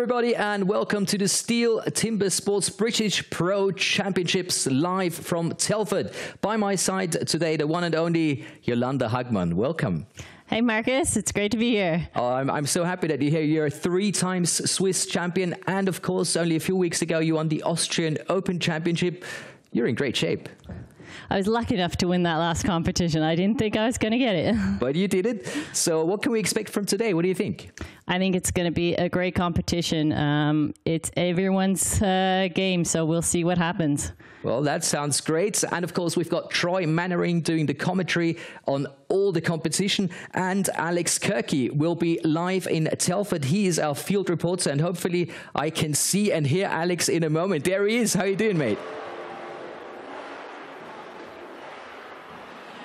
Everybody, and welcome to the STIHL TIMBERSPORTS British Pro Championships live from Telford. By my side today, the one and only Jolanda Hagman. Welcome. Hey Marcus, it's great to be here. I'm so happy that you're here. You're a 3-time Swiss champion, and of course, only a few weeks ago, you won the Austrian Open Championship. You're in great shape. I was lucky enough to win that last competition. I didn't think I was going to get it. But you did it. So what can we expect from today? What do you think? I think it's going to be a great competition. It's everyone's game, so we'll see what happens. Well, that sounds great. And of course, we've got Troy Mannering doing the commentary on all the competition. And Alex Kirky will be live in Telford. He is our field reporter. And hopefully I can see and hear Alex in a moment. There he is. How you doing, mate?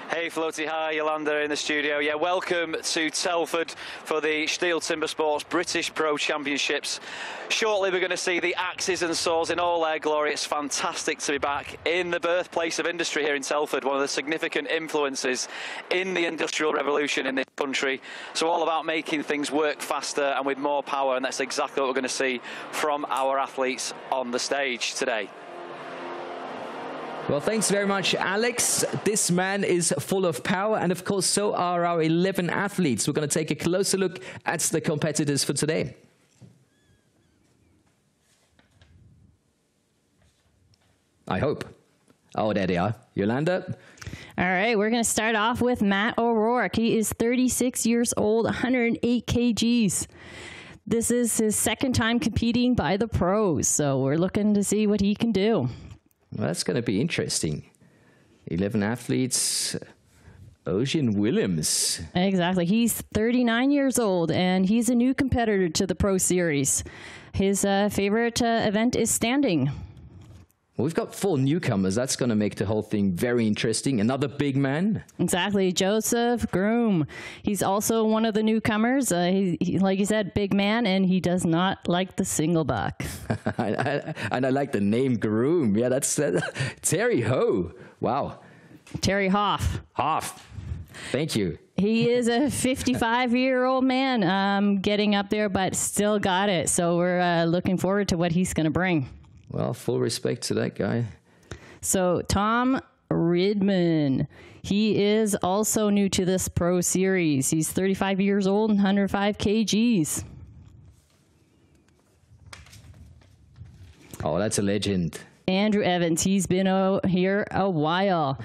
Hey Floaty, hi Jolanda in the studio. Yeah, welcome to Telford for the STIHL TIMBERSPORTS British Pro Championships. Shortly we're going to see the axes and saws in all their glory. It's fantastic to be back in the birthplace of industry here in Telford, one of the significant influences in the Industrial Revolution in this country. So all about making things work faster and with more power, and that's exactly what we're going to see from our athletes on the stage today. Well, thanks very much, Alex. This man is full of power, and of course, so are our 11 athletes. We're going to take a closer look at the competitors for today. I hope. Oh, there they are. Jolanda? All right, we're going to start off with Matt O'Rourke. He is 36 years old, 108 kgs. This is his second time competing by the pros, so we're looking to see what he can do. Well, that's going to be interesting. 11 athletes. Ocean Williams. Exactly. He's 39 years old, and he's a new competitor to the Pro Series. His favorite event is standing. Well, we've got 4 newcomers. That's going to make the whole thing very interesting. Another big man. Exactly. Joseph Groom. He's also one of the newcomers. He, like you said, big man, and he does not like the single buck. And I like the name Groom. Yeah, that's Terryhoff. Wow. Terryhoff. Hoff. Thank you. He is a 55-year-old man getting up there, but still got it. So we're looking forward to what he's going to bring. Well, full respect to that guy. So Tom Redman, he is also new to this Pro Series. He's 35 years old and 105 kgs. Oh, that's a legend. Andrew Evans, he's been here a while.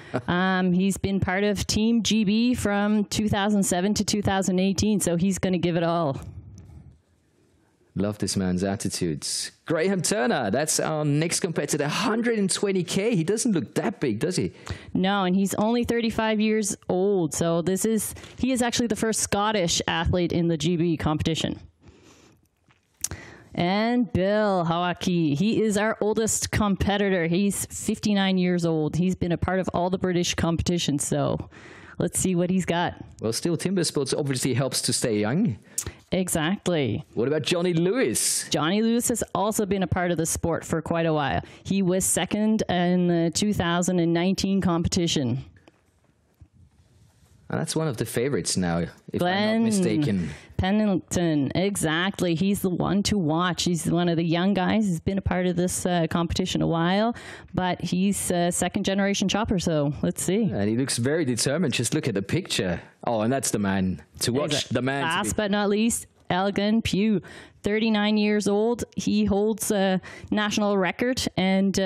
He's been part of Team GB from 2007 to 2018, so he's going to give it all. Love this man's attitudes. Graham Turner, that's our next competitor, 120k. He doesn't look that big, does he? No, and he's only 35 years old. So he is actually the first Scottish athlete in the GB competition. And Bill Joaquin, he is our oldest competitor. He's 59 years old. He's been a part of all the British competitions. So let's see what he's got. Well, STIHL TIMBERSPORTS obviously helps to stay young. Exactly. What about Johnny Lewis? Johnny Lewis has also been a part of the sport for quite a while. He was second in the 2019 competition. And that's one of the favorites now, if I'm not mistaken. Pendlington, exactly. He's the one to watch. He's one of the young guys. He's been a part of this competition a while, but he's a second-generation chopper, so let's see. And he looks very determined. Just look at the picture. Oh, and that's the man to watch. Exactly. The man. Last but not least, Elgin Pugh, 39 years old. He holds a national record, and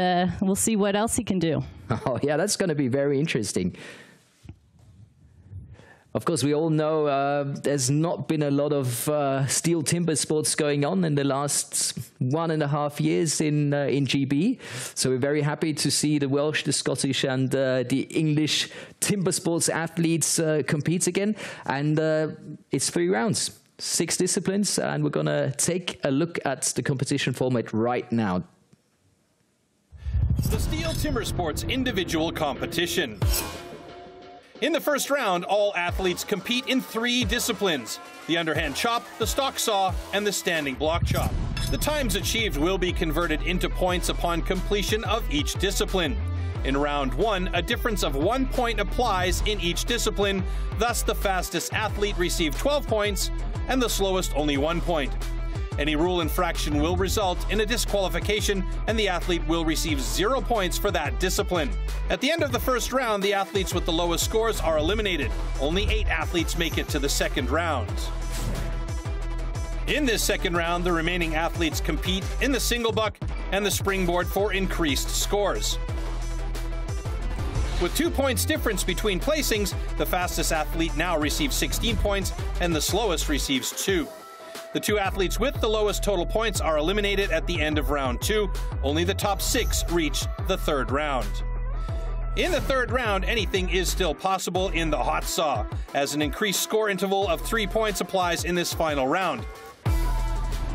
we'll see what else he can do. Oh, yeah, that's going to be very interesting. Of course, we all know there's not been a lot of STIHL TIMBERSPORTS going on in the last 1.5 years in GB. So we're very happy to see the Welsh, the Scottish, and the English timber sports athletes compete again. And it's 3 rounds, 6 disciplines, and we're going to take a look at the competition format right now. The STIHL TIMBERSPORTS individual competition. In the first round, all athletes compete in 3 disciplines: the underhand chop, the stock saw, and the standing block chop. The times achieved will be converted into points upon completion of each discipline. In round 1, a difference of 1 point applies in each discipline, thus the fastest athlete received 12 points and the slowest only 1 point. Any rule infraction will result in a disqualification, and the athlete will receive 0 points for that discipline. At the end of the first round, the athletes with the lowest scores are eliminated. Only 8 athletes make it to the second round. In this second round, the remaining athletes compete in the single buck and the springboard for increased scores. With 2 points difference between placings, the fastest athlete now receives 16 points and the slowest receives 2. The 2 athletes with the lowest total points are eliminated at the end of round 2. Only the top 6 reach the third round. In the third round, anything is still possible in the hot saw, as an increased score interval of 3 points applies in this final round.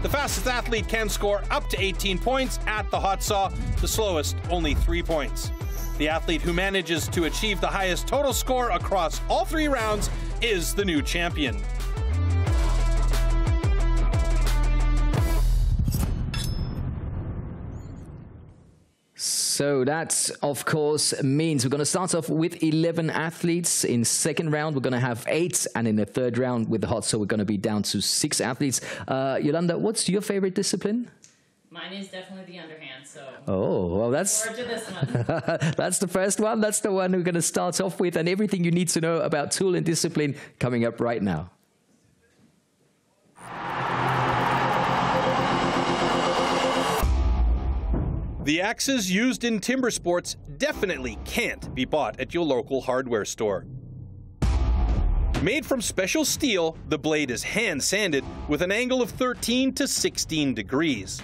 The fastest athlete can score up to 18 points at the hot saw, the slowest only 3 points. The athlete who manages to achieve the highest total score across all 3 rounds is the new champion. So that, of course, means we're going to start off with 11 athletes. In second round, we're going to have 8. And in the third round with the hot, so we're going to be down to 6 athletes. Yolanda, what's your favorite discipline? Mine is definitely the underhand, so... Oh, well, that's... Forward to this one. That's the first one. That's the one we're going to start off with. And everything you need to know about tool and discipline coming up right now. The axes used in timber sports definitely can't be bought at your local hardware store. Made from special steel, the blade is hand sanded with an angle of 13 to 16 degrees.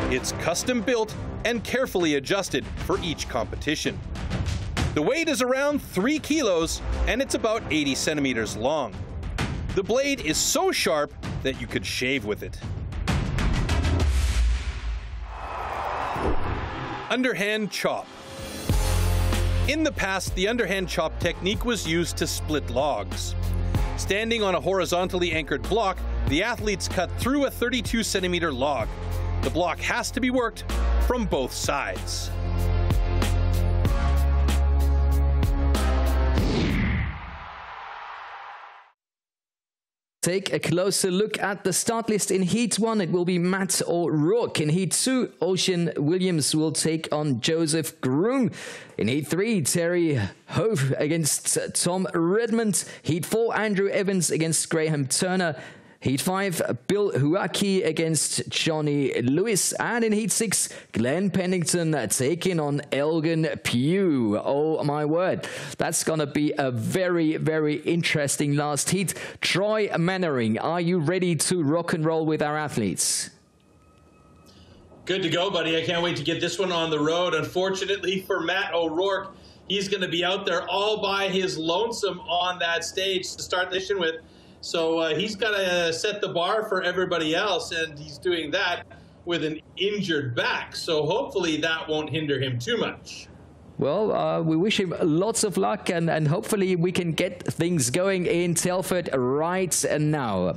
It's custom built and carefully adjusted for each competition. The weight is around 3 kilos and it's about 80 centimeters long. The blade is so sharp that you could shave with it. Underhand chop. In the past, the underhand chop technique was used to split logs. Standing on a horizontally anchored block, the athletes cut through a 32-centimeter log. The block has to be worked from both sides. Take a closer look at the start list. In Heat 1, it will be Matt O'Rourke. In Heat 2, Ocean Williams will take on Joseph Groom. In Heat 3, Terryhoff against Tom Redmond. Heat 4, Andrew Evans against Graham Turner. Heat 5, Bill Joaquin against Johnny Lewis. And in Heat 6, Glenn Pendlington taking on Elgin Pugh. Oh my word. That's going to be a very, very interesting last heat. Troy Mannering, are you ready to rock and roll with our athletes? Good to go, buddy. I can't wait to get this one on the road. Unfortunately for Matt O'Rourke, he's going to be out there all by his lonesome on that stage to start the mission with. So he's got to set the bar for everybody else, and he's doing that with an injured back. So hopefully that won't hinder him too much. Well, we wish him lots of luck, and hopefully we can get things going in Telford right now.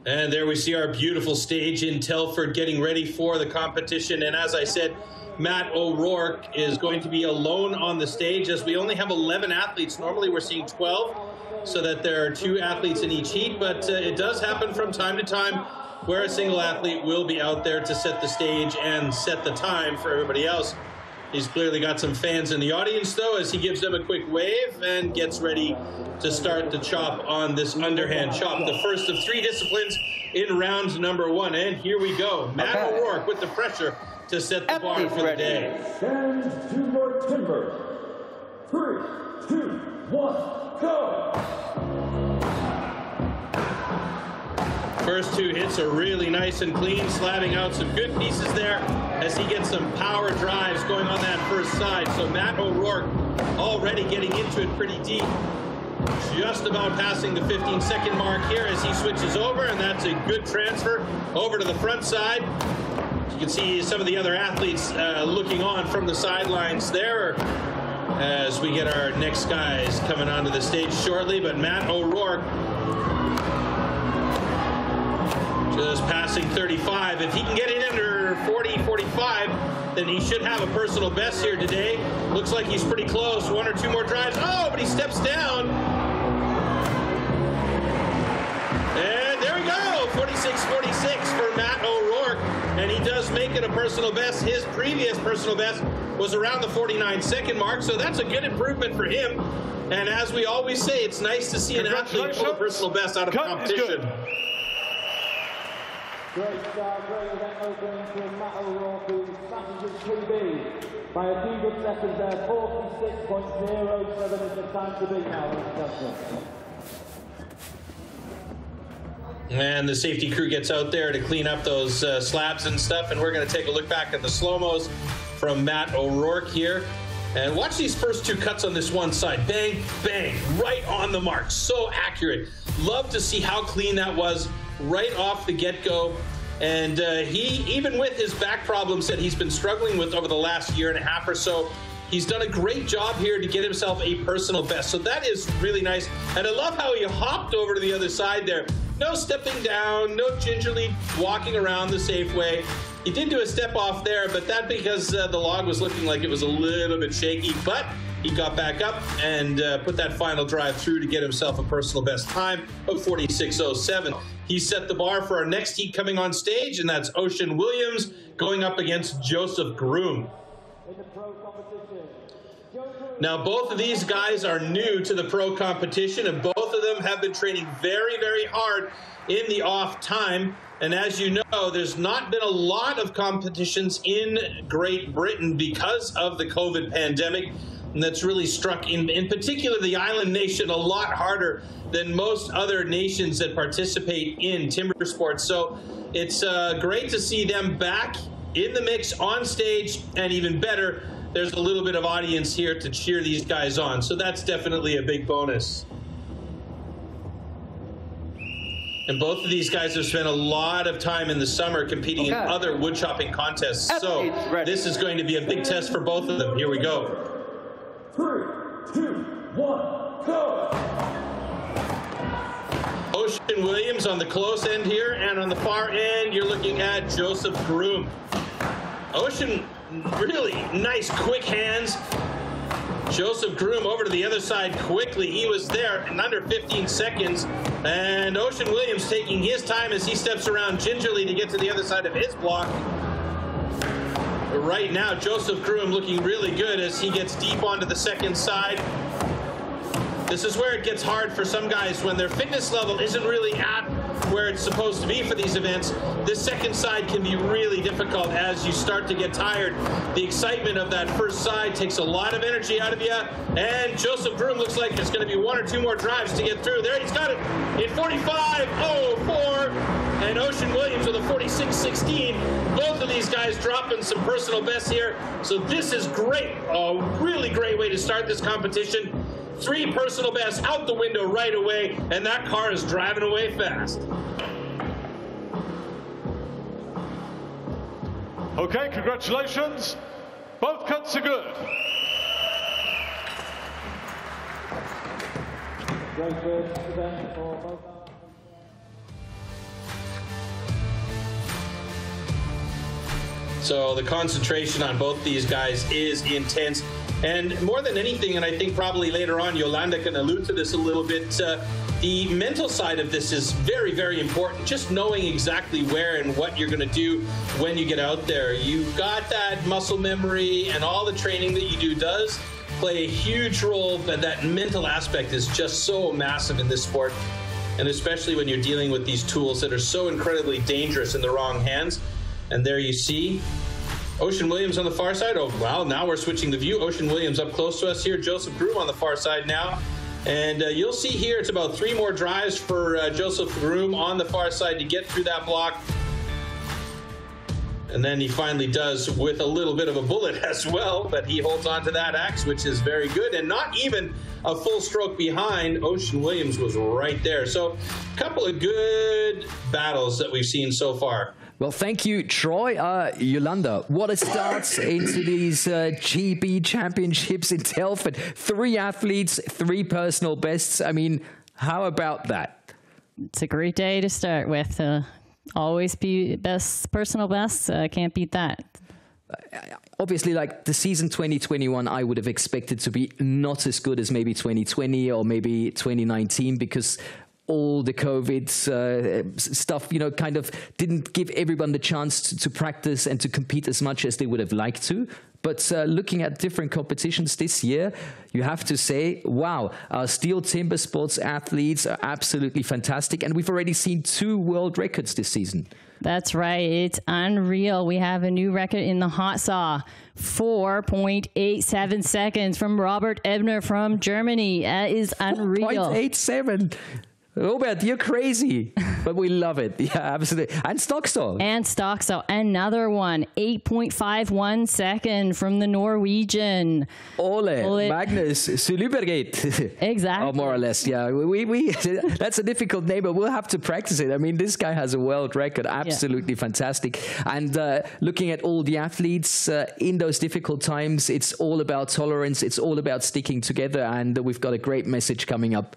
And there we see our beautiful stage in Telford getting ready for the competition. And as I said, Matt O'Rourke is going to be alone on the stage, as we only have 11 athletes. Normally we're seeing 12, so that there are 2 athletes in each heat, but it does happen from time to time where a single athlete will be out there to set the stage and set the time for everybody else. He's clearly got some fans in the audience, though, as he gives them a quick wave and gets ready to start the chop on this underhand chop, the first of 3 disciplines in round number 1. And here we go. Matt O'Rourke with the pressure to set the bar for the day. Stand to your timbers. 3, 2, 1, go! First 2 hits are really nice and clean, slamming out some good pieces there as he gets some power drives going on that first side. So Matt O'Rourke already getting into it pretty deep. Just about passing the 15-second mark here as he switches over, and that's a good transfer over to the front side. You can see some of the other athletes looking on from the sidelines there as we get our next guys coming onto the stage shortly. But Matt O'Rourke just passing 35. If he can get it under 40, 45, then he should have a personal best here today. Looks like he's pretty close. 1 or 2 more drives. Oh, but he steps down. And there we go. 46-46 for Matt O'Rourke. And he does make it a personal best. His previous personal best was around the 49-second mark, so that's a good improvement for him. And as we always say, it's nice to see an athlete pull a personal best out of competition. Great start, great event opening for Matt O'Rourke, who smashes his PB by a few good seconds there. 46.07 is the time to beat now, ladies and gentlemen. And the safety crew gets out there to clean up those slabs and stuff, and we're going to take a look back at the slow-mos from Matt O'Rourke here. And watch these first 2 cuts on this one side. Bang, bang, right on the mark. So accurate. Love to see how clean that was right off the get-go. And he, even with his back problems that he's been struggling with over the last year and a half or so, he's done a great job here to get himself a personal best. So that is really nice. And I love how he hopped over to the other side there. No stepping down, no gingerly walking around the safe way. He did do a step off there, but that because the log was looking like it was a little bit shaky, but he got back up and put that final drive through to get himself a personal best time of 46.07. He set the bar for our next heat coming on stage, and that's Ocean Williams going up against Joseph Groom. Now, both of these guys are new to the pro competition, and both of them have been training very, very hard in the off time. And as you know, there's not been a lot of competitions in Great Britain because of the COVID pandemic. And that's really struck, in particular, the island nation a lot harder than most other nations that participate in timber sports. So it's great to see them back in the mix on stage, and even better, there's a little bit of audience here to cheer these guys on. So that's definitely a big bonus. And both of these guys have spent a lot of time in the summer competing in other wood chopping contests. So this is going to be a big test for both of them. Here we go. 3, 2, 1, go! Ocean Williams on the close end here, and on the far end, you're looking at Joseph Broome. Ocean, really nice, quick hands. Joseph Groom over to the other side quickly. He was there in under 15 seconds. And Ocean Williams taking his time as he steps around gingerly to get to the other side of his block. But right now, Joseph Groom looking really good as he gets deep onto the second side. This is where it gets hard for some guys when their fitness level isn't really at where it's supposed to be for these events. This second side can be really difficult as you start to get tired. The excitement of that first side takes a lot of energy out of you. And Joseph Groom looks like it's going to be 1 or 2 more drives to get through. There, he's got it in 45.04. And Ocean Williams with a 46.16. Both of these guys dropping some personal bests here. So this is great. A really great way to start this competition. 3 personal bests out the window right away, and that car is driving away fast. Okay, congratulations. Both cuts are good. Great first event for both. So the concentration on both these guys is intense. And more than anything, and I think probably later on Yolanda can allude to this a little bit, the mental side of this is very, very important. Just knowing exactly where and what you're going to do when you get out there. You've got that muscle memory, and all the training that you do does play a huge role, but that mental aspect is just so massive in this sport. And especially when you're dealing with these tools that are so incredibly dangerous in the wrong hands. And there you see Ocean Williams on the far side. Oh, wow, now we're switching the view. Ocean Williams up close to us here. Joseph Groom on the far side now. And you'll see here it's about 3 more drives for Joseph Groom on the far side to get through that block. And then he finally does with a little bit of a bullet as well, but he holds on to that axe, which is very good. And not even a full stroke behind. Ocean Williams was right there. So a couple of good battles that we've seen so far. Well, thank you, Troy. Yolanda, what a start into these GB championships in Telford. 3 athletes, 3 personal bests. I mean, how about that? It's a great day to start with. Always be best, personal best. Can't beat that. obviously, like the season 2021, I would have expected to be not as good as maybe 2020 or maybe 2019 because all the COVID stuff, you know, kind of didn't give everyone the chance to practice and to compete as much as they would have liked to. But looking at different competitions this year, you have to say, wow, our STIHL Timbersports athletes are absolutely fantastic. And we've already seen 2 world records this season. That's right. It's unreal. We have a new record in the hot saw. 4.87 seconds from Robert Ebner from Germany. That is unreal. 4.87. Robert, you're crazy, but we love it. Yeah, absolutely. And stock saw. And stock saw. Another one, 8.51 second from the Norwegian. Ole Magnus Sulubergate. Exactly. Oh, more or less, yeah. That's a difficult name, but we'll have to practice it. I mean, this guy has a world record. Absolutely fantastic. And looking at all the athletes in those difficult times, it's all about tolerance. It's all about sticking together. And we've got a great message coming up.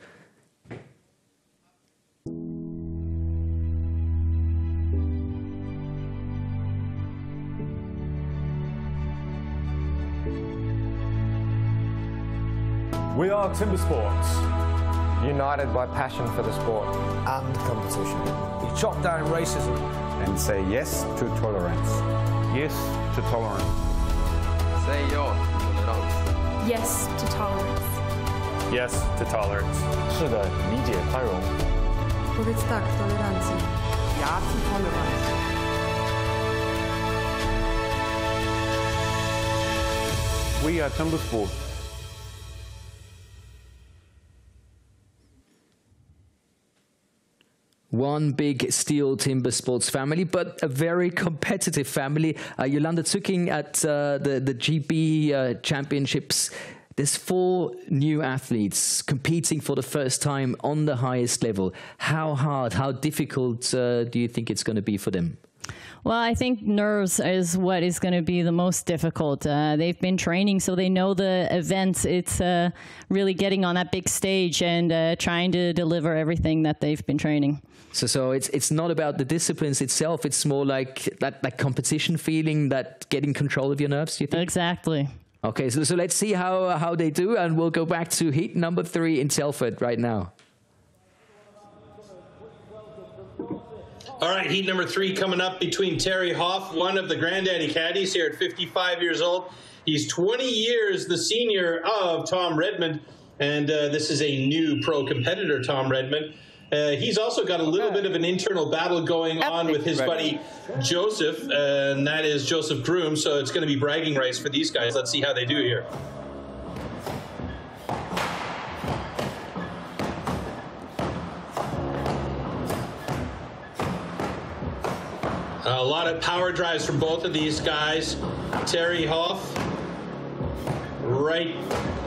We are Timbersports. United by passion for the sport and competition. We chop down racism and say yes to tolerance. Yes to tolerance. Say ja till tolerans. Yes to tolerance. Yes to tolerance. 是的，理解宽容。Powiedz tak tolerancji. Ja zu Toleranz. We are Timbersports. One big STIHL Timbersports family, but a very competitive family. Yolanda, looking at the GB Championships, there's 4 new athletes competing for the first time on the highest level. How hard, how difficult do you think it's going to be for them? Well, I think nerves is what is going to be the most difficult. They've been training, so they know the events. It's really getting on that big stage and trying to deliver everything that they've been training. So it's not about the disciplines itself. It's more like that competition feeling, that getting control of your nerves, do you think? Exactly. Okay, so let's see how they do, and we'll go back to heat number 3 in Telford right now. All right, heat number 3 coming up between Terryhoff, one of the granddaddy caddies here at 55 years old. He's 20 years the senior of Tom Redmond, and this is a new pro competitor, Tom Redmond. He's also got a little bit of an internal battle going on with his buddy Joseph, and that is Joseph Groom, so it's going to be bragging rights for these guys. Let's see how they do here. A lot of power drives from both of these guys. Terryhoff right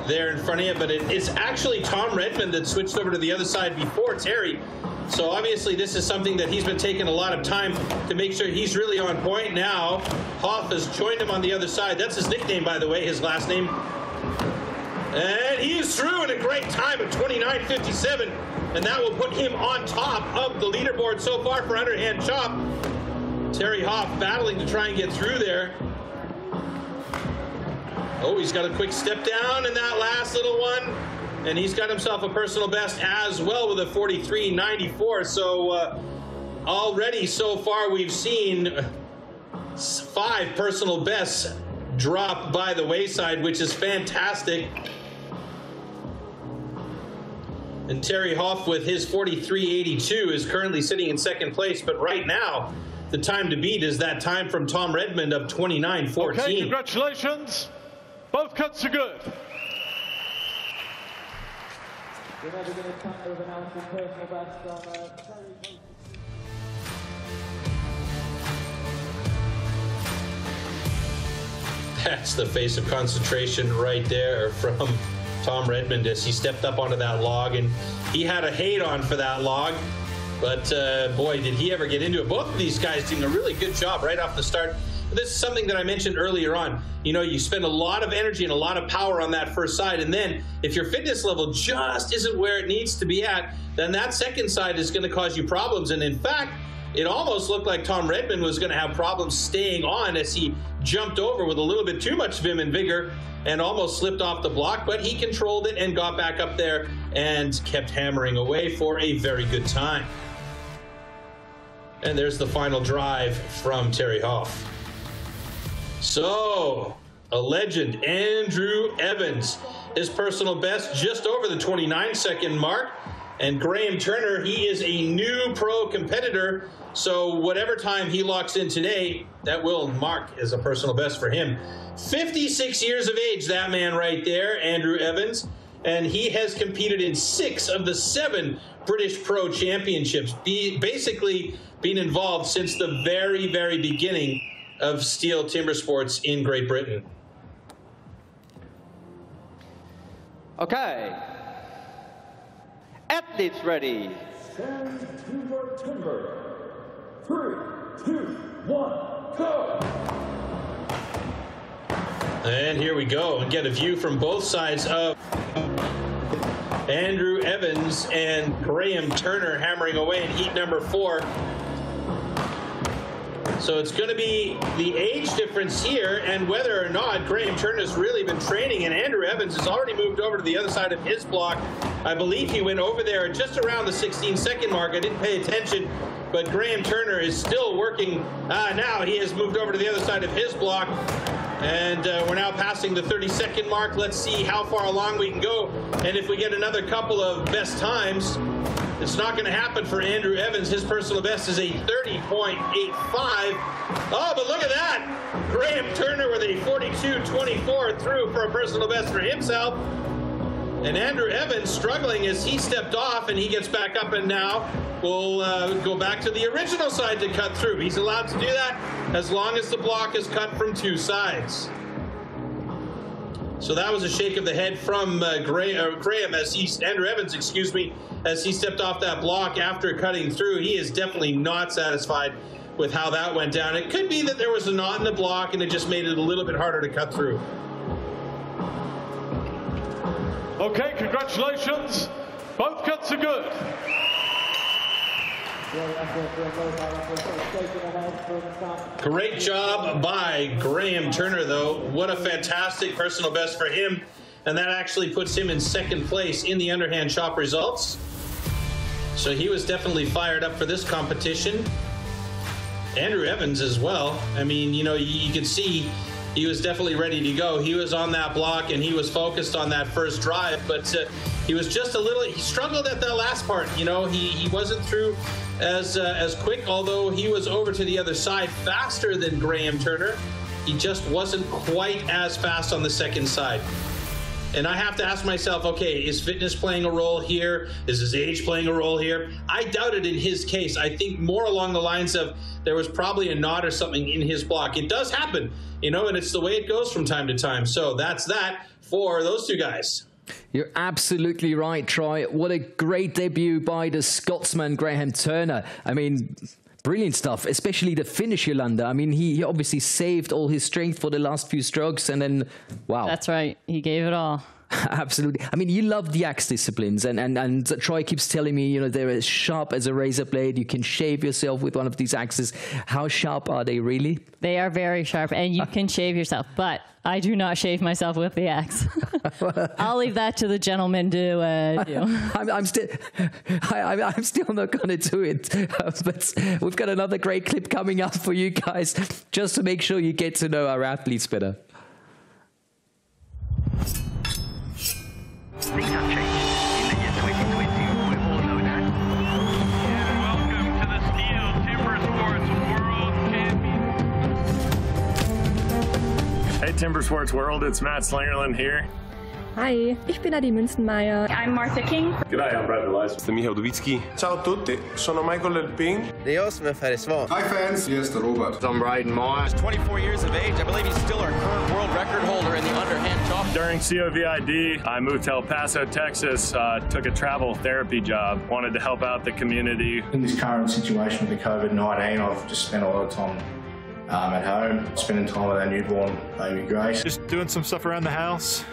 there in front of you, but it's actually Tom Redmond that switched over to the other side before Terry. So obviously this is something that he's been taking a lot of time to make sure he's really on point. Now Hoff has joined him on the other side. That's his nickname, by the way, his last name. And he is through in a great time of 29.57, and that will put him on top of the leaderboard so far for Underhand Chop. Terryhoff battling to try and get through there. Oh, he's got a quick step down in that last little one, and he's got himself a personal best as well with a 43.94. So already so far we've seen 5 personal bests drop by the wayside, which is fantastic. And Terryhoff with his 43.82 is currently sitting in second place, but right now the time to beat is that time from Tom Redmond of 29.14. Okay, congratulations. Both cuts are good. That's the face of concentration right there from Tom Redmond as he stepped up onto that log, and he had a hate on for that log. But boy, did he ever get into it. Both of these guys doing a really good job right off the start. This is something that I mentioned earlier on. You know, you spend a lot of energy and a lot of power on that first side, and then if your fitness level just isn't where it needs to be at, then that second side is going to cause you problems. And in fact, it almost looked like Tom Redman was going to have problems staying on as he jumped over with a little bit too much vim and vigor and almost slipped off the block, but he controlled it and got back up there and kept hammering away for a very good time. And there's the final drive from Terryhoff. So, a legend, Andrew Evans, his personal best just over the 29-second mark. And Graham Turner, he is a new pro competitor, so whatever time he locks in today, that will mark as a personal best for him. 56 years of age, that man right there, Andrew Evans, and he has competed in 6 of the 7 British Pro Championships, basically been involved since the very, very beginning of STIHL Timbersports in Great Britain. Okay. Athletes ready. Stand to your timber. 3, 2, 1, go! And here we go, and get a view from both sides of Andrew Evans and Graham Turner hammering away in heat number 4. So it's going to be the age difference here and whether or not Graham Turner's really been training, and Andrew Evans has already moved over to the other side of his block. I believe he went over there just around the 16-second mark. I didn't pay attention, but Graham Turner is still working. Now he has moved over to the other side of his block, and we're now passing the 30-second mark. Let's see how far along we can go, and if we get another couple of best times. It's not going to happen for Andrew Evans. His personal best is a 30.85. Oh, but look at that. Graham Turner with a 42.24 through for a personal best for himself. And Andrew Evans struggling as he stepped off, and he gets back up and now will go back to the original side to cut through. He's allowed to do that as long as the block is cut from 2 sides. So that was a shake of the head from Graham as Andrew Evans, excuse me, as he stepped off that block after cutting through. He is definitely not satisfied with how that went down. It could be that there was a knot in the block and it just made it a little bit harder to cut through. Okay, congratulations. Both cuts are good. Great job by Graham Turner, though. What a fantastic personal best for him. And that actually puts him in 2nd place in the Underhand Chop results. So he was definitely fired up for this competition. Andrew Evans as well. I mean, you know, you could see he was definitely ready to go. He was on that block and he was focused on that first drive, but he was just a little, he struggled at that last part. You know, he wasn't through as quick, although he was over to the other side faster than Graham Turner. He just wasn't quite as fast on the 2nd side. And I have to ask myself, okay, is fitness playing a role here? Is his age playing a role here? I doubt it in his case. I think more along the lines of there was probably a knot or something in his block. It does happen, you know, and it's the way it goes from time to time. So that's that for those 2 guys. You're absolutely right, Troy. What a great debut by the Scotsman, Graham Turner. I mean, brilliant stuff, especially the finish, Yolanda. I mean, he obviously saved all his strength for the last few strokes, and then, wow. That's right. He gave it all. Absolutely. I mean, you love the axe disciplines, and Troy keeps telling me, you know, they're as sharp as a razor blade. You can shave yourself with one of these axes. How sharp are they, really? They are very sharp, and you can shave yourself, but I do not shave myself with the axe. I'll leave that to the gentleman to do. I'm still not going to do it, but we've got another great clip coming up for you guys, just to make sure you get to know our athletes better. Things have changed in the year 2020, we all know that. And welcome to the STIHL Timbersports World Championship. Hey Timbersports World, it's Matt Slingerland here. Hi, ich bin Adi Münzenmeier. I'm Martha King. G'day, I'm Brad Elias. It's Michał Dubicki. Ciao a tutti, sono Michael Elping. Jag som är Ferry Svan. Hi fans, yes, Robert. I'm Brian Myers. 24 years of age. I believe he's still our current world record holder in the underhand chop. During COVID, I moved to El Paso, Texas, took a travel therapy job, wanted to help out the community. In this current situation with the COVID-19, I've just spent a lot of time at home, spending time with our newborn baby Grace. Just doing some stuff around the house,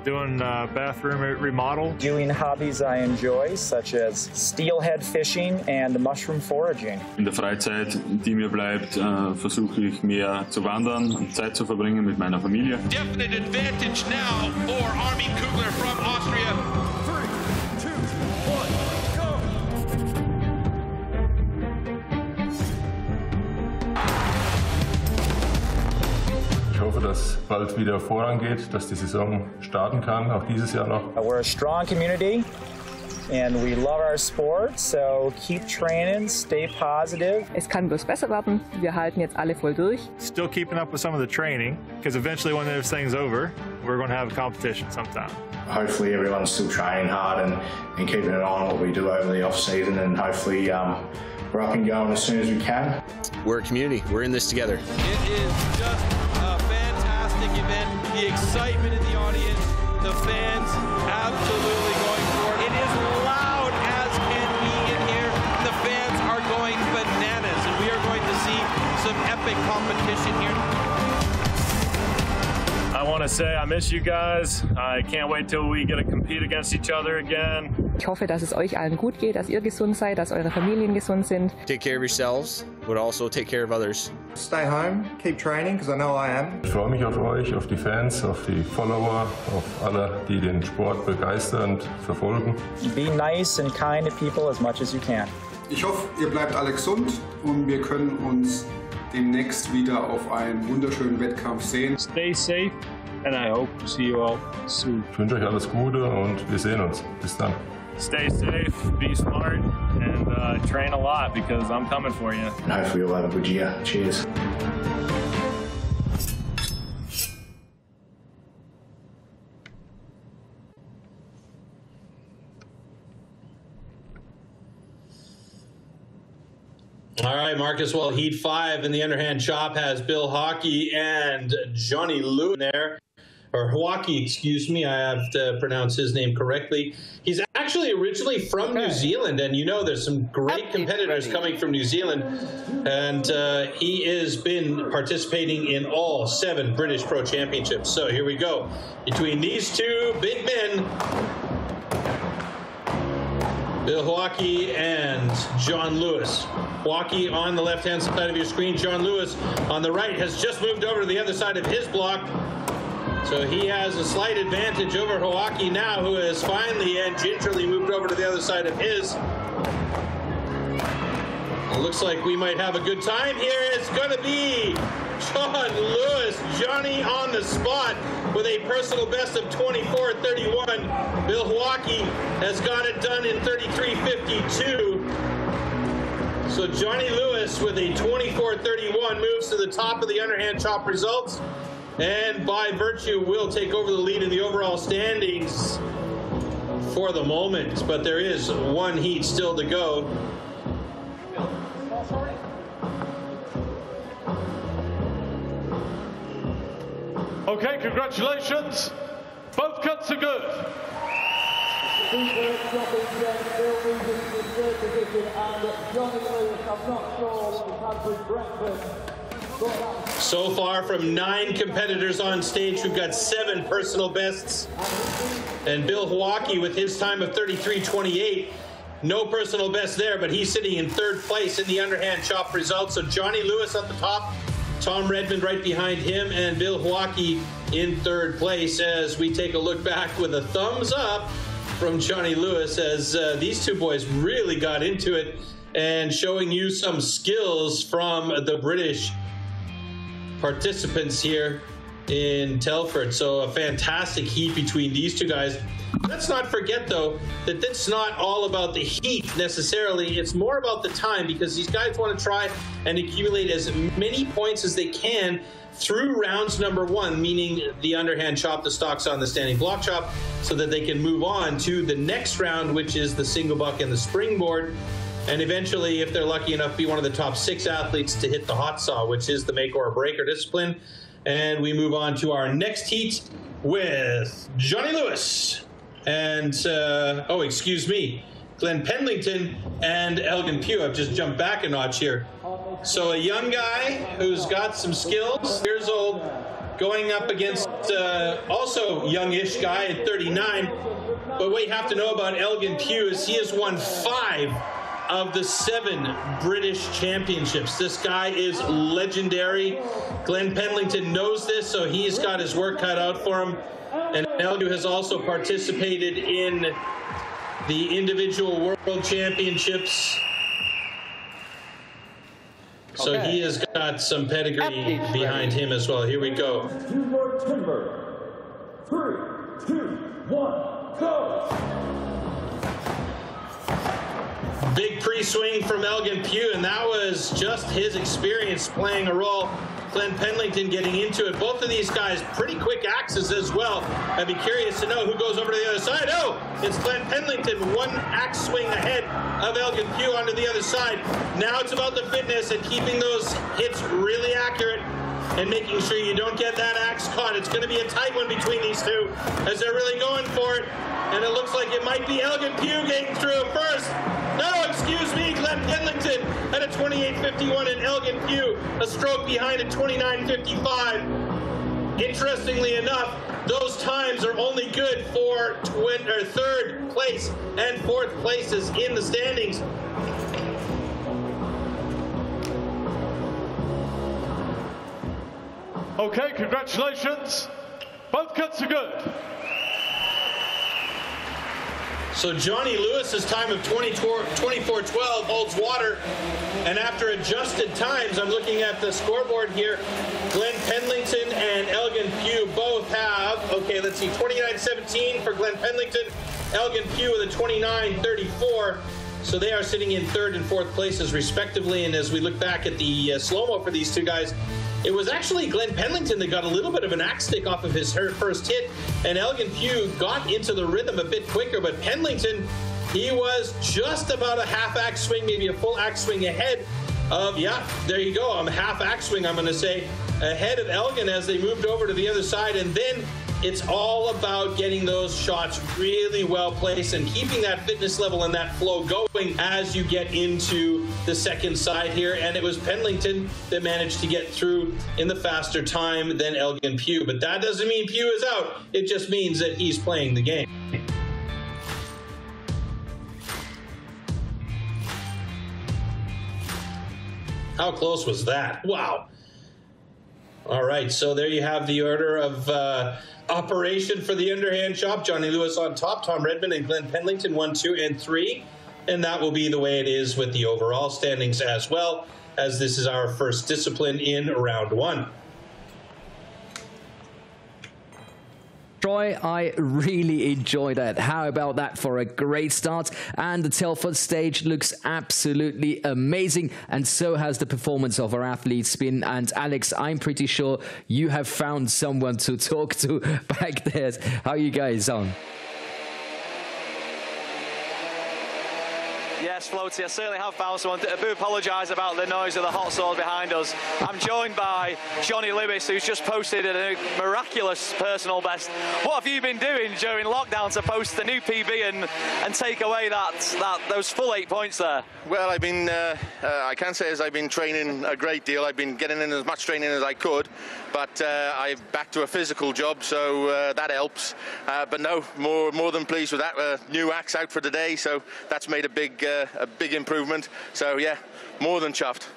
doing bathroom remodel. Doing hobbies I enjoy, such as steelhead fishing and mushroom foraging. In der Freizeit, die mir bleibt, versuche ich mehr zu wandern und Zeit zu verbringen mit meiner Familie. Definite advantage now for Armin Kugler from Austria. 3, 2, 1, go! Ich hoffe, dass bald wieder vorangeht, dass die Saison starten kann, auch dieses Jahr noch. We're a strong community and we love our sport, so keep training, stay positive. Es kann bloß besser werden. Wir halten jetzt alle voll durch. Still keeping up with some of the training, because eventually when this thing's over, we're going to have a competition sometime. Hopefully everyone's still training hard and keeping an eye on what we do over the off season, and hopefully we're up and going as soon as we can. We're a community. We're in this together. It is just a fantastic event. The excitement in the audience, the fans absolutely going for it. It is loud as can be in here. The fans are going bananas, and we are going to see some epic competition here. I want to say I miss you guys. I can't wait till we get to compete against each other again. Ich hoffe, dass es euch allen gut geht, dass ihr gesund seid, dass eure Familien gesund sind. Take care of yourselves, but also take care of others. Stay home, keep training, because I know I am. Ich freue mich auf euch, auf die Fans, auf die Follower, auf alle, die den Sport begeisternd verfolgen. Be nice and kind to people as much as you can. Ich hoffe, ihr bleibt alle gesund und wir können uns demnächst wieder auf einen wunderschönen Wettkampf sehen. Stay safe and I hope to see you all soon. Ich wünsche euch alles Gute und wir sehen uns. Bis dann. Stay safe, be smart, and train a lot because I'm coming for you. And hopefully you'll have a good year. Cheers. All right, Marcus. Well, Heat 5 in the Underhand Chop has Bill Hockey and Johnny Lewis there. Or Joaquin, excuse me, I have to pronounce his name correctly. He's actually originally from New Zealand, and you know there's some great competitors coming from New Zealand, and he has been participating in all 7 British Pro Championships. So here we go. Between these two big men, Bill Joaquin and John Lewis. Joaquin on the left-hand side of your screen. John Lewis on the right has just moved over to the other side of his block. So he has a slight advantage over Joaquin now, who has finally and gingerly moved over to the other side of his. It looks like we might have a good time here. It's going to be John Lewis, Johnny on the spot with a personal best of 24:31. Bill Joaquin has got it done in 33:52. So Johnny Lewis with a 24:31 moves to the top of the Underhand Chop results, and by virtue will take over the lead in the overall standings for the moment. But there is one heat still to go. Okay, congratulations. Both cuts are good. So far from 9 competitors on stage, we've got 7 personal bests. And Bill Joaquin with his time of 33:28. No personal best there, but he's sitting in 3rd place in the Underhand Chop results. So Johnny Lewis at the top, Tom Redmond right behind him, and Bill Joaquin in 3rd place as we take a look back with a thumbs up from Johnny Lewis as these two boys really got into it and showing you some skills from the British participants here in Telford. So a fantastic heat between these two guys. Let's not forget, though, that that's not all about the heat necessarily. It's more about the time, because these guys want to try and accumulate as many points as they can through rounds number 1, meaning the underhand chop, the stock saw, and the standing block chop, so that they can move on to the next round, which is the single buck and the springboard. And eventually, if they're lucky enough, be one of the top 6 athletes to hit the hot saw, which is the make or breaker discipline. And we move on to our next heat with Johnny Lewis. And, oh, excuse me, Glenn Pendlington and Elgin Pugh. I've just jumped back a notch here. So a young guy who's got some skills, years old, going up against also youngish guy at 39. But what you have to know about Elgin Pugh is he has won 5 of the 7 British Championships. This guy is legendary. Glenn Pendlington knows this, so he's got his work cut out for him. And Elgin has also participated in the individual World Championships. So Okay. he has got some pedigree behind him as well. Here we go. Timber. 3, 2, 1, go! Big pre-swing from Elgin Pugh, and that was just his experience playing a role. Glenn Pendlington getting into it. Both of these guys pretty quick axes as well. I'd be curious to know who goes over to the other side. Oh, it's Glenn Pendlington, 1 axe swing ahead of Elgin Pugh onto the other side. Now it's about the fitness and keeping those hits really accurate and making sure you don't get that axe caught. It's going to be a tight one between these two as they're really going for it. And it looks like it might be Elgin Pugh getting through first. No, excuse me, Glenn Pendlington at a 28.51 and Elgin Pugh a stroke behind at 29.55. Interestingly enough, those times are only good for 3rd place and 4th places in the standings. Okay, congratulations. Both cuts are good. So Johnny Lewis's time of 24.12 holds water, and after adjusted times, I'm looking at the scoreboard here, Glenn Pendlington and Elgin Pugh both have, okay, let's see, 29.17 for Glenn Pendlington, Elgin Pugh with a 29.34. So they are sitting in 3rd and 4th places respectively, and as we look back at the slow-mo for these two guys, it was actually Glenn Pendlington that got a little bit of an axe stick off of his first hit, and Elgin Pugh got into the rhythm a bit quicker, but Pendlington, he was just about a half axe swing, maybe a full axe swing ahead of, yeah, there you go, a half axe swing, I'm going to say, ahead of Elgin as they moved over to the other side, and then it's all about getting those shots really well placed and keeping that fitness level and that flow going as you get into the second side here. And it was Pendlington that managed to get through in the faster time than Elgin Pugh. But that doesn't mean Pugh is out. It just means that he's playing the game. How close was that? Wow. All right, so there you have the order of operation for the underhand chop. Johnny Lewis on top, Tom Redmond and Glenn Pendlington 1, 2, and 3. And that will be the way it is with the overall standings as well, as this is our first discipline in round 1. Troy, I really enjoy that. How about that for a great start? And the Telford stage looks absolutely amazing, and so has the performance of our athletes been. And Alex, I'm pretty sure you have found someone to talk to back there. How are you guys on? Yes, Floaty, I certainly have found someone. I do apologise about the noise of the hot sauce behind us. I'm joined by Johnny Lewis, who's just posted a miraculous personal best. What have you been doing during lockdown to post the new PB and take away those full 8 points there? Well, I've been, I can say as I've been training a great deal. I've been getting in as much training as I could, but I'm back to a physical job, so that helps. But no, more than pleased with that. New axe out for today, so that's made a big improvement. So yeah, more than chuffed.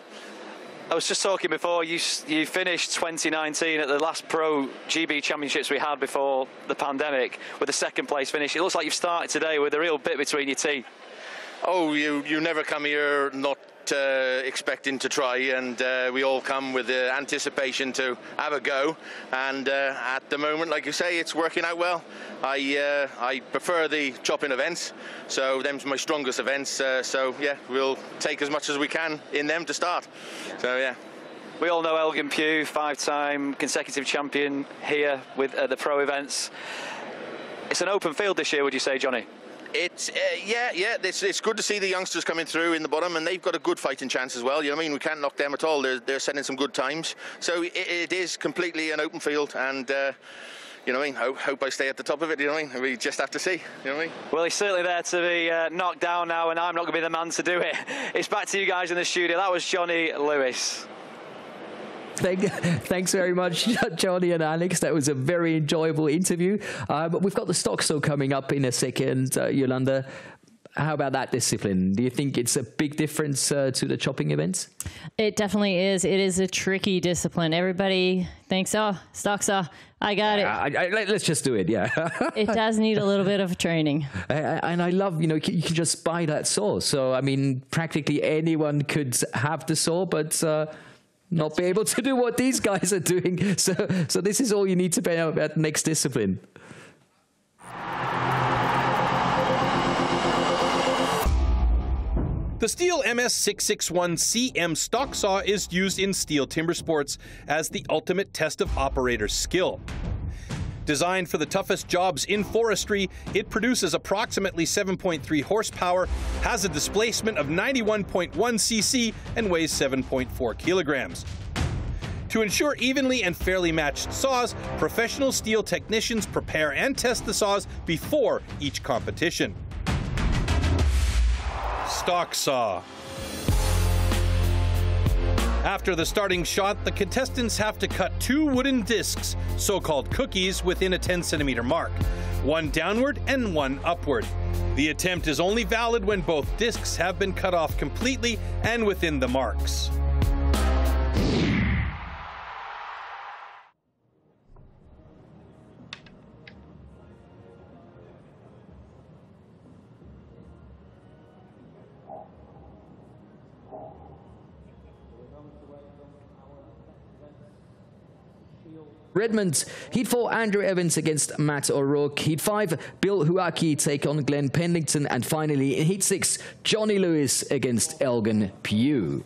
I was just talking before, you finished 2019 at the last Pro GB Championships we had before the pandemic with a 2nd place finish. It looks like you've started today with a real bit between your teeth. Oh, you never come here not expecting to try, and we all come with the anticipation to have a go, and at the moment, like you say, it's working out well. I prefer the chopping events, so them's my strongest events, so yeah, we'll take as much as we can in them to start, so yeah. We all know Elgin Pugh, 5-time consecutive champion here with the pro events. It's an open field this year, would you say, Johnny? It's yeah. It's good to see the youngsters coming through in the bottom, and they've got a good fighting chance as well. You know what I mean? We can't knock them at all. They're setting some good times. So it is completely an open field, and you know what I mean, hope I stay at the top of it, you know what I mean? We just have to see, you know what I mean? Well, he's certainly there to be knocked down now, and I'm not going to be the man to do it. It's back to you guys in the studio. That was Johnny Lewis. Thanks very much, Johnny and Alex. That was a very enjoyable interview. But we've got the stock show coming up in a second, Yolanda. How about that discipline? Do you think it's a big difference to the chopping events? It definitely is. It is a tricky discipline. Everybody thinks, oh, stock saw, I got it. Let's just do it, yeah. It does need a little bit of training. And I love, you know, you can just buy that saw. So, I mean, practically anyone could have the saw, but not be able to do what these guys are doing. So this is all you need to know about the next discipline. The STIHL MS661CM stock saw is used in STIHL Timbersports as the ultimate test of operator skill. Designed for the toughest jobs in forestry, it produces approximately 7.3 horsepower, has a displacement of 91.1 cc, and weighs 7.4 kilograms. To ensure evenly and fairly matched saws, professional STIHL technicians prepare and test the saws before each competition. Stock saw. After the starting shot, the contestants have to cut 2 wooden discs, so-called cookies, within a 10-centimeter mark, one downward and one upward. The attempt is only valid when both discs have been cut off completely and within the marks. Redmond, Heat 4, Andrew Evans against Matt O'Rourke. Heat 5, Bill Joaquin take on Glenn Pendlington. And finally, in Heat 6, Johnny Lewis against Elgin Pugh.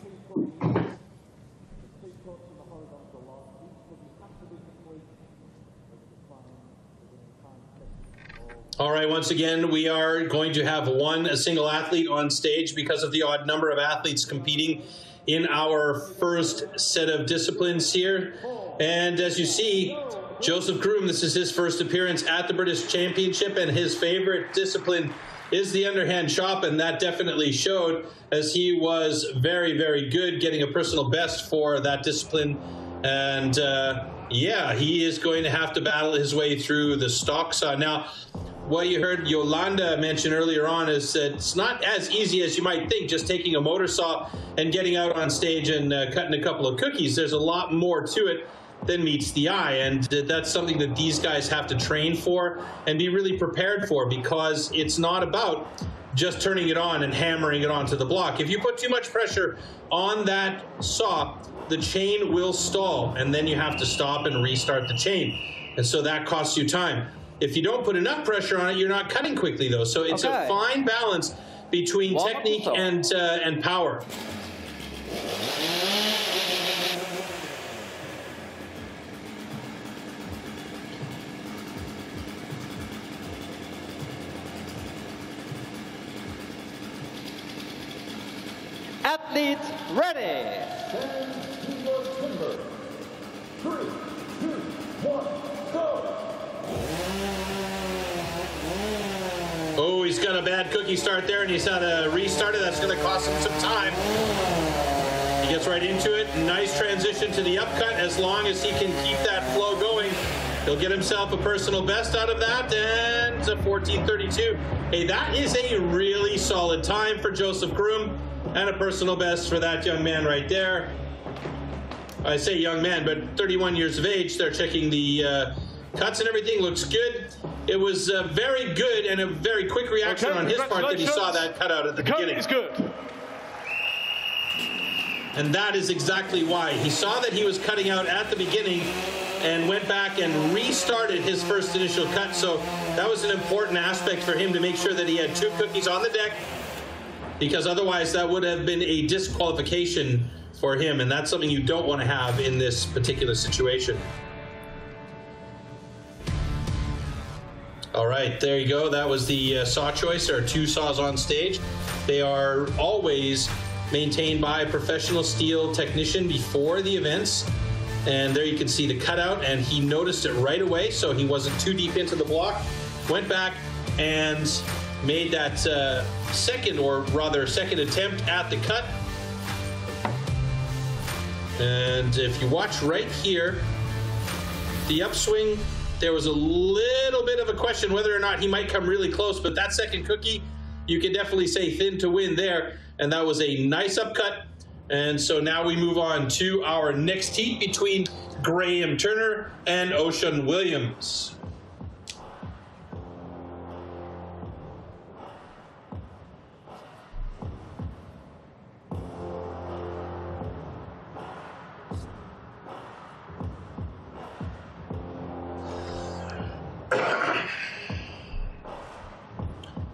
All right, once again, we are going to have a single athlete on stage because of the odd number of athletes competing in our first set of disciplines here. And as you see, Joseph Groom, this is his first appearance at the British Championship, and his favorite discipline is the underhand chop, and that definitely showed as he was very, very good, getting a personal best for that discipline. And yeah, he is going to have to battle his way through the stock saw. Now, what you heard Yolanda mention earlier on is that it's not as easy as you might think, just taking a motor saw and getting out on stage and cutting a couple of cookies. There's a lot more to it than meets the eye, and that's something that these guys have to train for and be really prepared for, because it's not about just turning it on and hammering it onto the block. If you put too much pressure on that saw, the chain will stall, and then you have to stop and restart the chain, and so that costs you time. If you don't put enough pressure on it, you're not cutting quickly, though. So it's a fine balance between technique and power. Athletes ready. 3, 2, 1, go. Oh, he's got a bad cookie start there, and he's had to restart it. That's going to cost him some time. He gets right into it. Nice transition to the upcut. As long as he can keep that flow going, he'll get himself a personal best out of that, and a 14:32. Hey, that is a really solid time for Joseph Groom, and a personal best for that young man right there. I say young man, but 31 years of age. They're checking the cuts and everything. Looks good. It was very good and a very quick reaction on his part that he saw that cutout at the beginning. Is good. And that is exactly why. He saw that he was cutting out at the beginning and went back and restarted his first initial cut. So that was an important aspect for him to make sure that he had 2 cookies on the deck, because otherwise that would have been a disqualification for him, and that's something you don't want to have in this particular situation. All right, there you go. That was the saw choice. There are 2 saws on stage. They are always maintained by a professional STIHL technician before the events. And there you can see the cutout, and he noticed it right away, so he wasn't too deep into the block. Went back and made that second attempt at the cut. And if you watch right here, the upswing, there was a little bit of a question whether or not he might come really close, but that second cookie, you can definitely say thin to win there. And that was a nice upcut. And so now we move on to our next heat between Graham Turner and Ocean Williams.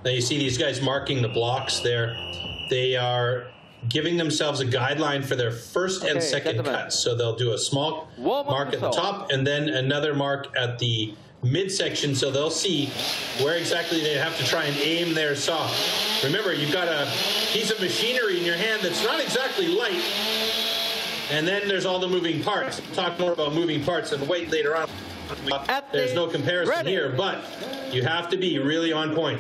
Now you see these guys marking the blocks there. They are giving themselves a guideline for their first and second cuts. So they'll do a small mark at the top and then another mark at the midsection, so they'll see where exactly they have to try and aim their saw. Remember, you've got a piece of machinery in your hand that's not exactly light, and then there's all the moving parts. We'll talk more about moving parts and weight later on. There's no comparison here, but you have to be really on point.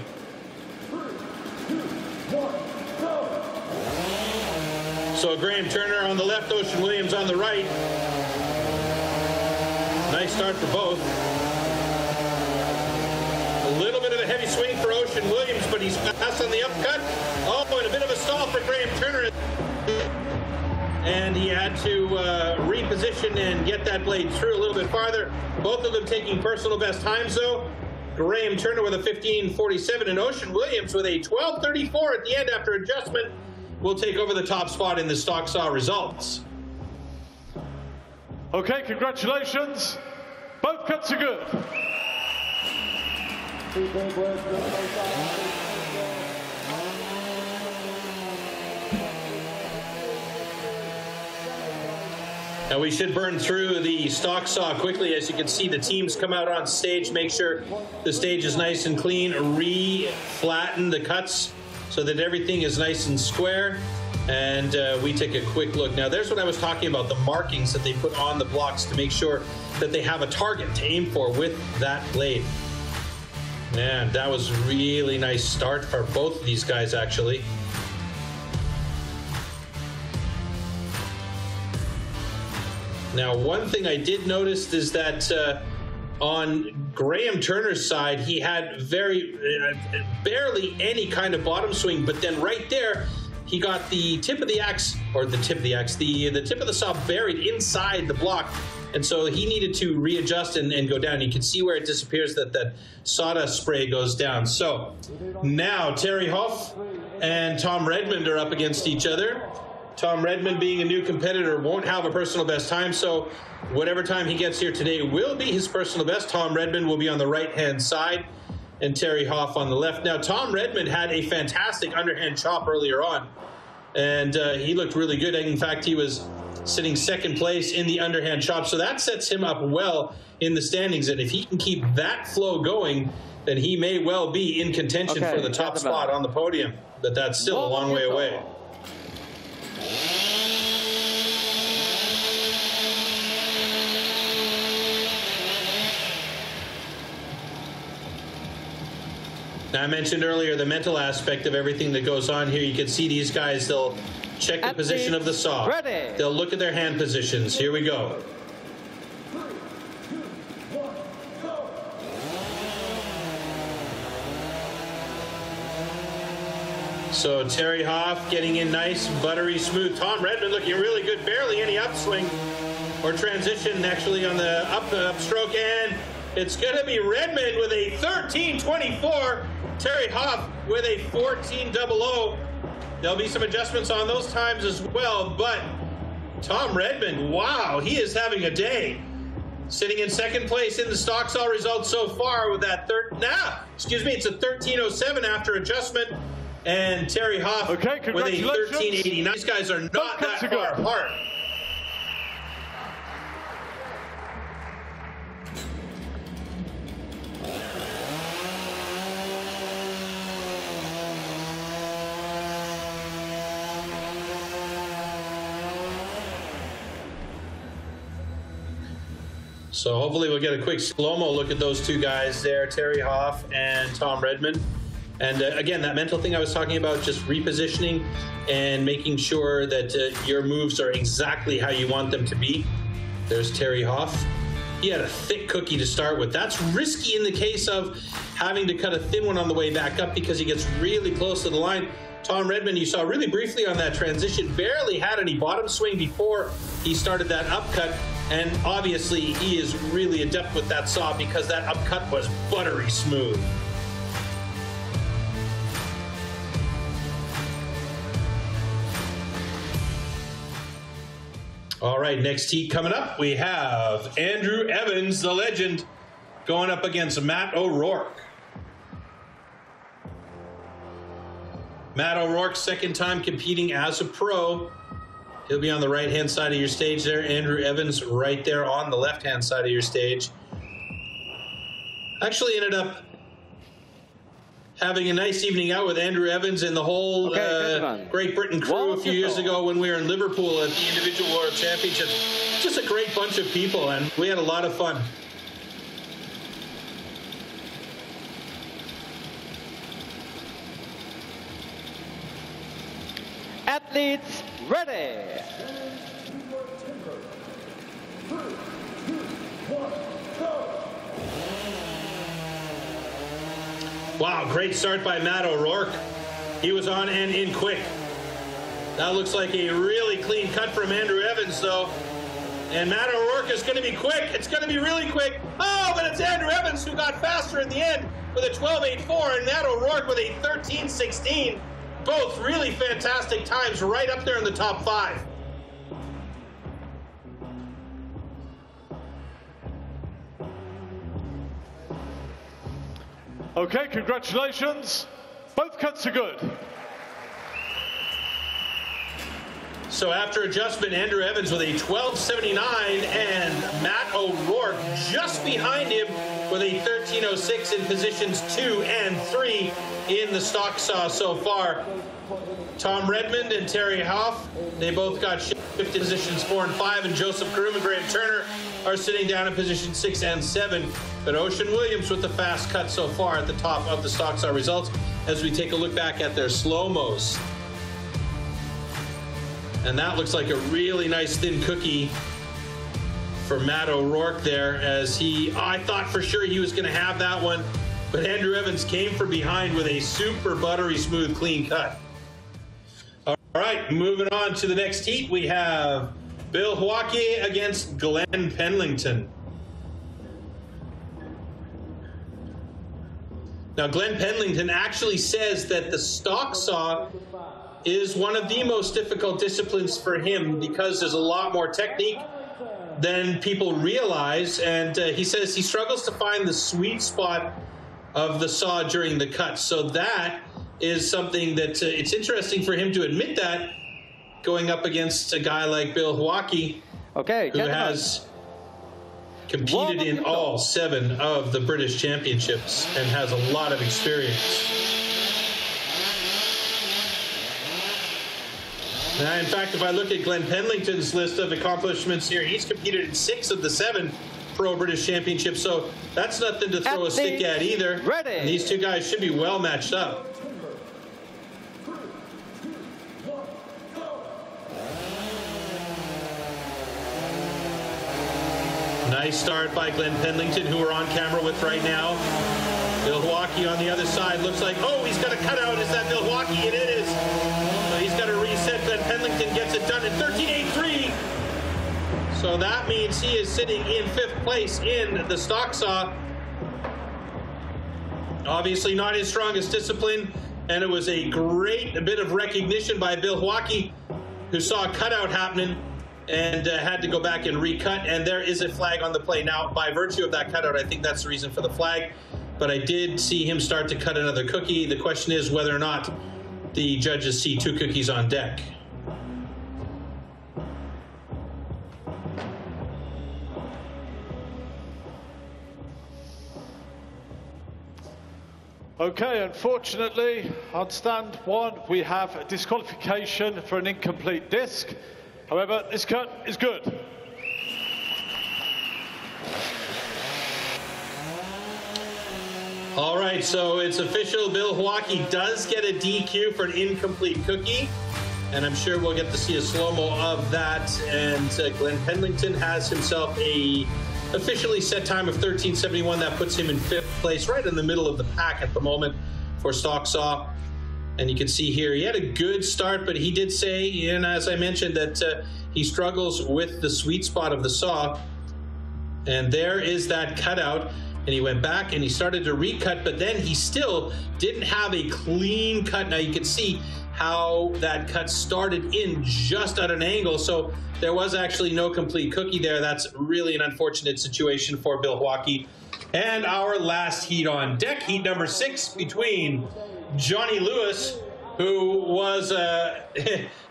So Graham Turner on the left, Ocean Williams on the right. Nice start for both. A little bit of a heavy swing for Ocean Williams, but he's fast on the upcut. Oh, and a bit of a stall for Graham Turner. And he had to reposition and get that blade through a little bit farther. Both of them taking personal best times, though. Graham Turner with a 15:47 and Ocean Williams with a 12:34 at the end after adjustment will take over the top spot in the stock saw results. Okay, congratulations. Both cuts are good. Now we should burn through the stock saw quickly. As you can see, the teams come out on stage, make sure the stage is nice and clean, re-flatten the cuts so that everything is nice and square. And we take a quick look. Now there's what I was talking about, the markings that they put on the blocks to make sure that they have a target to aim for with that blade. Man, that was really nice start for both of these guys, actually. Now, one thing I did notice is that on Graham Turner's side, he had barely any kind of bottom swing, but then right there, he got the tip of the axe, or the tip of the axe, the tip of the saw buried inside the block, and so he needed to readjust and go down. You can see where it disappears, that sawdust spray goes down. So now Terryhoff and Tom Redmond are up against each other. Tom Redmond, being a new competitor, won't have a personal best time, so whatever time he gets here today will be his personal best. Tom Redmond will be on the right-hand side and Terryhoff on the left. Now, Tom Redmond had a fantastic underhand chop earlier on, and he looked really good. In fact, he was sitting second place in the underhand chop, so that sets him up well in the standings, and if he can keep that flow going, then he may well be in contention for the top spot on the podium, but that's still a long way away. Now, I mentioned earlier the mental aspect of everything that goes on here. You can see these guys, they'll check the position of the saw. Ready. They'll look at their hand positions. Here we go. So Terryhoff getting in nice, buttery smooth. Tom Redmond looking really good, barely any upswing or transition actually on the upstroke, and it's going to be Redmond with a 13.24. Terryhoff with a 14.00. There'll be some adjustments on those times as well, but Tom Redmond, wow, he is having a day. Sitting in second place in the stock saw results so far with that it's a 13.07 after adjustment, and Terryhoff with a 13.89. These guys are not that far apart. So hopefully we'll get a quick slow-mo look at those two guys there, Terryhoff and Tom Redmond. And again, that mental thing I was talking about, just repositioning and making sure that your moves are exactly how you want them to be. There's Terryhoff. He had a thick cookie to start with. That's risky in the case of having to cut a thin one on the way back up because he gets really close to the line. Tom Redmond, you saw really briefly on that transition, barely had any bottom swing before he started that upcut. And obviously, he is really adept with that saw because that upcut was buttery smooth. All right, next heat coming up, we have Andrew Evans, the legend, going up against Matt O'Rourke. Matt O'Rourke, second time competing as a pro. He'll be on the right-hand side of your stage there. Andrew Evans right there on the left-hand side of your stage. Actually ended up having a nice evening out with Andrew Evans and the whole Great Britain crew a few years ago when we were in Liverpool at the Individual World Championships. Just a great bunch of people, and we had a lot of fun. Athletes ready. Wow, great start by Matt O'Rourke. He was on and in quick. That looks like a really clean cut from Andrew Evans, though. And Matt O'Rourke is going to be quick. It's going to be really quick. Oh, but it's Andrew Evans who got faster in the end with a 12.84, and Matt O'Rourke with a 13.16. Both really fantastic times, right up there in the top 5. Okay, congratulations. Both cuts are good. So after adjustment, Andrew Evans with a 12.79 and Matt O'Rourke just behind him with a 13.06 in positions 2 and 3 in the stock saw so far. Tom Redmond and Terryhoff, they both got shifted positions 4 and 5, and Joseph Groom and Graham Turner are sitting down in position 6 and 7. But Ocean Williams with the fast cut so far at the top of the stock saw results as we take a look back at their slow-mos. And that looks like a really nice thin cookie for Matt O'Rourke there, as I thought for sure he was going to have that one, but Andrew Evans came from behind with a super buttery smooth clean cut. All right, moving on to the next heat, we have Bill Joaquin against Glenn Pendlington. Now, Glenn Pendlington actually says that the stock saw is one of the most difficult disciplines for him because there's a lot more technique than people realize, and he says he struggles to find the sweet spot of the saw during the cut. So that is something that it's interesting for him to admit that, going up against a guy like Bill Joaquin, who has competed in all 7 of the British Championships and has a lot of experience. Now, in fact, if I look at Glenn Pendlington's list of accomplishments here, he's competed in 6 of the 7 Pro British Championships, so that's nothing to throw a stick at either. And these two guys should be well matched up. Nice start by Glenn Pendlington, who we're on camera with right now. Bill Joaquin on the other side looks like, oh, he's got a cutout. Is that Bill Joaquin? It is. So he's got to reset. Glenn Pendlington gets it done in 13.83. So that means he is sitting in 5th place in the stock saw. Obviously not his strongest discipline, and it was a great bit of recognition by Bill Joaquin, who saw a cutout happening and had to go back and recut, and there is a flag on the play. Now, by virtue of that cutout, I think that's the reason for the flag, but I did see him start to cut another cookie. The question is whether or not the judges see 2 cookies on deck. Okay, unfortunately, on stand 1, we have a disqualification for an incomplete disc. However, this cut is good. All right, so it's official. Bill Joaquin does get a DQ for an incomplete cookie, and I'm sure we'll get to see a slow-mo of that. And Glenn Pendlington has himself a officially set time of 13:71. That puts him in 5th place, right in the middle of the pack at the moment for stock saw. And you can see here he had a good start, but he did say, and as I mentioned, that he struggles with the sweet spot of the saw. And there is that cutout. And he went back and he started to recut, but then he still didn't have a clean cut. Now you can see how that cut started in just at an angle. So there was actually no complete cookie there. That's really an unfortunate situation for Bill Joaquin. And our last heat on deck, heat number 6 between Johnny Lewis, who was,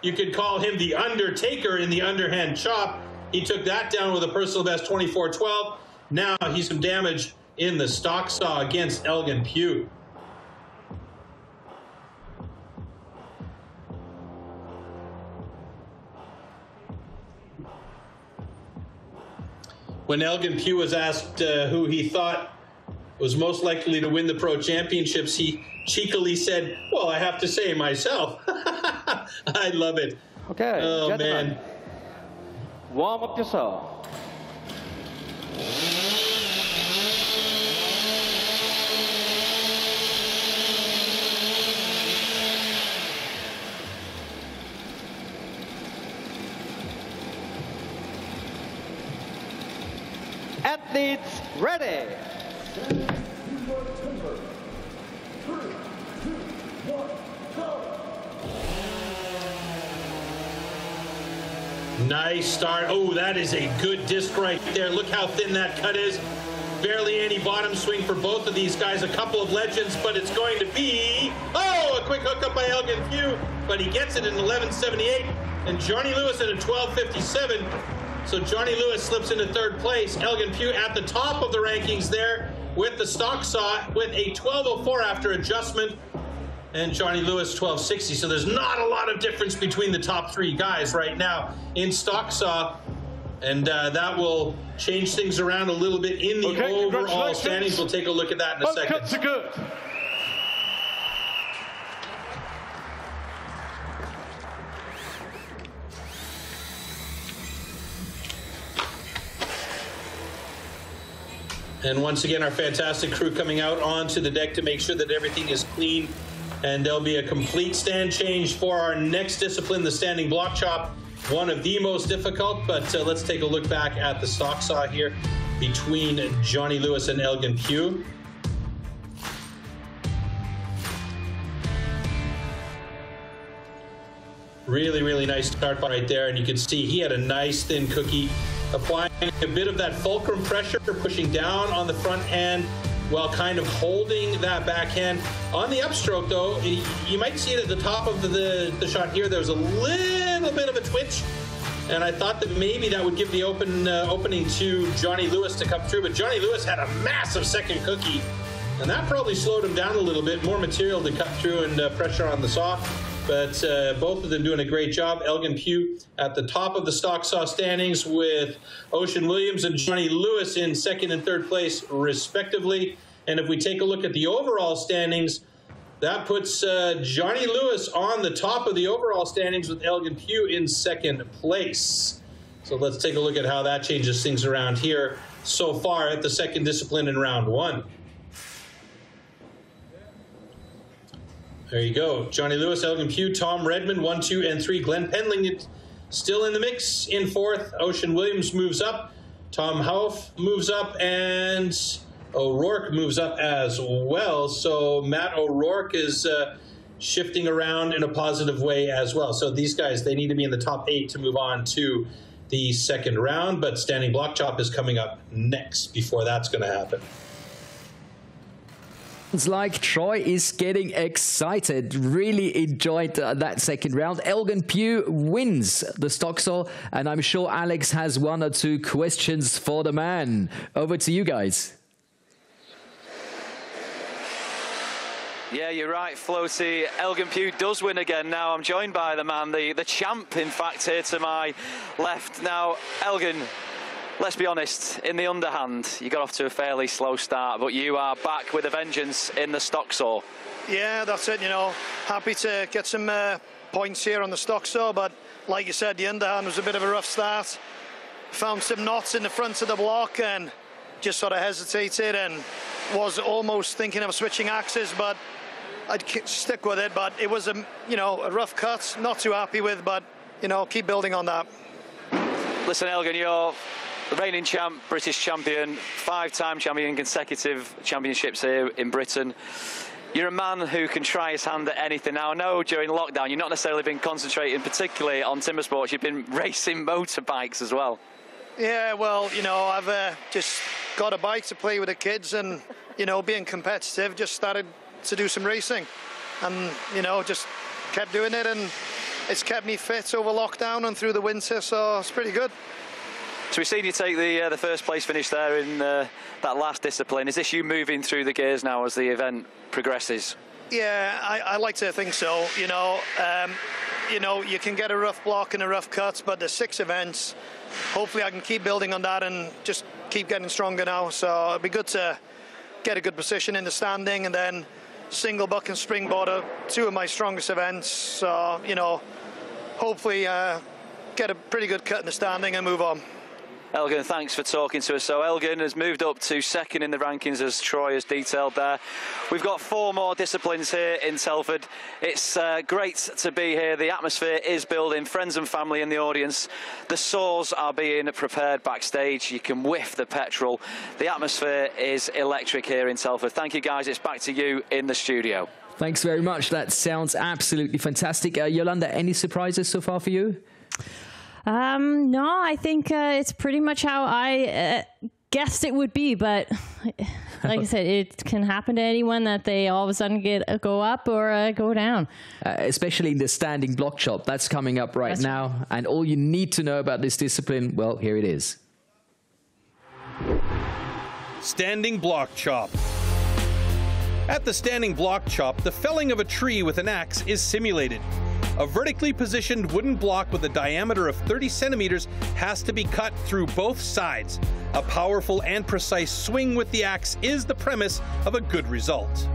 you could call him the Undertaker in the Underhand Chop. He took that down with a personal best 24:12. Now he's some damage in the stock saw against Elgin Pugh. When Elgin Pugh was asked who he thought was most likely to win the Pro Championships, he cheekily said, well, I have to say myself. I love it. Okay, oh, gentlemen, man. Warm up your saw. Athletes ready. Nice start. Oh, that is a good disc right there. Look how thin that cut is. Barely any bottom swing for both of these guys. A couple of legends, but it's going to be, oh, a quick hookup by Elgin Pugh, but he gets it in 11:78, and Johnny Lewis at a 12:57. So Johnny Lewis slips into 3rd place. Elgin Pugh at the top of the rankings there with the stock saw with a 12:04 after adjustment. And Johnny Lewis 12:60. So there's not a lot of difference between the top 3 guys right now in stock saw. And that will change things around a little bit in the overall standings. We'll take a look at that in a second. Cuts are good. And once again, our fantastic crew coming out onto the deck to make sure that everything is clean. And there'll be a complete stand change for our next discipline, the standing block chop. One of the most difficult, but let's take a look back at the stock saw here between Johnny Lewis and Elgin Pugh. Really, really nice start right there. And you can see he had a nice thin cookie, applying a bit of that fulcrum pressure, pushing down on the front hand while kind of holding that backhand. On the upstroke, though, you might see it at the top of the shot here. There was a little bit of a twitch, and I thought that maybe that would give the opening to Johnny Lewis to come through, but Johnny Lewis had a massive second cookie, and that probably slowed him down a little bit. More material to cut through and pressure on the saw. But both of them doing a great job. Elgin Pugh at the top of the stock saw standings with Ocean Williams and Johnny Lewis in 2nd and 3rd place, respectively. And if we take a look at the overall standings, that puts Johnny Lewis on the top of the overall standings with Elgin Pugh in 2nd place. So let's take a look at how that changes things around here so far at the 2nd discipline in round 1. There you go. Johnny Lewis, Elgin Pugh, Tom Redmond, 1, 2, and 3. Glenn Pendlington still in the mix in 4th. Ocean Williams moves up. Tom Hauff moves up, and O'Rourke moves up as well. So Matt O'Rourke is shifting around in a positive way as well. So these guys, they need to be in the top 8 to move on to the 2nd round. But standing block chop is coming up next before that's going to happen. It's like Troy is getting excited. Really enjoyed that 2nd round. Elgin Pugh wins the stock saw, and I'm sure Alex has 1 or 2 questions for the man. Over to you guys. Yeah, you're right, Floaty. Elgin Pugh does win again. Now I'm joined by the man, the champ, in fact, here to my left. Now, Elgin, Let's be honest, in the underhand, you got off to a fairly slow start, but you are back with a vengeance in the stock saw. Yeah, that's it, you know. Happy to get some points here on the stock saw, but like you said, the underhand was a bit of a rough start. Found some knots in the front of the block and just sort of hesitated and was almost thinking of switching axes, but I'd stick with it. But it was a rough cut, not too happy with, but you know, keep building on that. Listen, Elgin, you're the reigning champ, British champion, 5-time champion, consecutive championships here in Britain. You're a man who can try his hand at anything. Now, I know during lockdown you've not necessarily been concentrating particularly on timber sports. You've been racing motorbikes as well. Yeah, well, you know, I've just got a bike to play with the kids and, you know, being competitive, just started to do some racing. And, you know, just kept doing it, and it's kept me fit over lockdown and through the winter, so it's pretty good. So we've seen you take the first place finish there in that last discipline. Is this you moving through the gears now as the event progresses? Yeah, I like to think so. You know, you can get a rough block and a rough cut, but there's 6 events. Hopefully I can keep building on that and just keep getting stronger now. So it'd be good to get a good position in the standing, and then single buck and springboard are 2 of my strongest events. So, you know, hopefully get a pretty good cut in the standing and move on. Elgin, thanks for talking to us. So Elgin has moved up to 2nd in the rankings, as Troy has detailed there. We've got 4 more disciplines here in Telford. It's great to be here. The atmosphere is building, friends and family in the audience. The saws are being prepared backstage. You can whiff the petrol. The atmosphere is electric here in Telford. Thank you, guys. It's back to you in the studio. Thanks very much. That sounds absolutely fantastic. Yolanda, any surprises so far for you? No, I think it's pretty much how I guessed it would be, but like I said, it can happen to anyone that they all of a sudden go up or go down. Especially in the standing block chop. That's coming up right now. And all you need to know about this discipline, well, here it is. Standing block chop. At the standing block chop, the felling of a tree with an axe is simulated. A vertically positioned wooden block with a diameter of 30 centimeters has to be cut through both sides. A powerful and precise swing with the axe is the premise of a good result.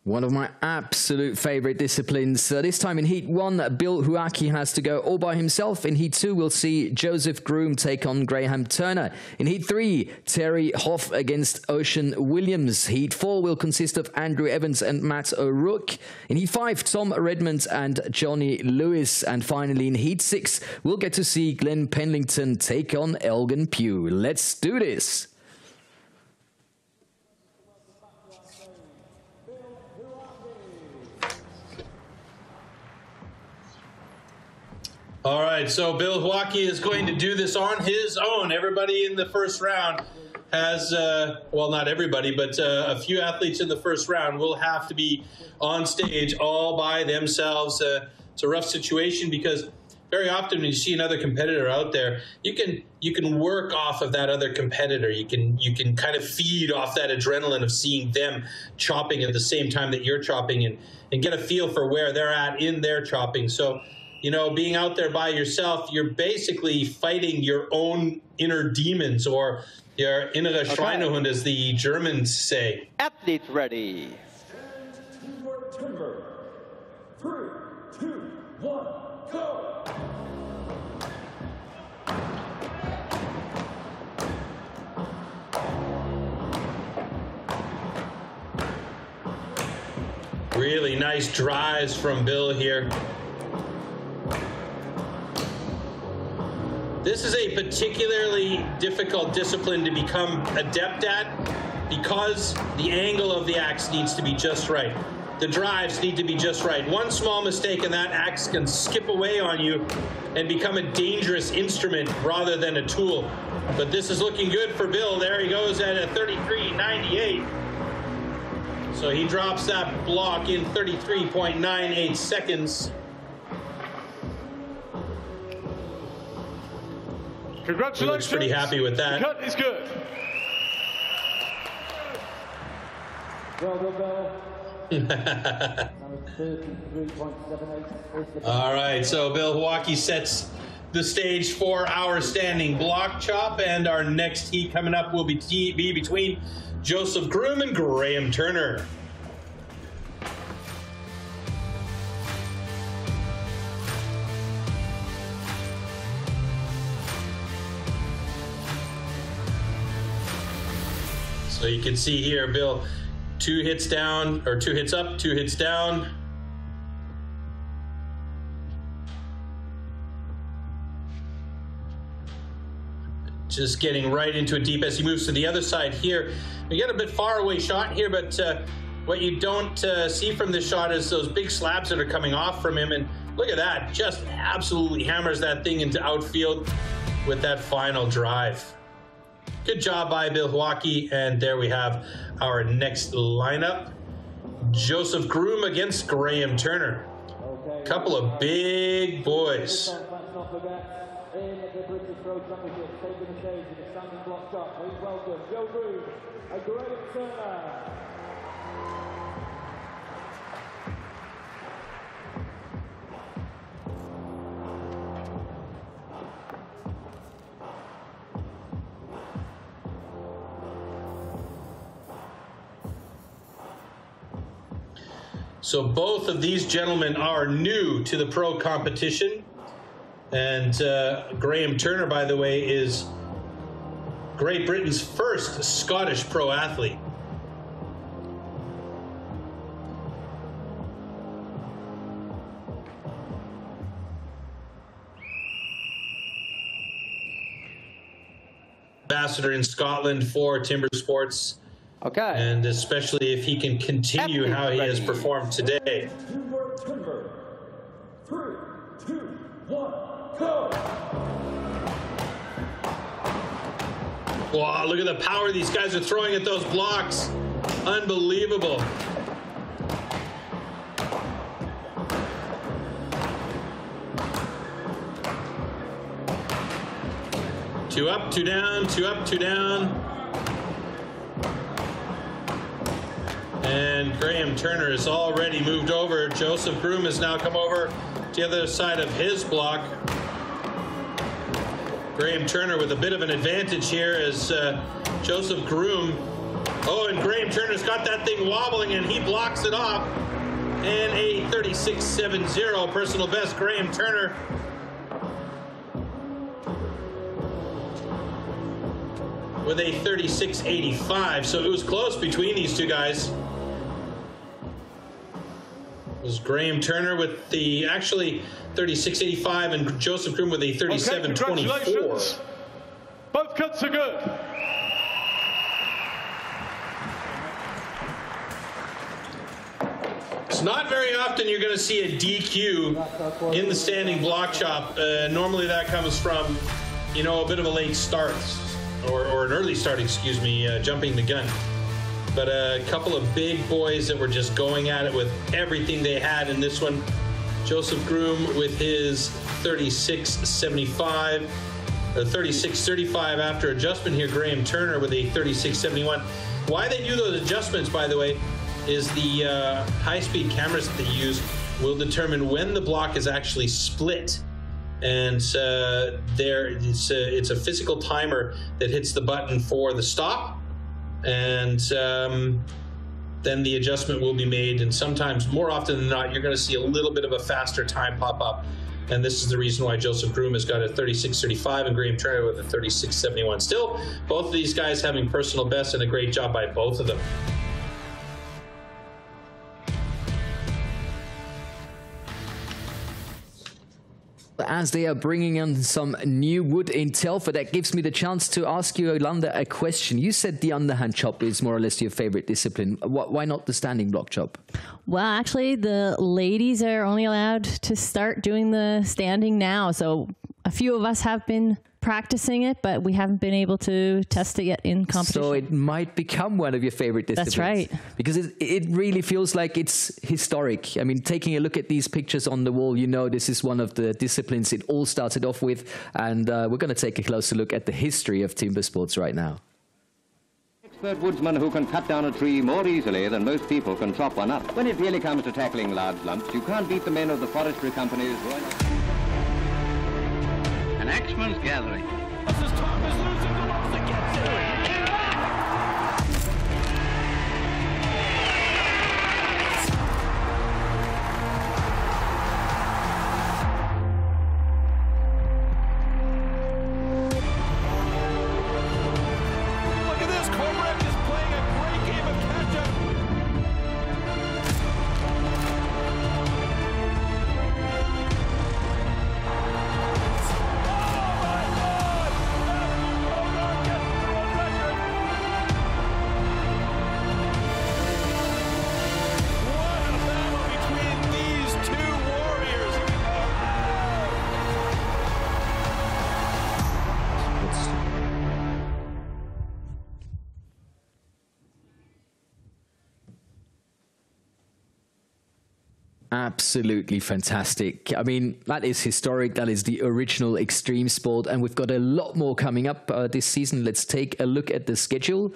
One of my absolute favorite disciplines. This time in Heat 1, Bill Joaquin has to go all by himself. In Heat 2, we'll see Joseph Groom take on Graham Turner. In Heat 3, Terryhoff against Ocean Williams. Heat 4 will consist of Andrew Evans and Matt O'Rourke. In Heat 5, Tom Redmond and Johnny Lewis. And finally, in Heat 6, we'll get to see Glenn Pendlington take on Elgin Pugh. Let's do this. All right, so Bill Joaquin is going to do this on his own. Everybody in the first round has, well, not everybody, but a few athletes in the first round will have to be on stage all by themselves. It's a rough situation because very often when you see another competitor out there, you can work off of that other competitor. You can kind of feed off that adrenaline of seeing them chopping at the same time that you're chopping and get a feel for where they're at in their chopping. So, you know, being out there by yourself, you're basically fighting your own inner demons, or your innere Schweinehund, as the Germans say. Athletes ready. Timber. 3, 2, 1, go! Really nice drives from Bill here. This is a particularly difficult discipline to become adept at because the angle of the axe needs to be just right. The drives need to be just right. One small mistake and that axe can skip away on you and become a dangerous instrument rather than a tool. But this is looking good for Bill. There he goes at a 33.98. So he drops that block in 33.98 seconds. Congratulations. He looks pretty happy with that. The cut is good. All right, so Bill Joaquin sets the stage for our standing block chop, and our next heat coming up will be between Joseph Groom and Graham Turner. So you can see here, Bill, 2 hits down, or 2 hits up, 2 hits down. Just getting right into it deep as he moves to the other side here. We get a bit far away shot here, but what you don't see from this shot is those big slabs that are coming off from him. And look at that, just absolutely hammers that thing into outfield with that final drive. Good job by Bill Joaquin, and there we have our next lineup. Joseph Groom against Graham Turner. Couple of big boys. In the British World Championship, taking the stage in the standing block chop. Please welcome Joe Groom and Graham Turner. So both of these gentlemen are new to the pro competition. And Graham Turner, by the way, is Great Britain's first Scottish pro athlete. Ambassador in Scotland for timber sports. Okay. And especially if he can continue how he has performed today. Timber. 3, 2, 1. Go! Wow, look at the power these guys are throwing at those blocks. Unbelievable. Two up, two down, 2 up, 2 down. And Graham Turner has already moved over. Joseph Groom has now come over to the other side of his block. Graham Turner with a bit of an advantage here as Joseph Groom. Oh, and Graham Turner's got that thing wobbling and he blocks it off. And a 36.70 personal best. Graham Turner with a 36.85. So it was close between these two guys. It was Graham Turner with the actually 36.85 and Joseph Groom with a 37.24. Okay, both cuts are good. It's not very often you're going to see a DQ in the standing block chop. Normally that comes from, you know, a bit of a late start or an early start, excuse me, jumping the gun. But a couple of big boys that were just going at it with everything they had in this one. Joseph Groom with his 36.75, or 36.35 after adjustment here. Graham Turner with a 36.71. Why they do those adjustments, by the way, is the high-speed cameras that they use will determine when the block is actually split. And it's a physical timer that hits the button for the stop. And then the adjustment will be made, and sometimes, more often than not, you're going to see a little bit of a faster time pop up. And this is the reason why Joseph Groom has got a 36.35 and Graham Turner with a 36.71. Still, both of these guys having personal bests, and a great job by both of them. As they are bringing in some new wood in Telford, that gives me the chance to ask you, Yolanda, a question. You said the underhand chop is more or less your favorite discipline. Why not the standing block chop? Well, actually, the ladies are only allowed to start doing the standing now. So a few of us have been practicing it, but we haven't been able to test it yet in competition. So it might become one of your favorite disciplines. That's right. Because it really feels like it's historic. I mean, taking a look at these pictures on the wall, you know this is one of the disciplines it all started off with. And we're going to take a closer look at the history of timber sports right now. Expert woodsman who can cut down a tree more easily than most people can chop one up. When it really comes to tackling large lumps, you can't beat the men of the forestry companies. Axman's gathering. Absolutely fantastic. I mean, that is historic. That is the original extreme sport, and we've got a lot more coming up this season. Let's take a look at the schedule.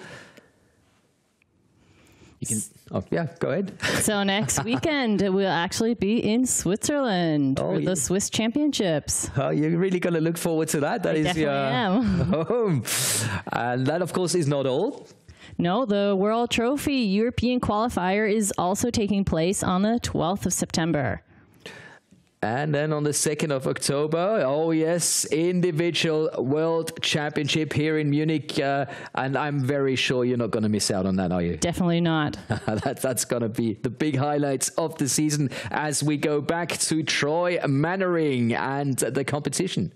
You can, oh yeah, go ahead. So next weekend we'll actually be in Switzerland for the Swiss Championships. Oh, you're really going to look forward to that. That is your home. And that, of course, is not all. No, the World Trophy European qualifier is also taking place on the 12th of September. And then on the 2nd of October, oh yes, individual World Championship here in Munich. And I'm very sure you're not going to miss out on that, are you? Definitely not. That's going to be the big highlights of the season as we go back to Troy Mannering and the competition.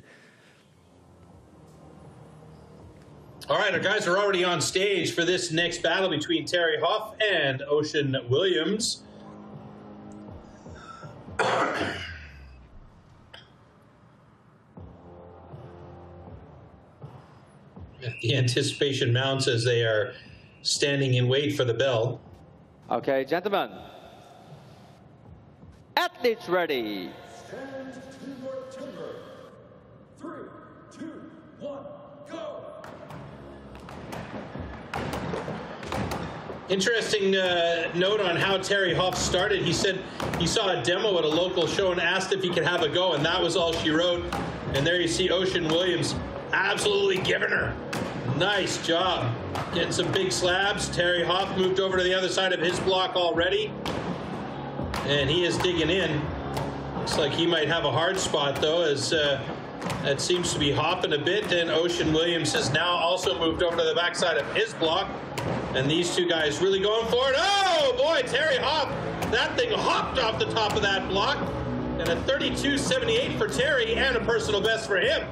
All right, our guys are already on stage for this next battle between Terryhoff and Ocean Williams. The anticipation mounts as they are standing in wait for the bell. Okay, gentlemen. Athletes ready. Stand to your timber. 3, 2, 1, go! Interesting note on how Terryhoff started. He said he saw a demo at a local show and asked if he could have a go, and that was all she wrote. And there you see Ocean Williams absolutely giving her. Nice job. Getting some big slabs. Terryhoff moved over to the other side of his block already. And he is digging in. Looks like he might have a hard spot, though, as that seems to be hopping a bit. And Ocean Williams has now also moved over to the backside of his block. And these two guys really going for it. Oh, boy, Terryhoff. That thing hopped off the top of that block. And a 32.78 for Terry and a personal best for him.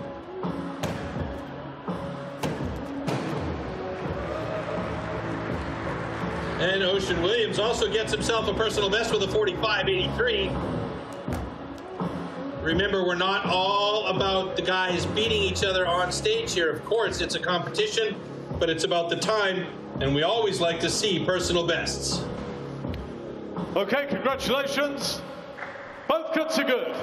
And Ocean Williams also gets himself a personal best with a 45.83. Remember, we're not all about the guys beating each other on stage here. Of course, it's a competition, but it's about the time, and we always like to see personal bests. Okay, congratulations. Both cuts are good.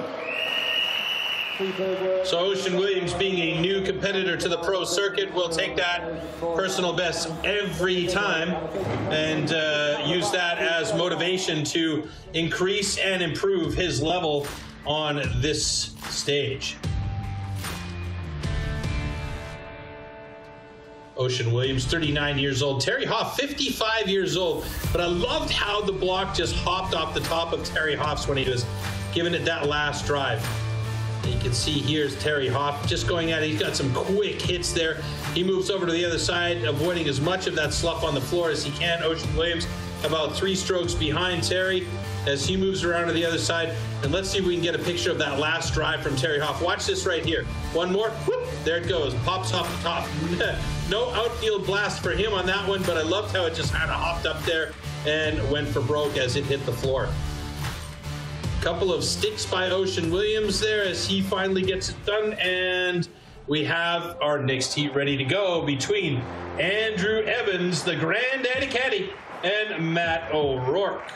So Ocean Williams, being a new competitor to the pro circuit, will take that personal best every time and use that as motivation to increase and improve his level on this stage. Ocean Williams, 39 years old. Terryhoff, 55 years old. But I loved how the block just hopped off the top of Terryhoff's when he was giving it that last drive. And you can see here's Terryhoff just going at it. He's got some quick hits there. He moves over to the other side, avoiding as much of that slough on the floor as he can. Ocean Williams about 3 strokes behind Terry as he moves around to the other side. And let's see if we can get a picture of that last drive from Terryhoff. Watch this right here. One more. Whoop, there it goes. Pops off the top. No outfield blast for him on that one, but I loved how it just kind of hopped up there and went for broke as it hit the floor. Couple of sticks by Ocean Williams there as he finally gets it done, and we have our next heat ready to go between Andrew Evans, the Granddaddy Caddy, and Matt O'Rourke.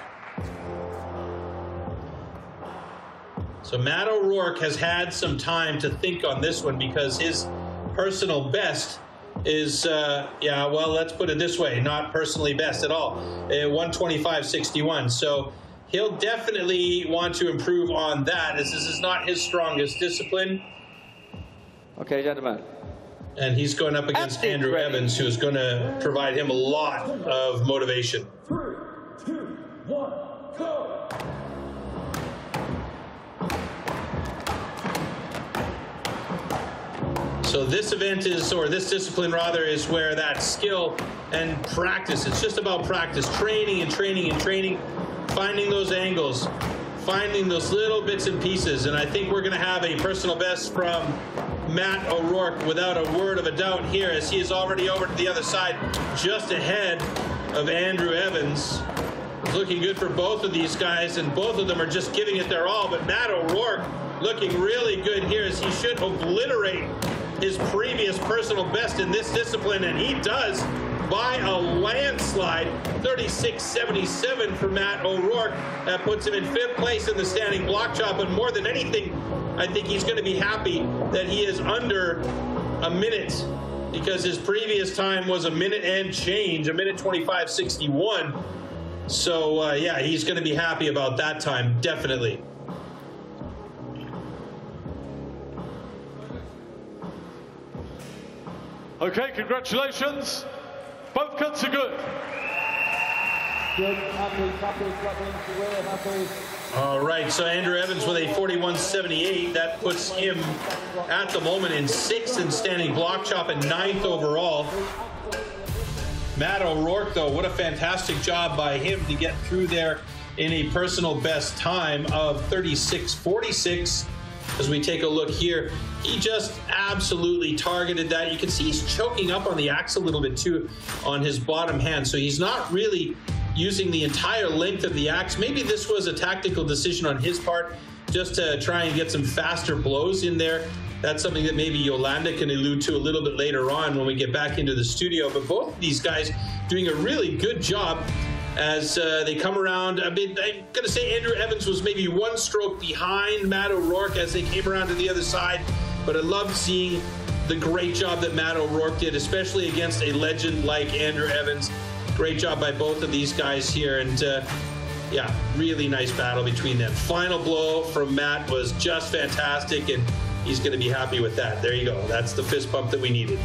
So Matt O'Rourke has had some time to think on this one because his personal best is, yeah, well, let's put it this way, not personally best at all, 125.61. So he'll definitely want to improve on that, as this is not his strongest discipline. Okay, gentlemen. And he's going up against Andrew Evans, who's going to provide him a lot of motivation. 3, 2, 1, go! So this event is, or this discipline rather, is where that skill and practice, it's just about practice, training and training and training, finding those angles, finding those little bits and pieces. And I think we're going to have a personal best from Matt O'Rourke without a word of a doubt here, as he is already over to the other side, just ahead of Andrew Evans. It's looking good for both of these guys, and both of them are just giving it their all. But Matt O'Rourke looking really good here, as he should obliterate his previous personal best in this discipline, and he does by a landslide. 36.77 for Matt O'Rourke. That puts him in 5th place in the standing block chop, and more than anything, I think he's going to be happy that he is under a minute, because his previous time was a minute and change, a minute 25.61. So yeah, he's going to be happy about that time, definitely. Okay, congratulations. Both cuts are good. Good, happy. All right, so Andrew Evans with a 41.78. That puts him at the moment in 6th in standing block chop and 9th overall. Matt O'Rourke, though, what a fantastic job by him to get through there in a personal best time of 36.46. As we take a look here, he just absolutely targeted that. You can see he's choking up on the axe a little bit too on his bottom hand, so he's not really using the entire length of the axe. Maybe this was a tactical decision on his part, just to try and get some faster blows in there. That's something that maybe Yolanda can allude to a little bit later on when we get back into the studio. But both of these guys doing a really good job as they come around. I mean, I'm going to say Andrew Evans was maybe 1 stroke behind Matt O'Rourke as they came around to the other side. But I loved seeing the great job that Matt O'Rourke did, especially against a legend like Andrew Evans. Great job by both of these guys here. And yeah, really nice battle between them. Final blow from Matt was just fantastic, and he's going to be happy with that. There you go. That's the fist bump that we needed.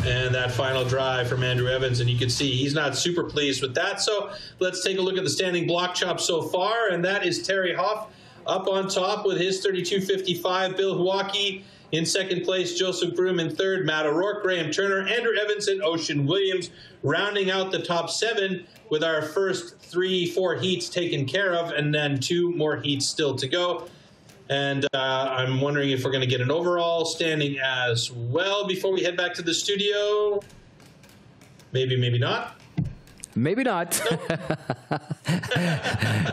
And that final drive from Andrew Evans, and you can see he's not super pleased with that. So let's take a look at the standing block chop so far, and that is Terryhoff up on top with his 32.55. Bill Joaquin in 2nd place, Joseph Groom in 3rd, Matt O'Rourke, Graham Turner, Andrew Evans, and Ocean Williams, rounding out the top 7 with our first 3-4 heats taken care of, and then 2 more heats still to go. And I'm wondering if we're going to get an overall standing as well before we head back to the studio. Maybe, maybe not. Maybe not.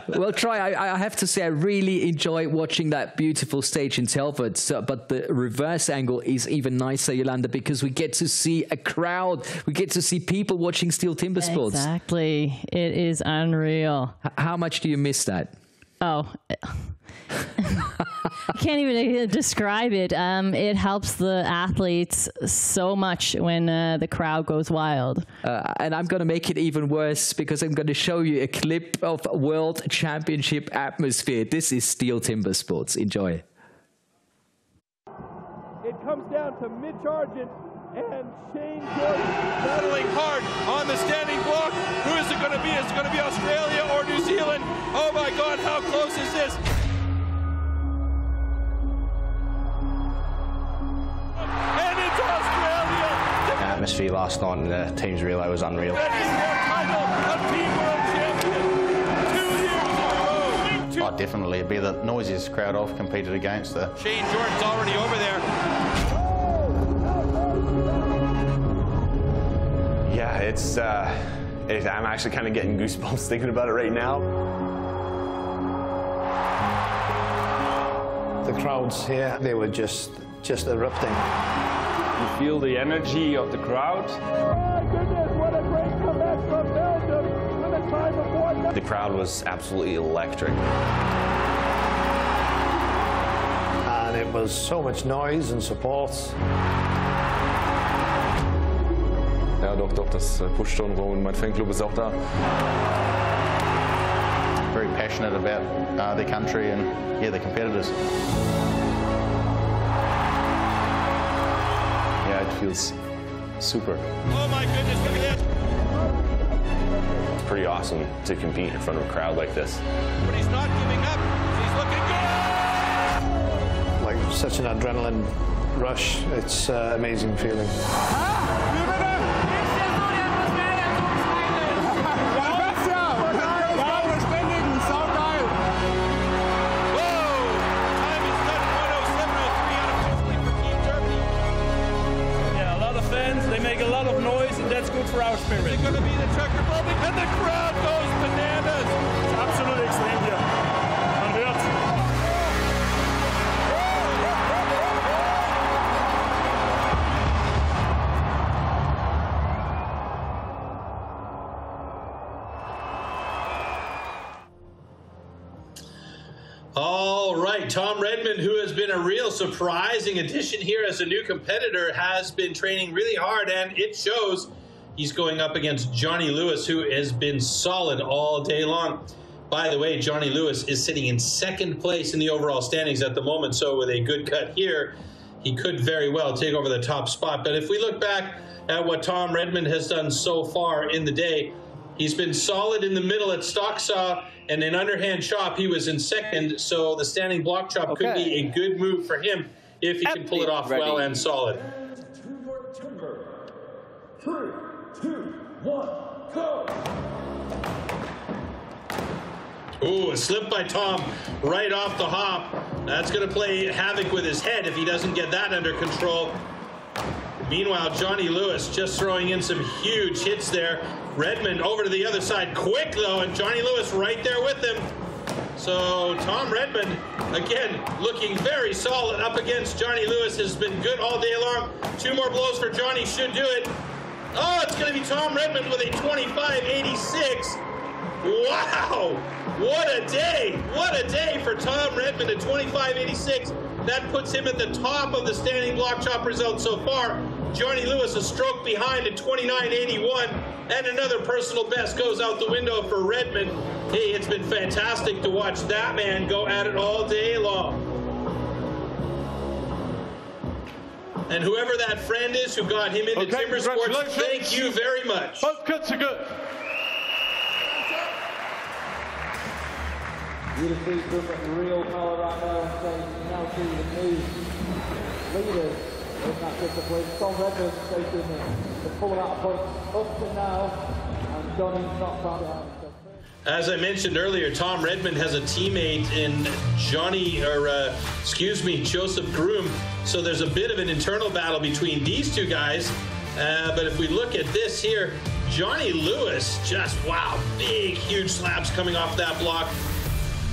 Well, Troy, I have to say I really enjoy watching that beautiful stage in Telford, but the reverse angle is even nicer, Yolanda, because we get to see a crowd. We get to see people watching STIHL Timbersports. Exactly. It is unreal. How much do you miss that? Oh, I can't even describe it. It helps the athletes so much when the crowd goes wild. And I'm going to make it even worse because I'm going to show you a clip of World Championship atmosphere. This is STIHL Timbersports. Enjoy. It comes down to Mitch Argent and Shane Jordan battling hard on the standing block. Who is it going to be? Is it going to be Australia or New Zealand? Oh my God, how close is this? And it's Australia! The atmosphere last night in the team's relay was unreal. That is their title of Team World Champion 2 years in a row. Oh, definitely. It'd be the noisiest crowd I've competed against. Shane Jordan's already over there. Yeah, I'm actually kind of getting goosebumps thinking about it right now. The crowds here, they were just erupting. You feel the energy of the crowd. My goodness, what a great comeback from Belgium with a time of 1. The crowd was absolutely electric. And it was so much noise and support. Ja, doch, das pusht schon. Und mein Fanclub ist auch da. Very passionate passionate about their country and, yeah, the competitors. Yeah, it feels super. Oh my goodness, look at this. It's pretty awesome to compete in front of a crowd like this. But he's not giving up. He's looking good. Like such an adrenaline rush. It's an amazing feeling. They make a lot of noise, and that's good for our spirit. Is it going to be the Czech Republic? And the crowd goes bananas. It's absolutely extreme here. Man hört. All right, Tom Redmond, who has been a real surprising addition here as a new competitor, has been training really hard, and it shows. He's going up against Johnny Lewis, who has been solid all day long. By the way, Johnny Lewis is sitting in second place in the overall standings at the moment, so with a good cut here, he could very well take over the top spot. But if we look back at what Tom Redmond has done so far in the day, he's been solid in the middle at stock saw, and in underhand chop, he was in second, so the standing block chop could be a good move for him if he can pull it off well and solid. 3, 2, 1, go! Ooh, a slip by Tom right off the hop. That's going to play havoc with his head if he doesn't get that under control. Meanwhile, Johnny Lewis just throwing in some huge hits there. Redmond over to the other side quick, though, and Johnny Lewis right there with him. So Tom Redmond, again, looking very solid up against Johnny Lewis. Has been good all day long. 2 more blows for Johnny should do it. Oh, it's going to be Tom Redmond with a 25.86. Wow! What a day! What a day for Tom Redmond at 25.86. That puts him at the top of the standing block chop results so far. Johnny Lewis a stroke behind at 29.81, and another personal best goes out the window for Redmond. Hey, it's been fantastic to watch that man go at it all day long. And whoever that friend is who got him into timber sports, thank you very much. Both cuts are good. You see some real power right there on stage. You now see the new leaders in that discipline. Tom Redmond taking the full amount of points up to now, and Johnny's not far behind. As I mentioned earlier, Tom Redmond has a teammate in Joseph Groom. So there's a bit of an internal battle between these two guys. But if we look at this here, Johnny Lewis, just wow, big, huge slaps coming off that block.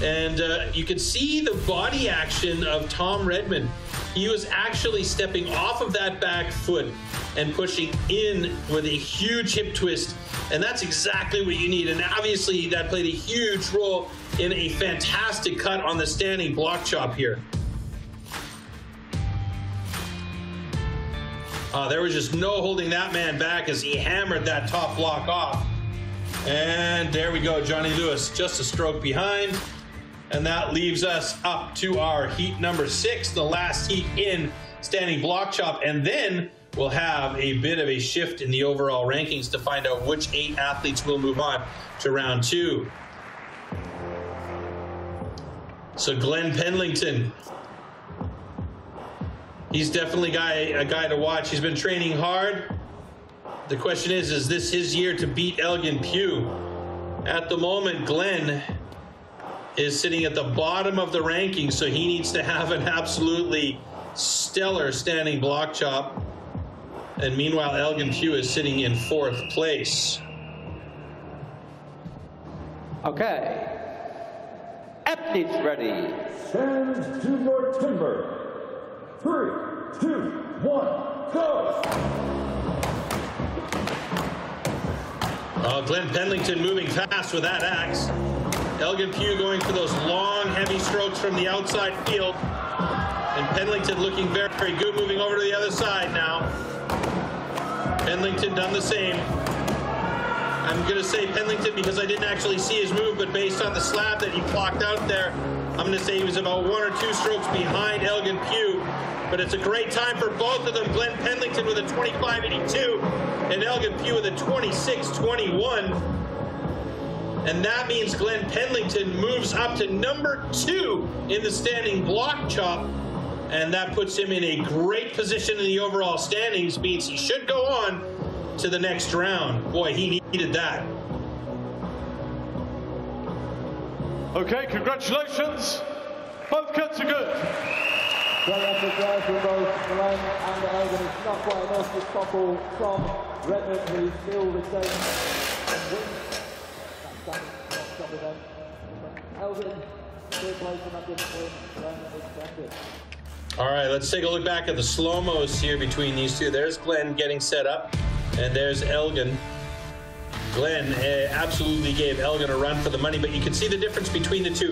And you can see the body action of Tom Redmond. He was actually stepping off of that back foot and pushing in with a huge hip twist. And that's exactly what you need. And obviously that played a huge role in a fantastic cut on the standing block chop here. There was just no holding that man back as he hammered that top block off. And there we go, Johnny Lewis just a stroke behind. And that leaves us up to our heat number 6, the last heat in standing block chop. And then we'll have a bit of a shift in the overall rankings to find out which 8 athletes will move on to round 2. So Glenn Pendlington, he's definitely a guy to watch. He's been training hard. The question is this his year to beat Elgin Pugh? At the moment, Glenn is sitting at the bottom of the rankings, so he needs to have an absolutely stellar standing block chop. And meanwhile, Elgin Pugh is sitting in 4th place. Okay. Athletes ready. Stand to your timber. 3, 2, 1, go! Glenn Pendlington moving fast with that axe. Elgin Pugh going for those long, heavy strokes from the outside field. And Pendlington looking very, very good, moving over to the other side now. Pendlington done the same. I'm going to say Pendlington because I didn't actually see his move, but based on the slab that he clocked out there, I'm going to say he was about 1 or 2 strokes behind Elgin Pugh. But it's a great time for both of them. Glenn Pendlington with a 25.82 and Elgin Pugh with a 26.21. And that means Glenn Pendlington moves up to number 2 in the standing block chop. And that puts him in a great position in the overall standings, means he should go on to the next round. Boy, he needed that. Okay, congratulations. Both cuts are good. Great effort there from both Glenn and Elgin. It's not quite enough to topple Tom Redmond, who still retains and wins that standing top event. Elgin, third place in that discipline. Glenn is second. All right, let's take a look back at the slow-mos here between these two. There's Glenn getting set up, and there's Elgin. Glenn absolutely gave Elgin a run for the money, but you can see the difference between the two.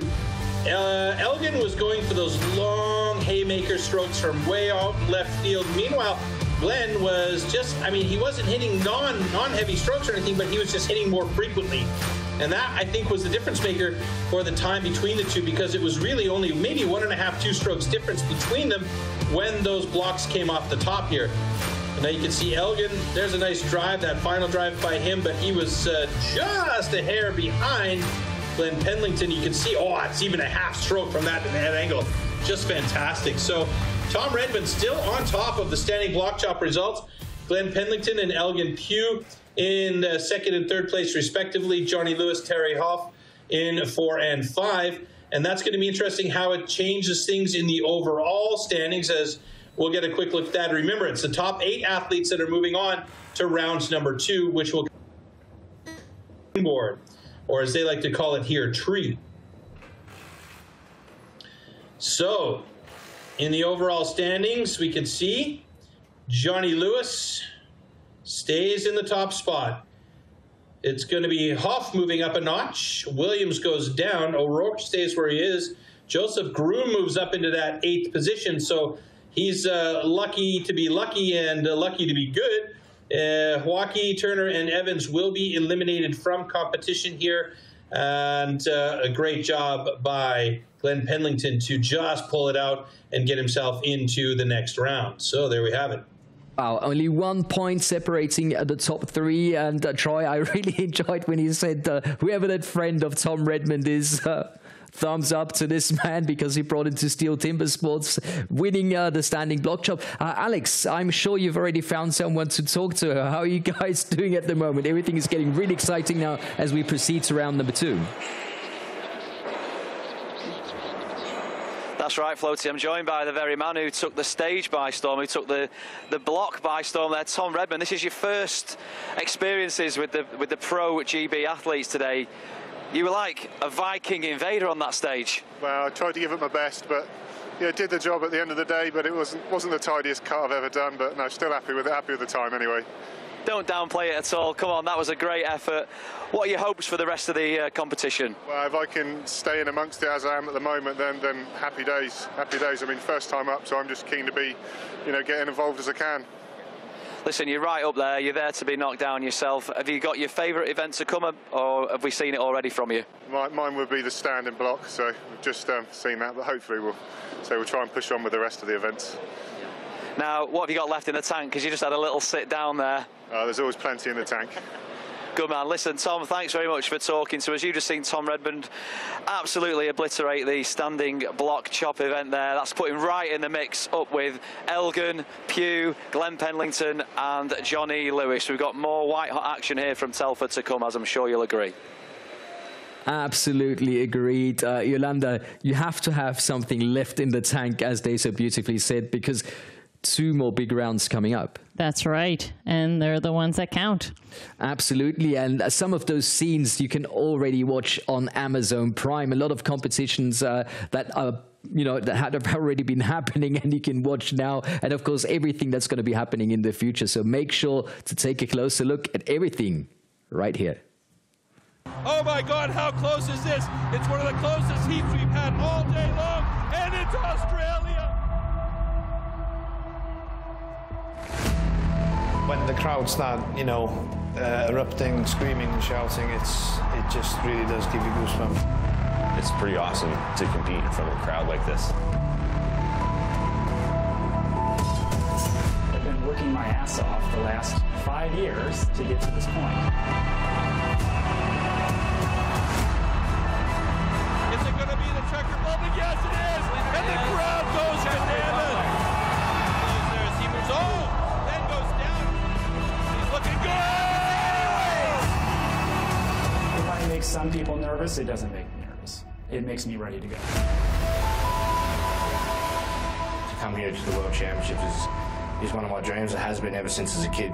Elgin was going for those long haymaker strokes from way out left field. Meanwhile, Glenn was just, I mean, he wasn't hitting non-heavy strokes or anything, but he was just hitting more frequently. And that, I think, was the difference maker for the time between the two, because it was really only maybe 1.5, 2 strokes difference between them when those blocks came off the top here. And now you can see Elgin, there's a nice drive, that final drive by him, but he was just a hair behind Glenn Pendlington. You can see, oh, it's even a half stroke from that angle. Just fantastic. So Tom Redmond still on top of the standing block chop results. Glenn Pendlington and Elgin Pugh in second and third place respectively. Johnny Lewis, Terryhoff in 4 and 5. And that's going to be interesting how it changes things in the overall standings, as we'll get a quick look at that. Remember, it's the top 8 athletes that are moving on to rounds number 2, which will Springboard, or as they like to call it here, tree. So in the overall standings, we can see Johnny Lewis stays in the top spot. It's going to be Hoff moving up a notch. Williams goes down. O'Rourke stays where he is. Joseph Groom moves up into that 8th position. So he's lucky to be lucky and lucky to be good. Joaquin, Turner, and Evans will be eliminated from competition here. And a great job by Glenn Pendlington to just pull it out and get himself into the next round. So there we have it. Wow, only 1 point separating the top 3. And Troy, I really enjoyed when he said, whoever that friend of Tom Redmond is, thumbs up to this man, because he brought it to STIHL Timbersports, winning the standing block chop. Alex, I'm sure you've already found someone to talk to. How are you guys doing at the moment? Everything is getting really exciting now as we proceed to round number 2. That's right, Floaty. I'm joined by the very man who took the stage by storm, who took the block by storm there, Tom Redmond. This is your first experiences with the pro GB athletes today. You were like a Viking invader on that stage. Well, I tried to give it my best, but yeah, did the job at the end of the day, but it wasn't the tidiest cut I've ever done, but no, still happy with it, happy with the time anyway. Don't downplay it at all. Come on, that was a great effort. What are your hopes for the rest of the competition? Well, if I can stay in amongst it as I am at the moment, then happy days. Happy days. I mean, first time up, so I'm just keen to be, getting involved as I can. Listen, you're right up there. You're there to be knocked down yourself. Have you got your favourite event to come, or have we seen it already from you? Mine would be the standing block, so we've just seen that, but hopefully we'll try and push on with the rest of the events. Now, what have you got left in the tank? Because you just had a little sit down there. There's always plenty in the tank. Good man. Listen, Tom, thanks very much for talking to us. You've just seen Tom Redmond absolutely obliterate the standing block chop event there. That's put him right in the mix up with Elgin, Pugh, Glenn Pendlington and Johnny Lewis. We've got more white-hot action here from Telford to come, as I'm sure you'll agree. Absolutely agreed. Yolanda, you have to have something left in the tank, as they so beautifully said, because 2 more big rounds coming up. That's right. And they're the ones that count. Absolutely. And some of those scenes you can already watch on Amazon Prime. A lot of competitions that are, that have already been happening and you can watch now. And of course, everything that's going to be happening in the future. So make sure to take a closer look at everything right here. Oh my God, how close is this? It's one of the closest heats we've had all day long. And it's Australia. When the crowd's not, you know, erupting, screaming and shouting, it just really does give you goosebumps. It's pretty awesome to compete in front of a crowd like this. I've been working my ass off the last 5 years to get to this point. Is it going to be the checker bubble? Yes, it is! And the crowd goes bananas! As he moves on, then goes down. He's looking good! It might make some people nervous. It doesn't make me nervous. It makes me ready to go. To come here to the World Championships is one of my dreams. It has been ever since as a kid.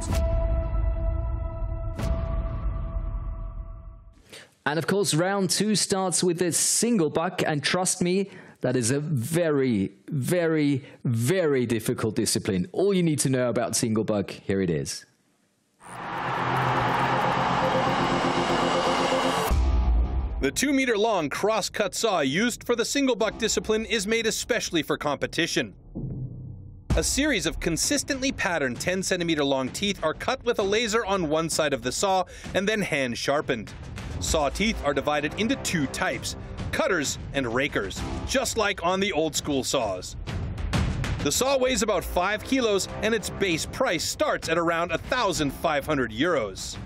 And of course, round 2 starts with this single buck, and trust me, that is a very, very, very difficult discipline. All you need to know about single buck, here it is. The 2-meter-long cross-cut saw used for the single buck discipline is made especially for competition. A series of consistently patterned 10-centimeter-long teeth are cut with a laser on one side of the saw and then hand-sharpened. Saw teeth are divided into 2 types, cutters and rakers, just like on the old-school saws. The saw weighs about 5 kilos and its base price starts at around €1,500.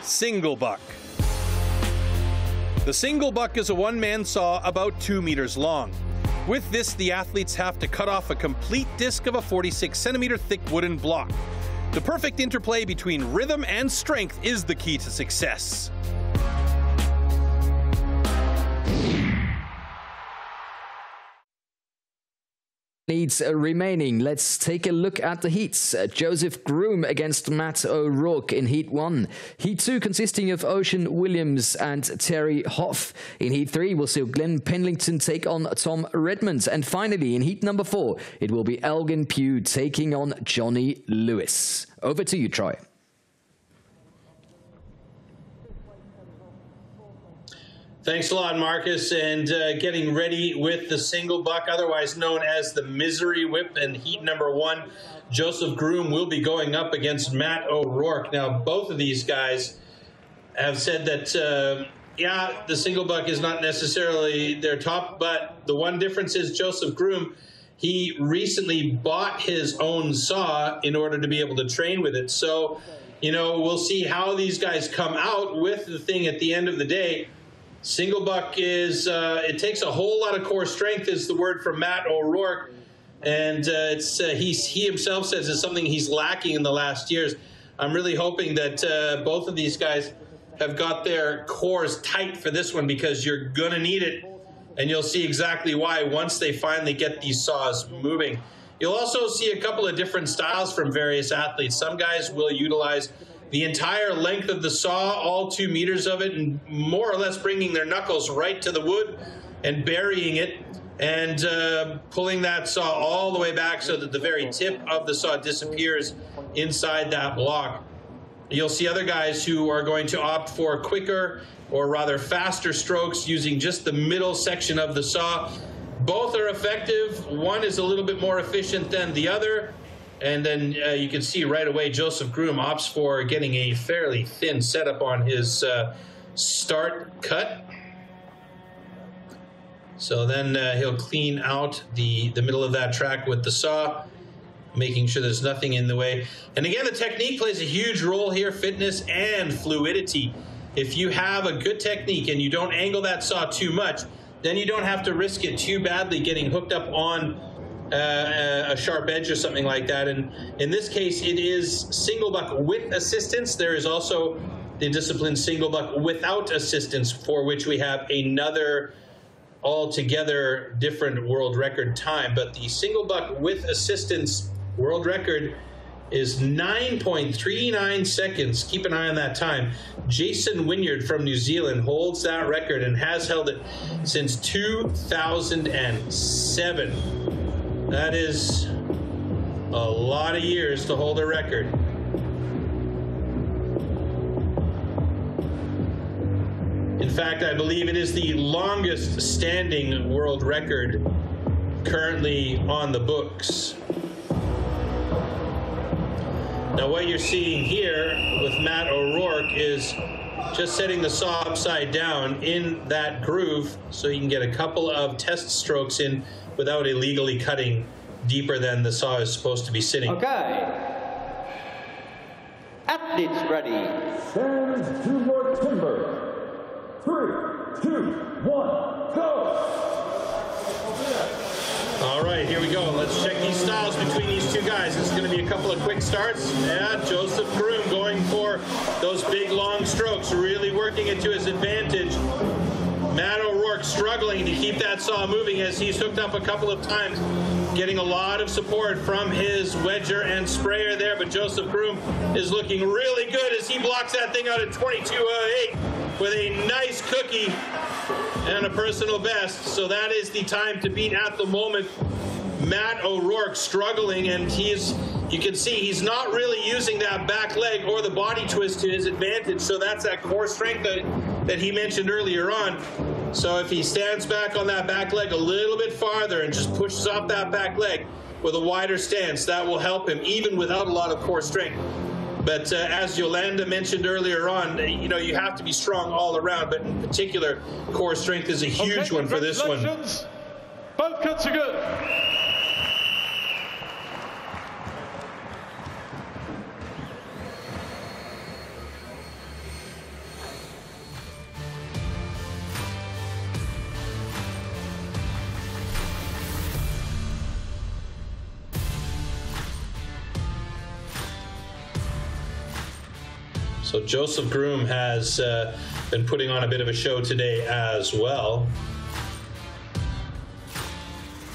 Single buck. The single buck is a one-man saw about 2 meters long. With this, the athletes have to cut off a complete disc of a 46-centimeter thick wooden block. The perfect interplay between rhythm and strength is the key to success. Needs remaining. Let's take a look at the heats. Joseph Groom against Matt O'Rourke in Heat 1. Heat 2 consisting of Ocean Williams and Terryhoff. In Heat 3, we'll see Glenn Pendlington take on Tom Redmond. And finally, in Heat number 4, it will be Elgin Pugh taking on Johnny Lewis. Over to you, Troy. Thanks a lot, Marcus. And getting ready with the single buck, otherwise known as the Misery Whip, in Heat number 1, Joseph Groom will be going up against Matt O'Rourke. Now, both of these guys have said that, yeah, the single buck is not necessarily their top, but the one difference is Joseph Groom, he recently bought his own saw in order to be able to train with it. So, you know, we'll see how these guys come out with the thing at the end of the day. Single buck is, it takes a whole lot of core strength, is the word from Matt O'Rourke. And he himself says it's something he's lacking in the last years. I'm really hoping that both of these guys have got their cores tight for this one, because you're going to need it. And you'll see exactly why once they finally get these saws moving. You'll also see a couple of different styles from various athletes. Some guys will utilize the entire length of the saw, all 2 meters of it, and more or less bringing their knuckles right to the wood and burying it and pulling that saw all the way back so that the very tip of the saw disappears inside that block. You'll see other guys who are going to opt for quicker, or rather faster strokes, using just the middle section of the saw. Both are effective. One is a little bit more efficient than the other. And then you can see right away Joseph Groom opts for getting a fairly thin setup on his start cut. So then he'll clean out the middle of that track with the saw, making sure there's nothing in the way. And again, the technique plays a huge role here, fitness and fluidity. If you have a good technique and you don't angle that saw too much, then you don't have to risk it too badly getting hooked up on a sharp edge or something like that. And in this case, it is single buck with assistance. There is also the discipline single buck without assistance, for which we have another altogether different world record time. But the single buck with assistance world record is 9.39 seconds. Keep an eye on that time. Jason Wynyard from New Zealand holds that record and has held it since 2007. That is a lot of years to hold a record. In fact, I believe it is the longest standing world record currently on the books. Now what you're seeing here with Matt O'Rourke is just setting the saw upside down in that groove so you can get a couple of test strokes in without illegally cutting deeper than the saw is supposed to be sitting. Okay. Athletes ready. Stand to your timber. 3, 2, 1, go! All right, here we go. Let's check these styles between these two guys. This is going to be a couple of quick starts. Yeah, Joseph Groom going for those big, long strokes, really working it to his advantage. Matt O'Rourke struggling to keep that saw moving as he's hooked up a couple of times, getting a lot of support from his wedger and sprayer there, but Joseph Groom is looking really good as he blocks that thing out at 22.08 with a nice cookie and a personal best. So that is the time to beat at the moment. Matt O'Rourke struggling, and you can see he's not really using that back leg or the body twist to his advantage. So that's that core strength that he mentioned earlier on. So if he stands back on that back leg a little bit farther and just pushes off that back leg with a wider stance, that will help him even without a lot of core strength. But as Yolanda mentioned earlier on, you know, you have to be strong all around, but in particular, core strength is a huge one for this one. Both cuts are good. So Joseph Groom has been putting on a bit of a show today as well.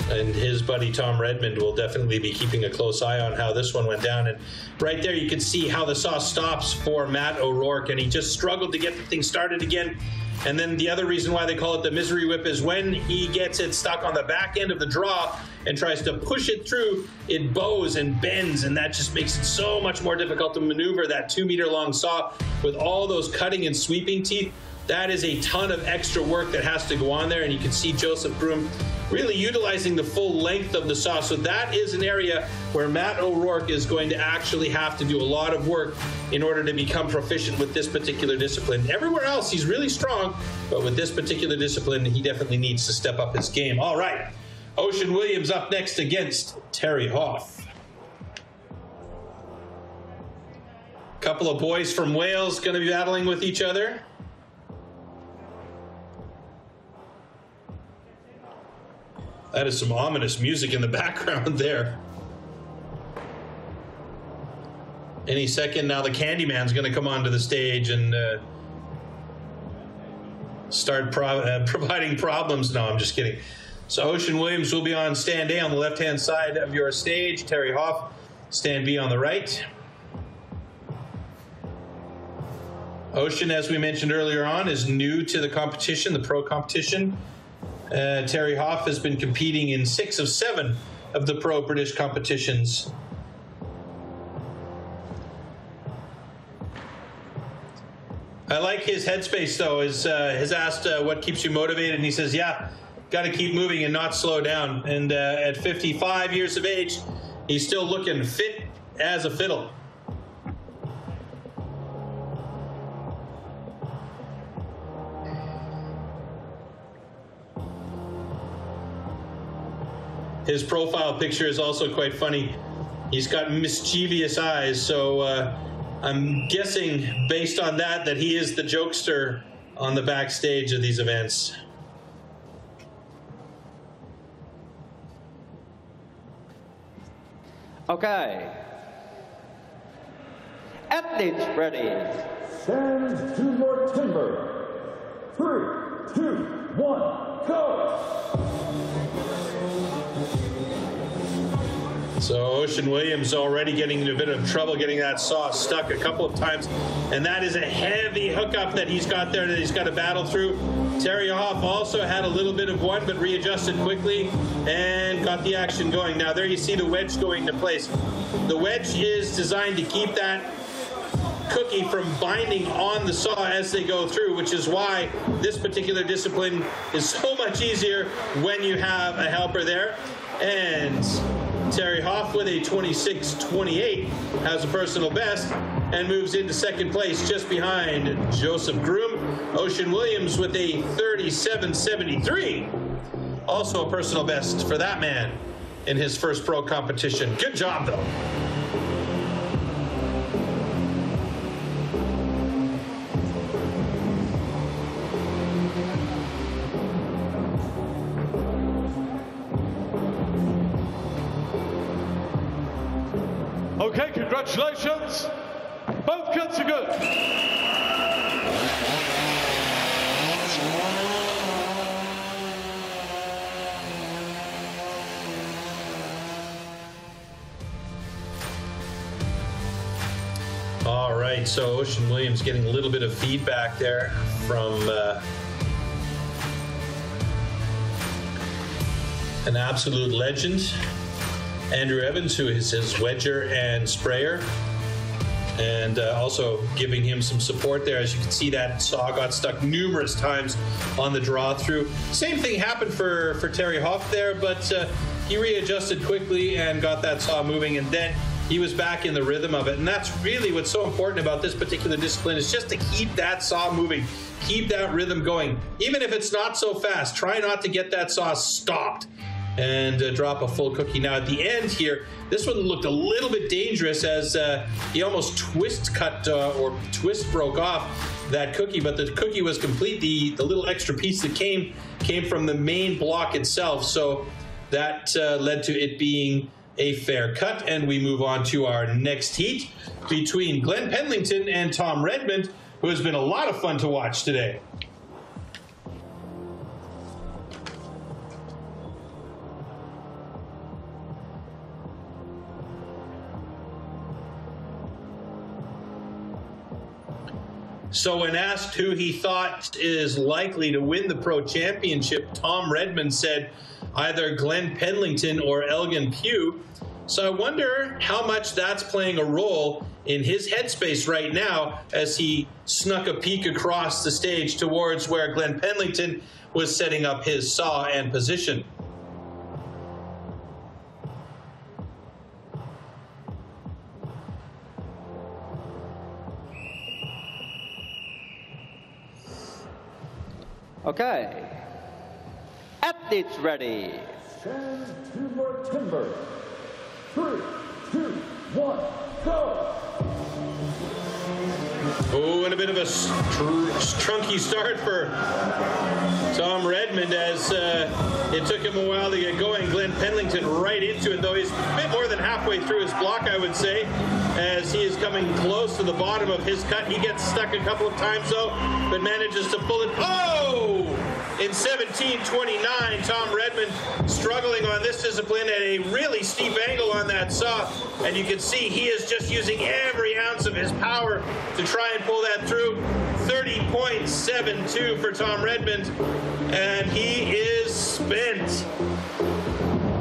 And his buddy Tom Redmond will definitely be keeping a close eye on how this one went down. And right there you can see how the saw stops for Matt O'Rourke, and he just struggled to get the thing started again. And then the other reason why they call it the misery whip is when he gets it stuck on the back end of the draw and tries to push it through, it bows and bends, and that just makes it so much more difficult to maneuver that 2-meter long saw with all those cutting and sweeping teeth. That is a ton of extra work that has to go on there, and you can see Joseph Broome really utilizing the full length of the saw. So that is an area where Matt O'Rourke is going to actually have to do a lot of work in order to become proficient with this particular discipline. Everywhere else, he's really strong, but with this particular discipline, he definitely needs to step up his game. All right, Ocean Williams up next against Terryhoff. Couple of boys from Wales going to be battling with each other. That is some ominous music in the background there. Any second now, the Candyman's going to come onto the stage and start providing problems. No, I'm just kidding. So Ocean Williams will be on stand A on the left-hand side of your stage. Terryhoff, stand B on the right. Ocean, as we mentioned earlier on, is new to the competition, the pro competition. Terryhoff has been competing in 6 of 7 of the pro British competitions. I like his headspace though. Has asked what keeps you motivated, and he says, yeah, got to keep moving and not slow down. And at 55 years of age, he's still looking fit as a fiddle. His profile picture is also quite funny. He's got mischievous eyes, so I'm guessing based on that he is the jokester on the backstage of these events. Okay. Athletes ready. Stand to your timber. 3, 2, 1, go! So Ocean Williams already getting into a bit of trouble getting that saw stuck a couple of times, and that is a heavy hookup that he's got there that he's got to battle through. Terryhoff also had a little bit of one, but readjusted quickly and got the action going. Now there you see the wedge going into place. The wedge is designed to keep that cookie from binding on the saw as they go through, which is why this particular discipline is so much easier when you have a helper there. And Terryhoff with a 26.28 has a personal best and moves into second place just behind Joseph Groom. Ocean Williams with a 37.73, also a personal best for that man in his first pro competition. Good job, though. Okay, congratulations. Both cuts are good. All right, so Ocean Williams getting a little bit of feedback there from an absolute legend, Andrew Evans, who is his wedger and sprayer, and also giving him some support there. As you can see, that saw got stuck numerous times on the draw through. Same thing happened for Terryhoff there, but he readjusted quickly and got that saw moving, and then he was back in the rhythm of it. And that's really what's so important about this particular discipline, is just to keep that saw moving, keep that rhythm going. Even if it's not so fast, try not to get that saw stopped and drop a full cookie. Now at the end here, this one looked a little bit dangerous as he almost twist cut or twist broke off that cookie, but the cookie was complete. The little extra piece that came from the main block itself, so that led to it being a fair cut. And we move on to our next heat between Glenn Pendlington and Tom Redmond, who has been a lot of fun to watch today. So when asked who he thought is likely to win the Pro Championship, Tom Redmond said either Glenn Pendlington or Elgin Pugh. So I wonder how much that's playing a role in his headspace right now as he snuck a peek across the stage towards where Glenn Pendlington was setting up his saw and position. Okay. Athletes ready. Stand to your timber. 3, 2, 1, go! Oh, and a bit of a trunky start for Tom Redmond as it took him a while to get going. Glenn Pendlington right into it, though he's a bit more than halfway through his block, I would say, as he is coming close to the bottom of his cut. He gets stuck a couple of times, though, but manages to pull it. Oh! In 17.29, Tom Redmond struggling on this discipline at a really steep angle on that saw, and you can see he is just using every ounce of his power to try and pull that through. 30.72 for Tom Redmond, and he is spent.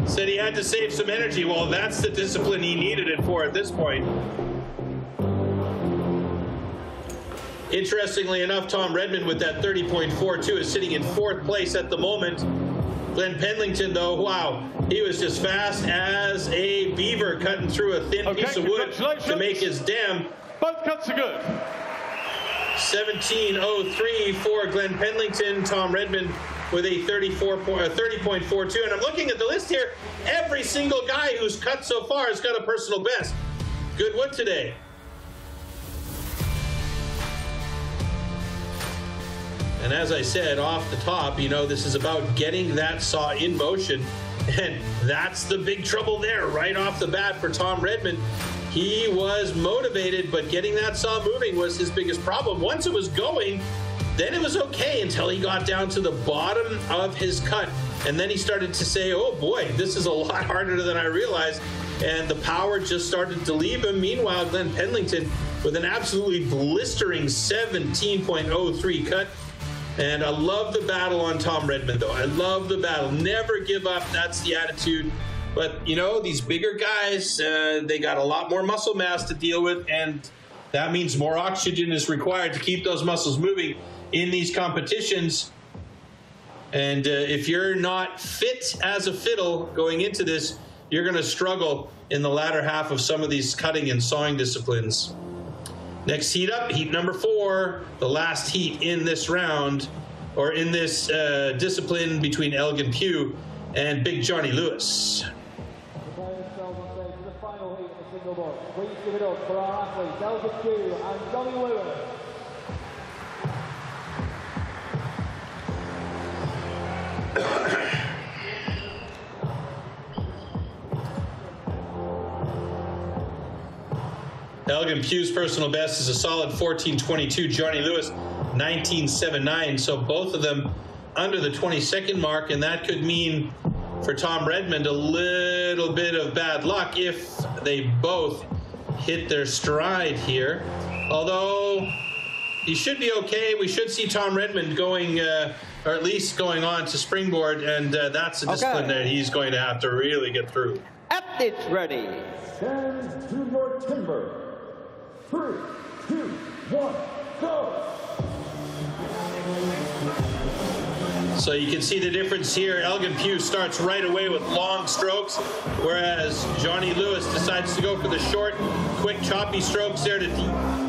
Said he had to save some energy. Well, that's the discipline he needed it for at this point. Interestingly enough, Tom Redmond with that 30.42 is sitting in 4th place at the moment. Glenn Pendlington, though, wow, he was just fast as a beaver cutting through a thin piece of wood to make his dam. Both cuts are good. 17.03 for Glenn Pendlington. Tom Redmond with a 30.42. And I'm looking at the list here. Every single guy who's cut so far has got a personal best. Good wood today. And as I said off the top, you know, this is about getting that saw in motion. And that's the big trouble there right off the bat for Tom Redmond. He was motivated, but getting that saw moving was his biggest problem. Once it was going, then it was okay until he got down to the bottom of his cut. And then he started to say, oh boy, this is a lot harder than I realized. And the power just started to leave him. Meanwhile, Glenn Pendlington with an absolutely blistering 17.03 cut. And I love the battle on Tom Redmond, though. I love the battle. Never give up. That's the attitude. But, you know, these bigger guys, they got a lot more muscle mass to deal with. And That means more oxygen is required to keep those muscles moving in these competitions. And if you're not fit as a fiddle going into this, you're going to struggle in the latter half of some of these cutting and sawing disciplines. Next heat up, heat number 4, the last heat in this round, or in this discipline between Elgin Pugh and Big Johnny Lewis. The final heat in the single box. Please give it up for our athletes, Elgin Pugh and Johnny Lewis. Elgin Pugh's personal best is a solid 14:22. Johnny Lewis 19:79. So both of them under the 20-second mark, and that could mean for Tom Redmond a little bit of bad luck if they both hit their stride here. Although he should be okay. We should see Tom Redmond going, or at least going on to Springboard, and that's a discipline that he's going to have to really get through. Athletes ready. Stand to your timber. 3, 2, 1, go! So you can see the difference here. Elgin Pugh starts right away with long strokes, whereas Johnny Lewis decides to go for the short, quick, choppy strokes there to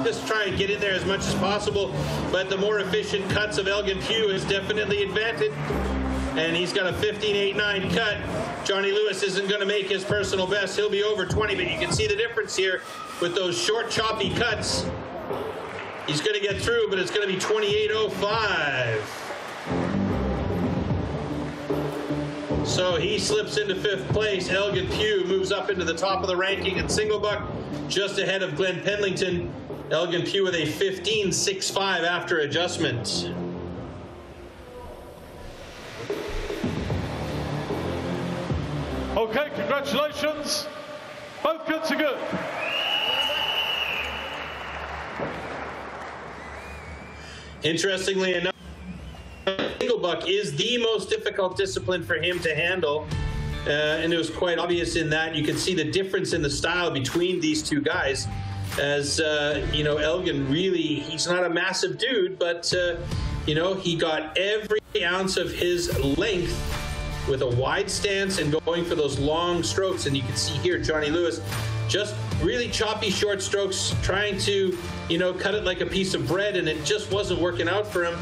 just try and get in there as much as possible. But the more efficient cuts of Elgin Pugh is definitely advantage. And he's got a 15.89 cut. Johnny Lewis isn't going to make his personal best. He'll be over 20, but you can see the difference here with those short, choppy cuts. He's going to get through, but it's going to be 28.05. So he slips into 5th place. Elgin Pugh moves up into the top of the ranking in single buck, just ahead of Glenn Pendlington. Elgin Pugh with a 15.65 after adjustment. Okay, congratulations. Both cuts are good. Interestingly enough, single buck is the most difficult discipline for him to handle. And it was quite obvious in that. You can see the difference in the style between these two guys. As, you know, Elgin really, he's not a massive dude, but, you know, he got every ounce of his length with a wide stance and going for those long strokes. And you can see here, Johnny Lewis, just really choppy short strokes, trying to, you know, cut it like a piece of bread, and it just wasn't working out for him.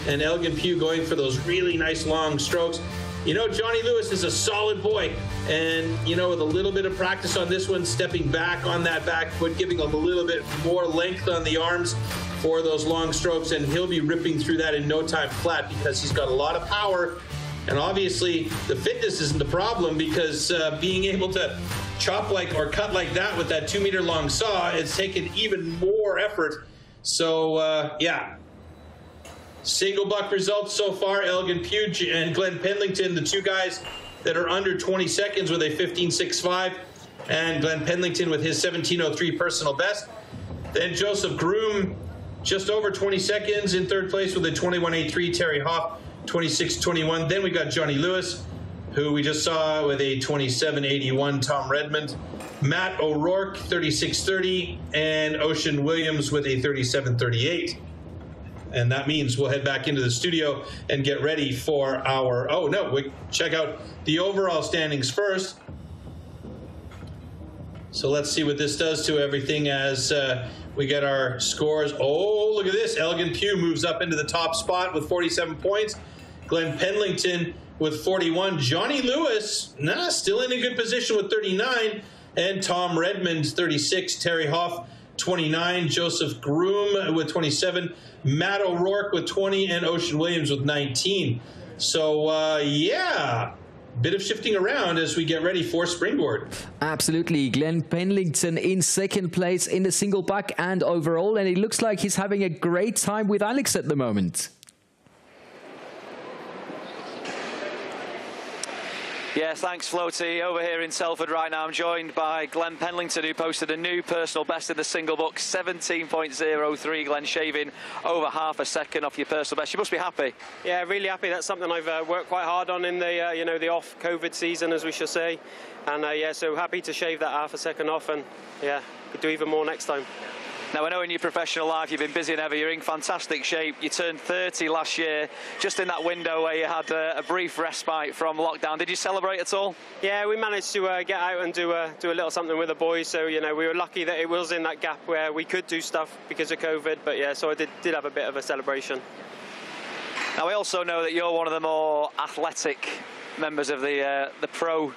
And Elgin Pugh going for those really nice long strokes. You know, Johnny Lewis is a solid boy, and, you know, with a little bit of practice on this one, stepping back on that back foot, giving him a little bit more length on the arms for those long strokes, and he'll be ripping through that in no time flat because he's got a lot of power. And obviously, the fitness isn't the problem, because being able to chop like or cut like that with that 2-meter long saw, it's taken even more effort. So, yeah. Single buck results so far, Elgin Pugh and Glenn Pendlington, the two guys that are under 20 seconds with a 15.65, and Glenn Pendlington with his 17.03 personal best. Then Joseph Groom, just over 20 seconds in 3rd place with a 21.83, Terryhoff 26.21. Then we got Johnny Lewis, who we just saw with a 27.81, Tom Redmond. Matt O'Rourke, 36.30, and Ocean Williams with a 37.38. And that means we'll head back into the studio and get ready for our, oh no, we check out the overall standings first. So let's see what this does to everything as we get our scores. Oh, look at this. Elgin Pugh moves up into the top spot with 47 points. Glenn Pendlington with 41. Johnny Lewis, still in a good position with 39. And Tom Redmond, 36. Terryhoff, 29. Joseph Groom with 27. Matt O'Rourke with 20. And Ocean Williams with 19. So, yeah. Bit of shifting around as we get ready for Springboard. Absolutely. Glenn Pendlington in 2nd place in the single buck and overall, and it looks like he's having a great time with Alex at the moment. Yes, thanks, Floaty. Over here in Telford right now, I'm joined by Glenn Pendlington, who posted a new personal best in the single book, 17.03. Glenn, shaving over half a second off your personal best. You must be happy. Yeah, really happy. That's something I've worked quite hard on in the, you know, the off-COVID season, as we should say. And yeah, so happy to shave that half a second off, and yeah, could do even more next time. Now, I know in your professional life you've been busy and ever. You're in fantastic shape. You turned 30 last year, just in that window where you had a brief respite from lockdown. Did you celebrate at all? Yeah, we managed to get out and do a little something with the boys. So, you know, we were lucky that it was in that gap where we could do stuff because of COVID. But yeah, so I did have a bit of a celebration. Now, we also know that you're one of the more athletic members of the pro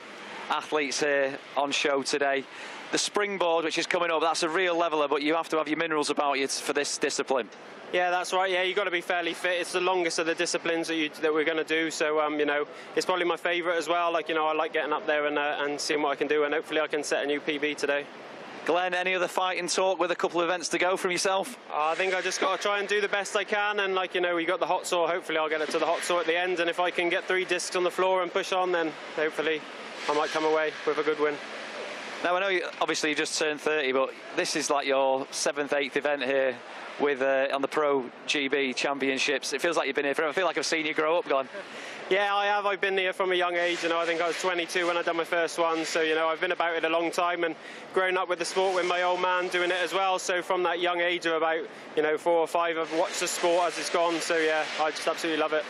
athletes here on show today. The Springboard, which is coming up, that's a real leveler, but you have to have your minerals about you for this discipline. Yeah, that's right. Yeah, you've got to be fairly fit. It's the longest of the disciplines that we're going to do. So, you know, it's probably my favourite as well. Like, you know, I like getting up there and seeing what I can do, and hopefully I can set a new PB today. Glenn, any other fighting talk with a couple of events to go from yourself? I think I just got to try and do the best I can, and like, you know, we got the hot saw. Hopefully I'll get it to the hot saw at the end, and if I can get 3 discs on the floor and push on, then hopefully I might come away with a good win. Now, I know obviously you just turned 30, but this is like your 7th, 8th event here with on the Pro GB Championships. It feels like you've been here forever. I feel like I've seen you grow up, Glenn. Yeah, I have. I've been here from a young age. You know, I think I was 22 when I done my first one. So, you know, I've been about it a long time and grown up with the sport with my old man doing it as well. So from that young age of about, you know, 4 or 5, I've watched the sport as it's gone. So, yeah, I just absolutely love it.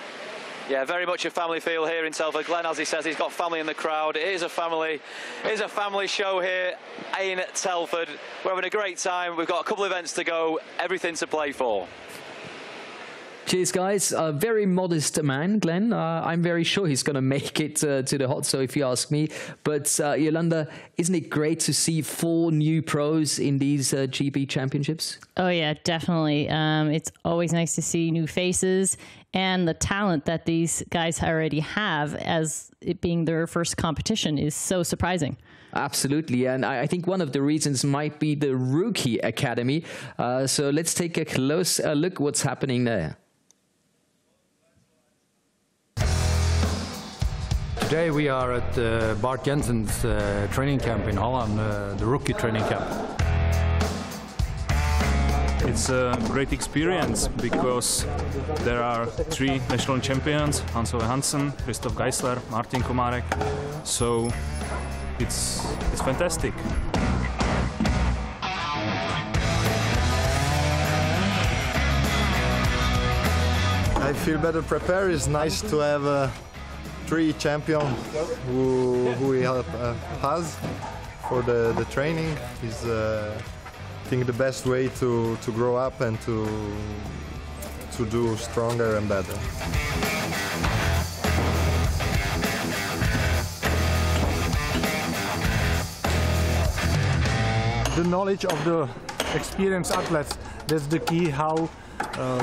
Yeah, very much a family feel here in Telford. Glenn, as he says, he's got family in the crowd. It is a family show here in Telford. We're having a great time. We've got a couple of events to go, everything to play for. Cheers, guys. A very modest man, Glenn. I'm very sure he's going to make it to the hot, so if you ask me. But Yolanda, isn't it great to see 4 new pros in these GB championships? Oh, yeah, definitely. It's always nice to see new faces and the talent that these guys already have, as it being their first competition, is so surprising. Absolutely, and I think one of the reasons might be the Rookie Academy. So let's take a close look what's happening there. Today we are at Bart Jensen's training camp in Holland, the rookie training camp. It's a great experience because there are 3 national champions, Hans-Ove Hansen, Christoph Geisler, Martin Komarek, so it's fantastic. I feel better prepared. It's nice to have 3 champions who he has for the training. Is I think the best way to grow up and to do stronger and better. The knowledge of the experienced athletes, that's the key how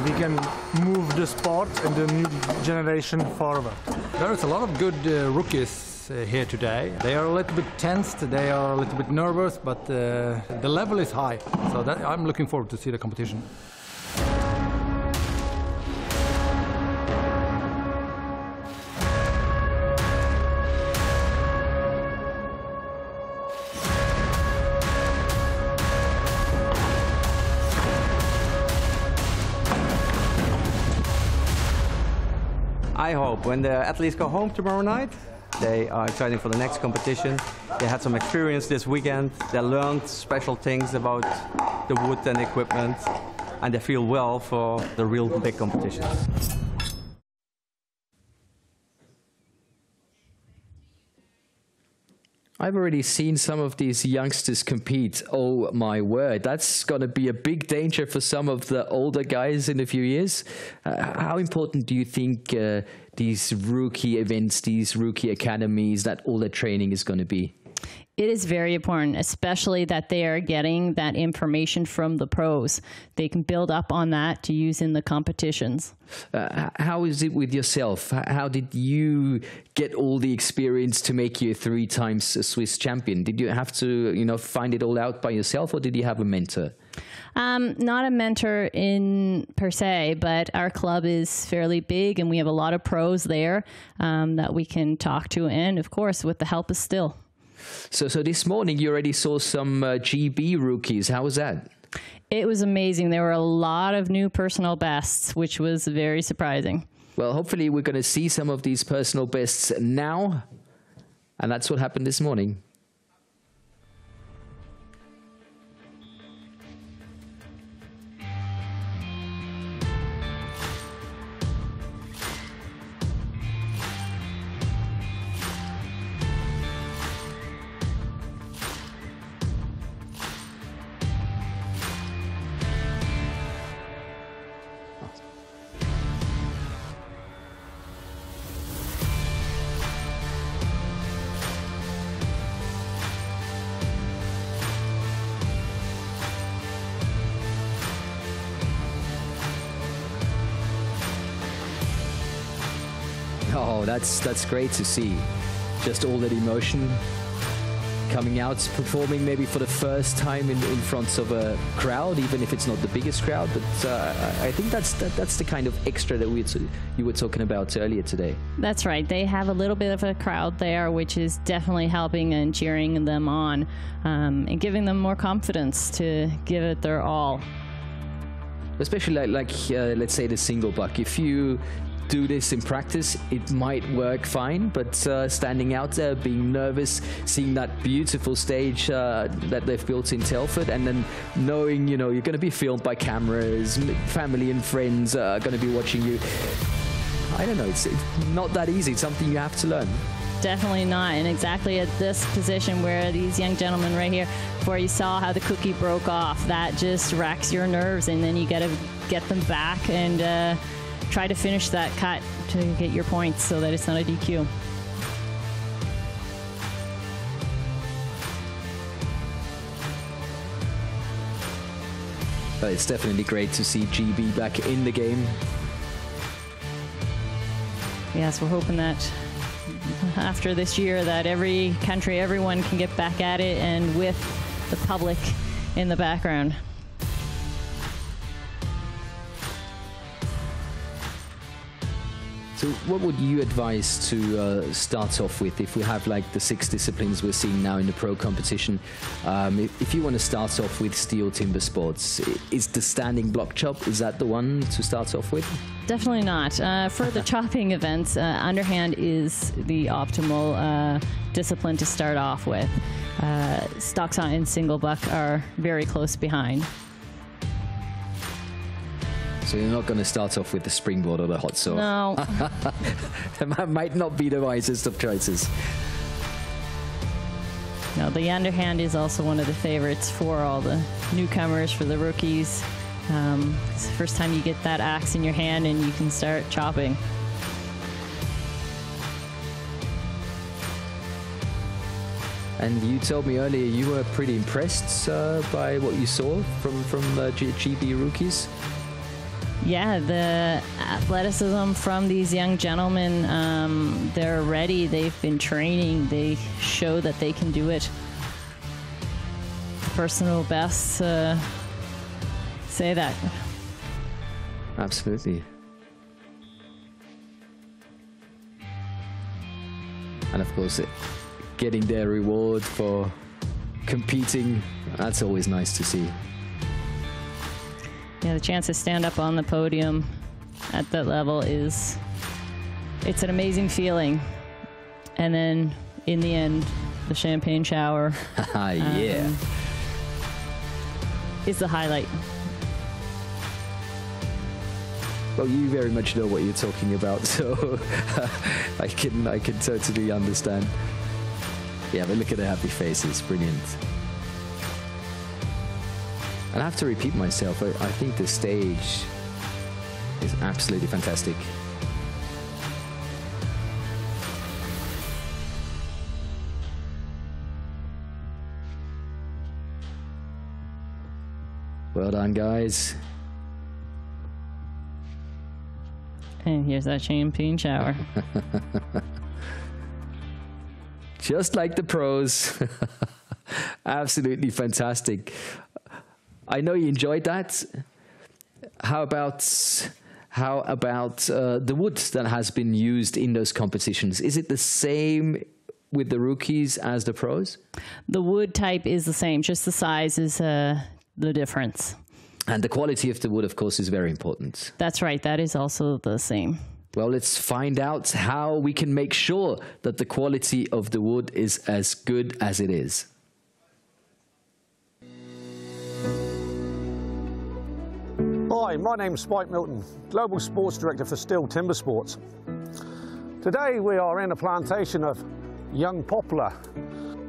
we can move the sport and the new generation forward. There is a lot of good rookies here today. They are a little bit tensed, they are a little bit nervous, but the level is high. So I'm looking forward to see the competition. I hope when the athletes go home tomorrow night, they are excited for the next competition. They had some experience this weekend. They learned special things about the wood and equipment, and they feel well for the real big competitions. I've already seen some of these youngsters compete. Oh my word, that's going to be a big danger for some of the older guys in a few years. How important do you think these rookie events, these rookie academies, that all the training is going to be? It is very important, especially that they are getting that information from the pros. They can build up on that to use in the competitions. How is it with yourself? How did you get all the experience to make you 3 times a Swiss champion? Did you have to, you know, find it all out by yourself, or did you have a mentor? Not a mentor in per se, but our club is fairly big and we have a lot of pros there that we can talk to, and of course with the help of STIHL. So this morning you already saw some GB rookies. How was that? It was amazing. There were a lot of new personal bests, which was very surprising. Well, hopefully we're going to see some of these personal bests now. And that's what happened this morning. Oh, that's great to see. Just all that emotion coming out, performing maybe for the first time in front of a crowd, even if it's not the biggest crowd. But I think that's the kind of extra that you were talking about earlier today. That's right. They have a little bit of a crowd there, which is definitely helping and cheering them on, and giving them more confidence to give it their all. Especially like let's say the single buck. If you do this in practice, it might work fine, but standing out there, being nervous, seeing that beautiful stage that they've built in Telford, and then knowing, you know, you're going to be filmed by cameras, family and friends are going to be watching you. I don't know, it's not that easy. It's something you have to learn. Definitely not, and exactly at this position where these young gentlemen right here, before you saw how the cookie broke off, that just racks your nerves, and then you got to get them back and try to finish that cut to get your points so that it's not a DQ. But it's definitely great to see GB back in the game. Yes, we're hoping that after this year that every country, everyone can get back at it, and with the public in the background. So what would you advise to start off with if we have like the 6 disciplines we're seeing now in the pro competition? If you want to start off with STIHL Timber Sports, is the standing block chop, is that the one to start off with? Definitely not. For the chopping events, underhand is the optimal discipline to start off with. Stock saw and single buck are very close behind. So you're not going to start off with the springboard or the hot saw? No. That might not be the wisest of choices. No, the underhand is also one of the favorites for all the newcomers, for the rookies. It's the first time you get that axe in your hand and you can start chopping. And you told me earlier you were pretty impressed by what you saw from the GB rookies. Yeah, the athleticism from these young gentlemen, they're ready, they've been training, they show that they can do it. Personal best say that. Absolutely. And of course, getting their reward for competing, that's always nice to see. Yeah, the chance to stand up on the podium at that level it's an amazing feeling. And then in the end, the champagne shower. Yeah. Is the highlight. Well, you very much know what you're talking about, so I can totally understand. Yeah, but look at the happy faces, brilliant. And I have to repeat myself, I think the stage is absolutely fantastic. Well done, guys. And here's that champagne shower. Just like the pros. Absolutely fantastic. I know you enjoyed that. How about the wood that has been used in those competitions? Is it the same with the rookies as the pros? The wood type is the same, just the size is the difference. And the quality of the wood, of course, is very important. That's right, that is also the same. Well, let's find out how we can make sure that the quality of the wood is as good as it is. Hi, my name's Spike Milton, Global Sports Director for STIHL Timbersports. Today we are in a plantation of young poplar.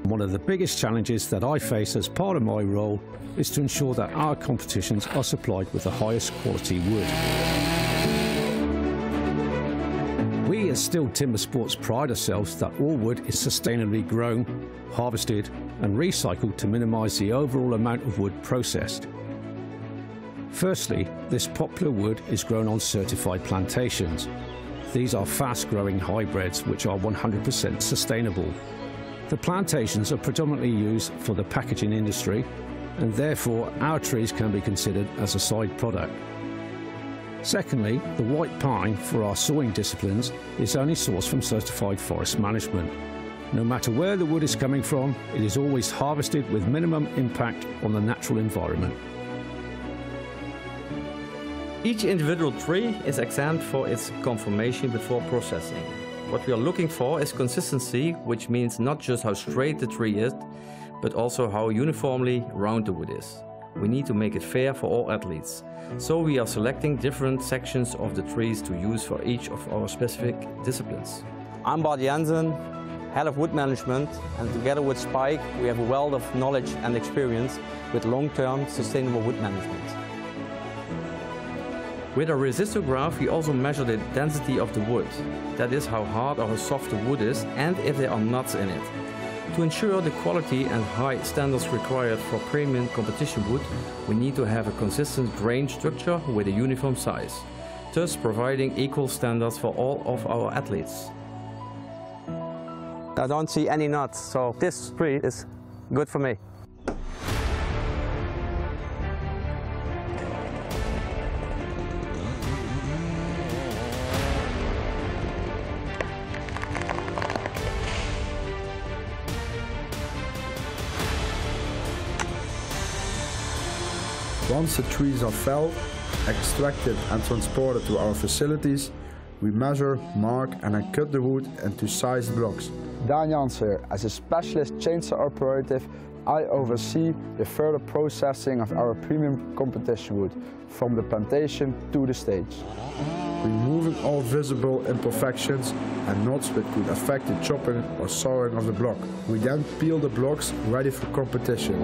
One of the biggest challenges that I face as part of my role is to ensure that our competitions are supplied with the highest quality wood. We as STIHL Timbersports pride ourselves that all wood is sustainably grown, harvested and recycled to minimise the overall amount of wood processed. Firstly, this poplar wood is grown on certified plantations. These are fast-growing hybrids which are 100% sustainable. The plantations are predominantly used for the packaging industry, and therefore our trees can be considered as a side product. Secondly, the white pine for our sawing disciplines is only sourced from certified forest management. No matter where the wood is coming from, it is always harvested with minimum impact on the natural environment. Each individual tree is examined for its conformation before processing. What we are looking for is consistency, which means not just how straight the tree is, but also how uniformly round the wood is. We need to make it fair for all athletes. So we are selecting different sections of the trees to use for each of our specific disciplines. I'm Bart Jensen, Head of Wood Management, and together with Spike we have a wealth of knowledge and experience with long-term sustainable wood management. With a resistograph we also measure the density of the wood. That is how hard or how soft the wood is and if there are nuts in it. To ensure the quality and high standards required for premium competition wood, we need to have a consistent grain structure with a uniform size, thus providing equal standards for all of our athletes. I don't see any nuts, so this tree is good for me. Once the trees are felled, extracted and transported to our facilities, we measure, mark and then cut the wood into sized blocks. Daan Jans here. As a specialist chainsaw operative, I oversee the further processing of our premium competition wood, from the plantation to the stage. Removing all visible imperfections and knots which could affect the chopping or sawing of the block. We then peel the blocks ready for competition.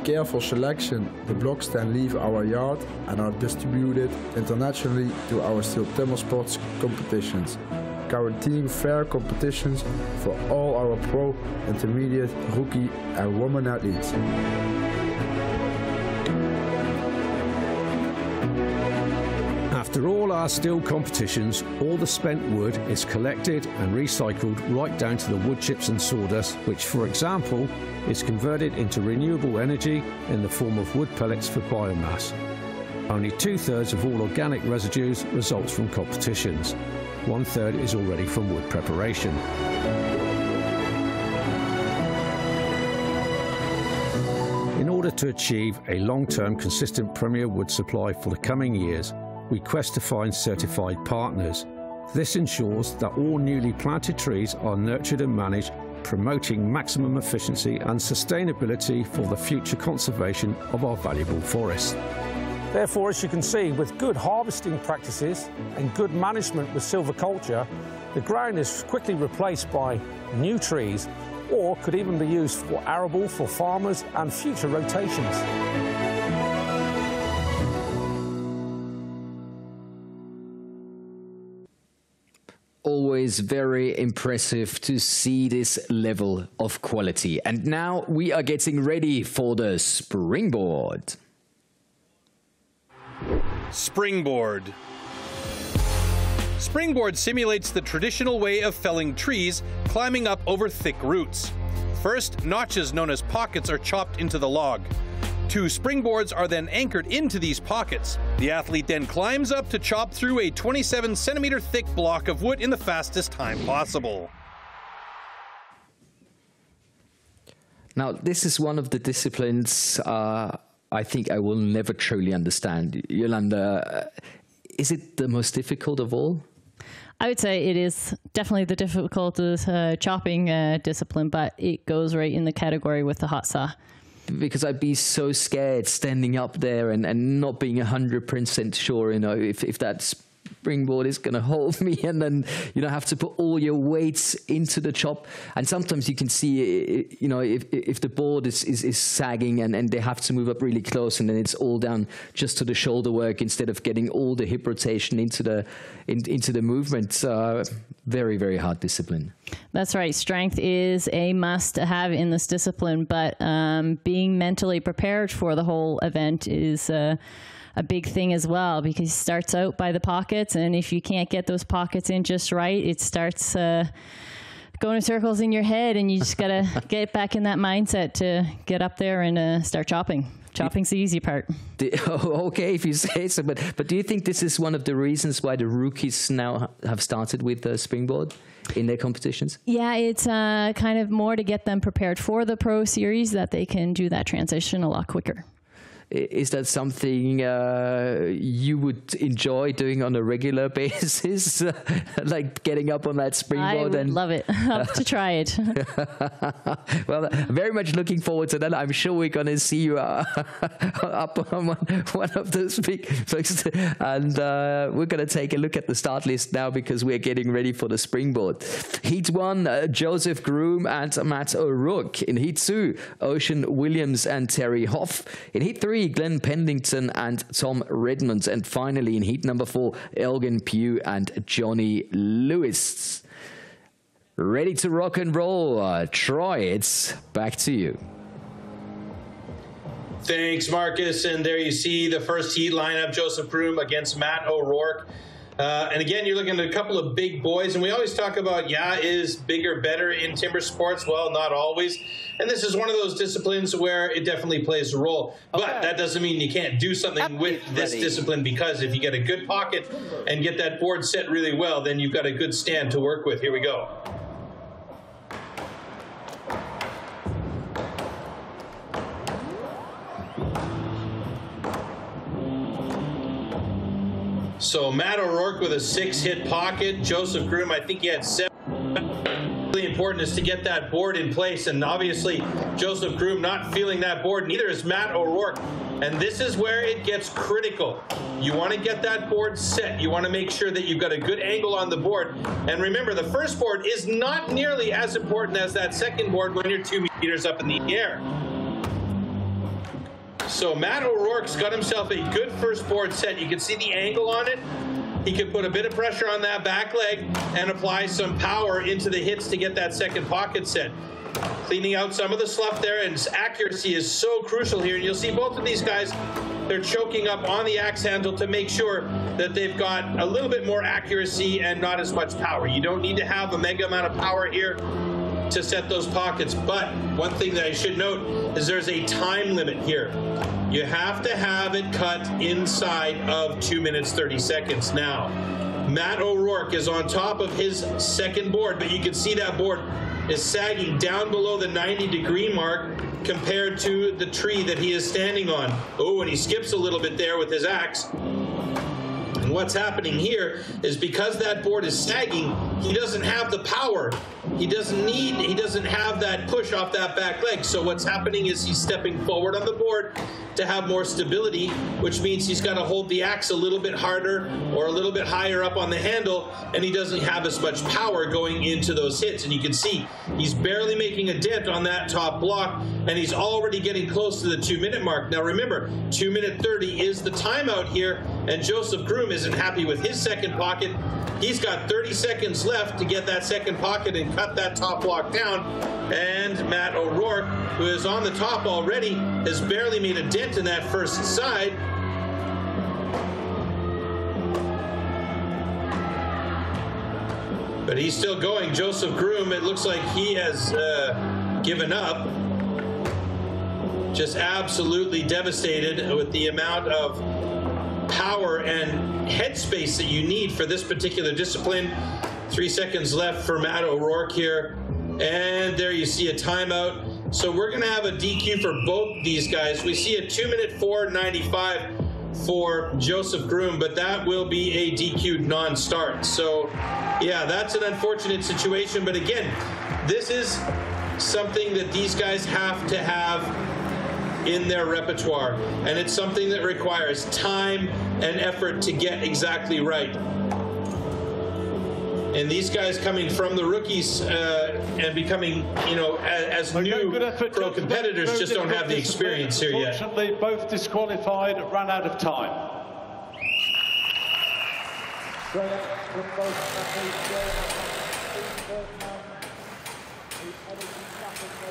Careful selection, the blocks then leave our yard and are distributed internationally to our STIHL TIMBERSPORTS competitions, guaranteeing fair competitions for all our pro, intermediate, rookie and women athletes. After all our STIHL competitions, all the spent wood is collected and recycled right down to the wood chips and sawdust, which, for example, is converted into renewable energy in the form of wood pellets for biomass. Only 2/3 of all organic residues results from competitions. 1/3 is already from wood preparation. In order to achieve a long-term consistent premier wood supply for the coming years, we quest to find certified partners. This ensures that all newly planted trees are nurtured and managed, promoting maximum efficiency and sustainability for the future conservation of our valuable forests. Therefore, as you can see, with good harvesting practices and good management with silviculture, the ground is quickly replaced by new trees, or could even be used for arable for farmers and future rotations. Always very impressive to see this level of quality. And now we are getting ready for the springboard. Springboard. Springboard simulates the traditional way of felling trees, climbing up over thick roots. First, notches known as pockets are chopped into the log. 2 springboards are then anchored into these pockets. The athlete then climbs up to chop through a 27-centimeter thick block of wood in the fastest time possible. Now, this is one of the disciplines I think I will never truly understand. Yolanda, is it the most difficult of all? I would say it is definitely the difficult chopping discipline, but it goes right in the category with the hot saw. Because I'd be so scared standing up there and not being 100% sure, you know, if that springboard is going to hold me, and then, you know, have to put all your weights into the chop. And sometimes you can see, you know, if the board is sagging and they have to move up really close, and then it's all down just to the shoulder work instead of getting all the hip rotation into the movement. Very, very hard discipline. That's right. Strength is a must-have in this discipline, but being mentally prepared for the whole event is a a big thing as well, because he starts out by the pockets, and if you can't get those pockets in just right, it starts going in circles in your head, and you just got to get back in that mindset to get up there and start chopping. Chopping's the easy part. Okay, if you say so. But do you think this is one of the reasons why the rookies now have started with Springboard in their competitions? Yeah, it's kind of more to get them prepared for the Pro Series, that they can do that transition a lot quicker. Is that something you would enjoy doing on a regular basis? Like getting up on that springboard? I would love it. I'll have to try it. Well, very much looking forward to that. I'm sure we're going to see you up on one of those big folks. And we're going to take a look at the start list now, because we're getting ready for the springboard. Heat 1, Joseph Groom and Matt O'Rourke. In Heat 2, Ocean Williams and Terryhoff. In Heat 3, Glenn Pendlington and Tom Redmond. And finally, in Heat number 4, Elgin Pugh and Johnny Lewis. Ready to rock and roll. Troy, it's back to you. Thanks, Marcus. And there you see the first heat lineup, Joseph Broome against Matt O'Rourke. And again, you're looking at a couple of big boys, and we always talk about, is bigger better in timber sports? Well, not always. And this is one of those disciplines where it definitely plays a role. Okay. But that doesn't mean you can't do something with this discipline, because if you get a good pocket and get that board set really well, then you've got a good stand to work with. Here we go. So Matt O'Rourke with a 6-hit pocket. Joseph Groom, I think he had 7. Really important is to get that board in place, and obviously Joseph Groom not feeling that board, neither is Matt O'Rourke. And this is where it gets critical. You want to get that board set. You want to make sure that you've got a good angle on the board. And remember, the first board is not nearly as important as that second board when you're 2 meters up in the air. So Matt O'Rourke's got himself a good first board set. You can see the angle on it. He can put a bit of pressure on that back leg and apply some power into the hits to get that second pocket set. Cleaning out some of the slough there, and accuracy is so crucial here. And you'll see both of these guys, they're choking up on the axe handle to make sure that they've got a little bit more accuracy and not as much power. You don't need to have a mega amount of power here to set those pockets. But one thing that I should note is there's a time limit here. You have to have it cut inside of 2 minutes 30 seconds. Now, Matt O'Rourke is on top of his second board, but you can see that board is sagging down below the 90-degree mark compared to the tree that he is standing on. Oh, and he skips a little bit there with his axe. And what's happening here is because that board is sagging, he doesn't have the power. He doesn't have that push off that back leg. So what's happening is he's stepping forward on the board to have more stability, which means he's got to hold the axe a little bit harder or a little bit higher up on the handle, and he doesn't have as much power going into those hits. And you can see he's barely making a dent on that top block, and he's already getting close to the 2-minute mark. Now remember, 2 minute 30 is the timeout here, and Joseph Groom isn't happy with his second pocket. He's got 30 seconds left to get that second pocket and cut that top block down. And Matt O'Rourke, who is on the top already, has barely made a dent in that first side. But he's still going. Joseph Groom, it looks like he has given up. Just absolutely devastated with the amount of power and headspace that you need for this particular discipline. 3 seconds left for Matt O'Rourke here. And there you see a timeout. So we're going to have a DQ for both these guys. We see a 2 minute 4:95 for Joseph Groom, but that will be a DQ'd non-start. So yeah, that's an unfortunate situation. But again, this is something that these guys have to have in their repertoire, and it's something that requires time and effort to get exactly right. And these guys coming from the rookies and becoming, as new pro competitors, just don't have the experience here yet. Unfortunately, both disqualified, ran out of time.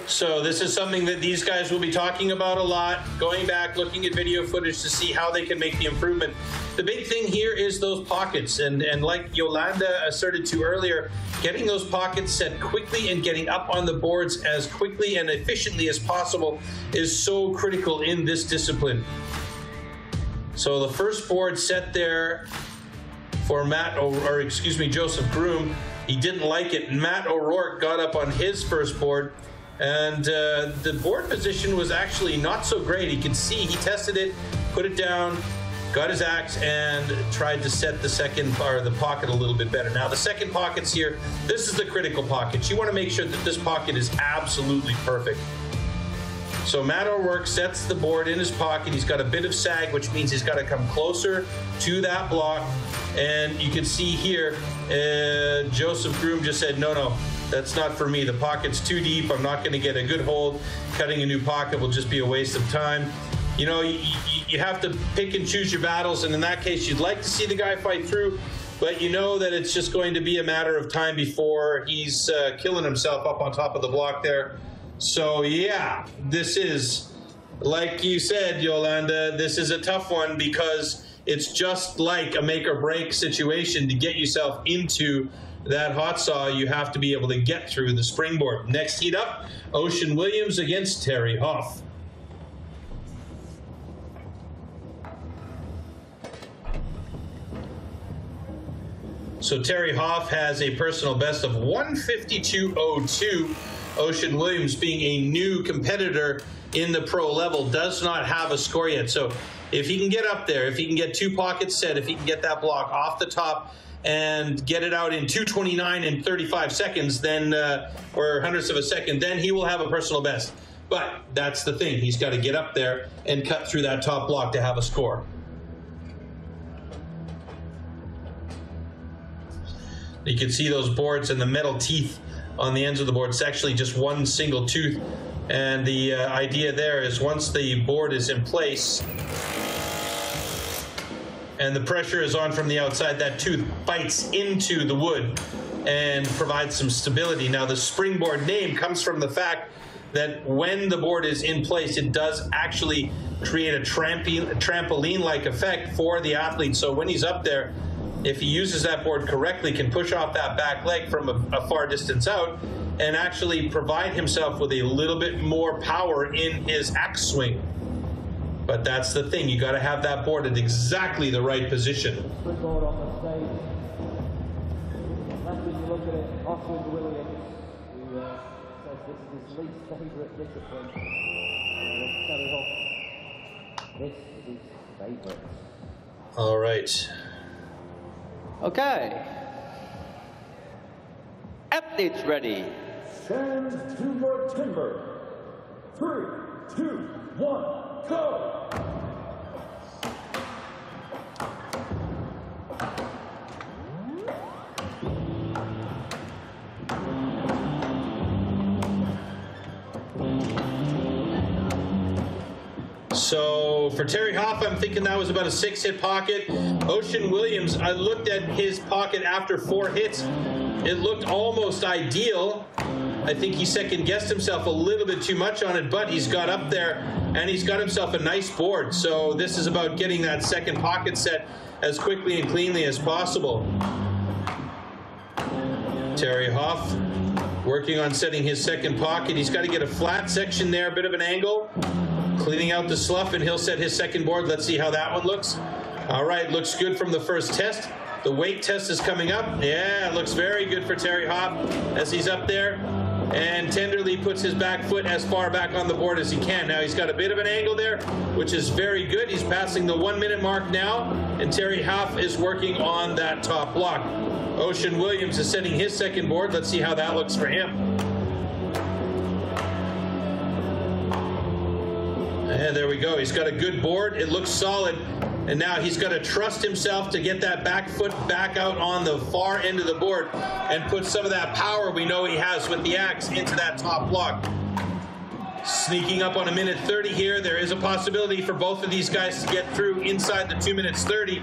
So this is something that these guys will be talking about a lot, going back, looking at video footage to see how they can make the improvement. The big thing here is those pockets, and like Yolanda asserted to earlier, getting those pockets set quickly and getting up on the boards as quickly and efficiently as possible is so critical in this discipline. So the first board set there for Joseph Groom. He didn't like it. Matt O'Rourke got up on his first board, and the board position was actually not so great. He could see, he tested it, put it down, got his axe, and tried to set the second or the pocket a little bit better. Now the second pocket's here. This is the critical pocket. You want to make sure that this pocket is absolutely perfect. So Matt O'Rourke sets the board in his pocket. He's got a bit of sag, which means he's got to come closer to that block. And you can see here, Joseph Groom just said, no, that's not for me. The pocket's too deep. I'm not going to get a good hold. Cutting a new pocket will just be a waste of time. You know, you have to pick and choose your battles. And in that case, you'd like to see the guy fight through, but you know that it's just going to be a matter of time before he's killing himself up on top of the block there. So yeah, this is, like you said, Yolanda, this is a tough one because it's just like a make or break situation. To get yourself into that hot saw, you have to be able to get through the springboard. Next heat up, Ocean Williams against Terryhoff. So Terryhoff has a personal best of 152.02. Ocean Williams, being a new competitor in the pro level, does not have a score yet. So if he can get up there, if he can get two pockets set, if he can get that block off the top and get it out in 2:29 and 35 seconds, then, or hundredths of a second, then he will have a personal best. But that's the thing. He's got to get up there and cut through that top block to have a score. You can see those boards and the metal teeth on the ends of the board. It's actually just one single tooth. And the idea there is once the board is in place and the pressure is on from the outside, that tooth bites into the wood and provides some stability. Now the springboard name comes from the fact that when the board is in place, it does actually create a trampoline-like effect for the athlete. So when he's up there, if he uses that board correctly, can push off that back leg from a far distance out and actually provide himself with a little bit more power in his axe swing. But that's the thing, you got to have that board at exactly the right position. Springboard on the stage. Last when you look at it, Joaquin Williams, who says this is his least favourite discipline. This is his favourite. All right. Okay. Athletes ready. Stand to your timber. 3, 2, 1, go! So for Terryhoff, I'm thinking that was about a 6-hit pocket. Ocean Williams, I looked at his pocket after 4 hits. It looked almost ideal. I think he second-guessed himself a little bit too much on it, but he's got up there and he's got himself a nice board. So this is about getting that second pocket set as quickly and cleanly as possible. Terryhoff working on setting his second pocket. He's got to get a flat section there, a bit of an angle. Cleaning out the slough, and he'll set his second board. Let's see how that one looks. All right, looks good from the first test. The weight test is coming up. Yeah, looks very good for Terryhoff as he's up there and tenderly puts his back foot as far back on the board as he can. Now he's got a bit of an angle there, which is very good. He's passing the 1-minute mark now, and Terryhoff is working on that top block. Ocean Williams is setting his second board. Let's see how that looks for him. And there we go. He's got a good board. It looks solid. And now he's got to trust himself to get that back foot back out on the far end of the board and put some of that power we know he has with the axe into that top block. Sneaking up on 1:30 here. There is a possibility for both of these guys to get through inside the 2:30.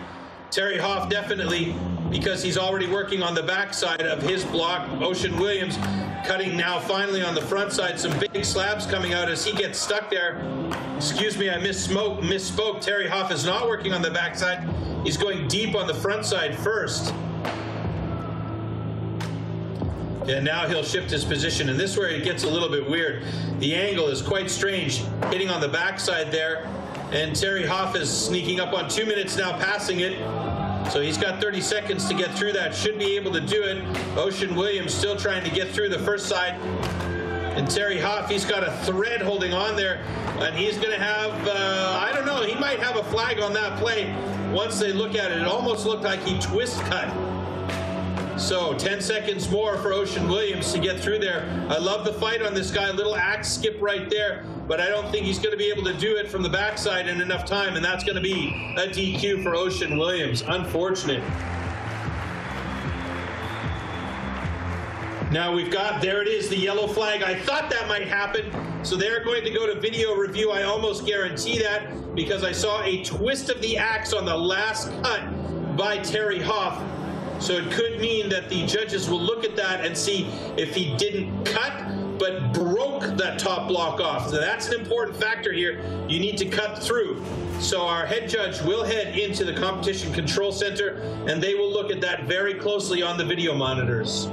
Terryhoff definitely, because he's already working on the backside of his block. Ocean Williams cutting now finally on the front side. Some big slabs coming out as he gets stuck there. Excuse me, I misspoke. Terryhoff is not working on the backside. He's going deep on the front side first. And now he'll shift his position, and this is where it gets a little bit weird. The angle is quite strange, hitting on the backside there, and Terryhoff is sneaking up on 2 minutes now, passing it. So he's got 30 seconds to get through that, should be able to do it. Ocean Williams still trying to get through the first side. And Terryhoff, he's got a thread holding on there, and he's going to have, I don't know, he might have a flag on that play once they look at it. It almost looked like he twist cut. So 10 seconds more for Ocean Williams to get through there. I love the fight on this guy, little axe skip right there, but I don't think he's going to be able to do it from the backside in enough time, and that's going to be a DQ for Ocean Williams. Unfortunate. Now we've got, there it is, the yellow flag. I thought that might happen, so they're going to go to video review. I almost guarantee that, because I saw a twist of the axe on the last cut by Terryhoff. So it could mean that the judges will look at that and see if he didn't cut, but broke that top block off. So that's an important factor here. You need to cut through. So our head judge will head into the competition control center, and they will look at that very closely on the video monitors.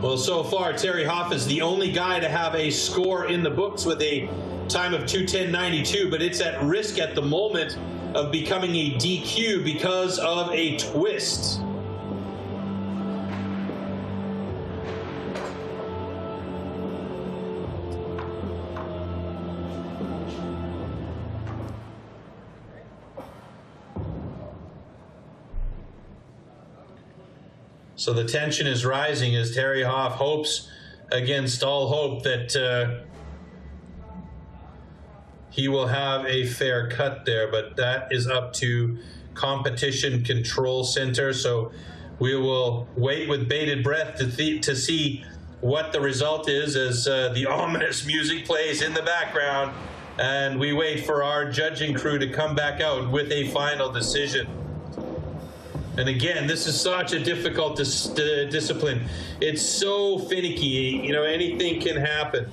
Well, so far, Terryhoff is the only guy to have a score in the books with a time of 2:10.92, but it's at risk at the moment of becoming a DQ because of a twist. So the tension is rising as Terryhoff hopes against all hope that he will have a fair cut there, but that is up to Competition Control Center. So we will wait with bated breath to see what the result is as the ominous music plays in the background, and we wait for our judging crew to come back out with a final decision. And again, this is such a difficult discipline. It's so finicky, you know, anything can happen.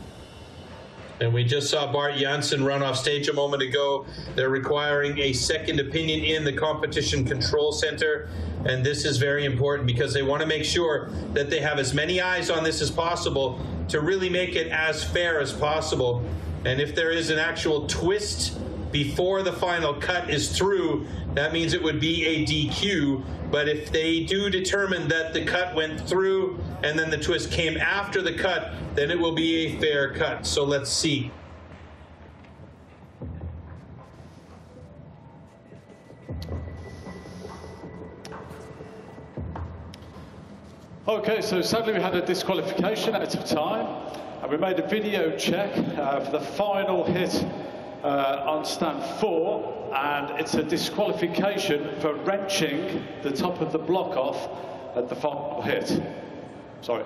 And we just saw Bart Janssen run off stage a moment ago. They're requiring a second opinion in the Competition Control Center. And this is very important because they want to make sure that they have as many eyes on this as possible to really make it as fair as possible. And if there is an actual twist before the final cut is through, that means it would be a DQ. But if they do determine that the cut went through and then the twist came after the cut, then it will be a fair cut. So let's see. Okay, so sadly we had a disqualification out of time, and we made a video check for the final hit on stand 4, and it's a disqualification for wrenching the top of the block off at the final hit. Sorry.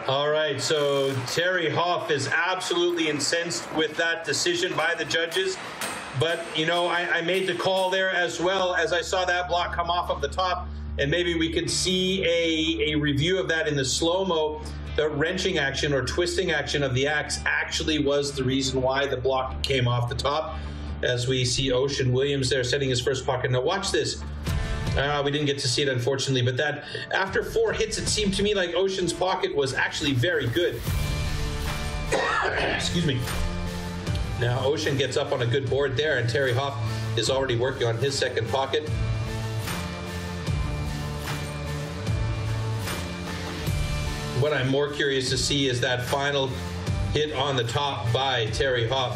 All right, so Terryhoff is absolutely incensed with that decision by the judges. But, you know, I made the call there as well as I saw that block come off of the top, and maybe we could see a review of that in the slow-mo. The wrenching action or twisting action of the axe actually was the reason why the block came off the top, as we see Ocean Williams there setting his first pocket. Now watch this. We didn't get to see it, unfortunately, but that after 4 hits, it seemed to me like Ocean's pocket was actually very good. Excuse me. Now Ocean gets up on a good board there, and Terryhoff is already working on his second pocket. What I'm more curious to see is that final hit on the top by Terryhoff.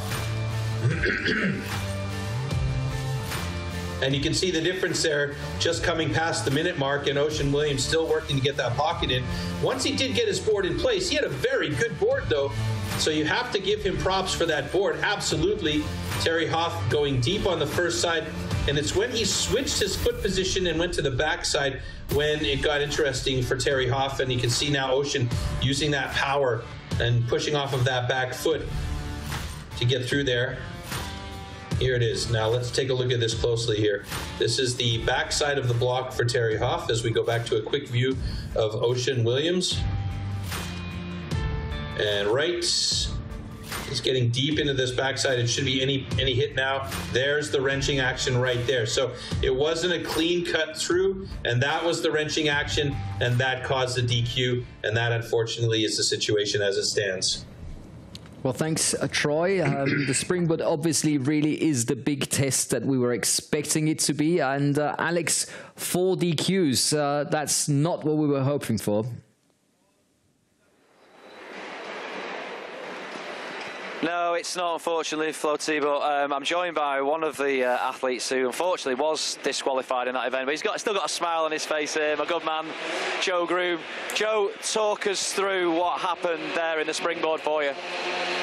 And you can see the difference there just coming past the minute mark, and Ocean Williams still working to get that pocket in. Once he did get his board in place, he had a very good board though. So you have to give him props for that board, absolutely. Terryhoff going deep on the first side, And it's when he switched his foot position and went to the backside when it got interesting for Terryhoff, and you can see now Ocean using that power and pushing off of that back foot to get through there. Here it is. Now let's take a look at this closely here. This is the backside of the block for Terryhoff as we go back to a quick view of Ocean Williams. And right, he's getting deep into this backside. It should be any hit now. There's the wrenching action right there. So it wasn't a clean cut through, and that was the wrenching action, and that caused the DQ, and that unfortunately is the situation as it stands. Well, thanks, Troy. The Springboard obviously really is the big test that we were expecting it to be. And Alex, 4 DQs. That's not what we were hoping for. No, it's not, unfortunately, Floaty, but I'm joined by one of the athletes who unfortunately was disqualified in that event, but he's still got a smile on his face here, my good man, Joe Groom. Joe, talk us through what happened there in the Springboard for you.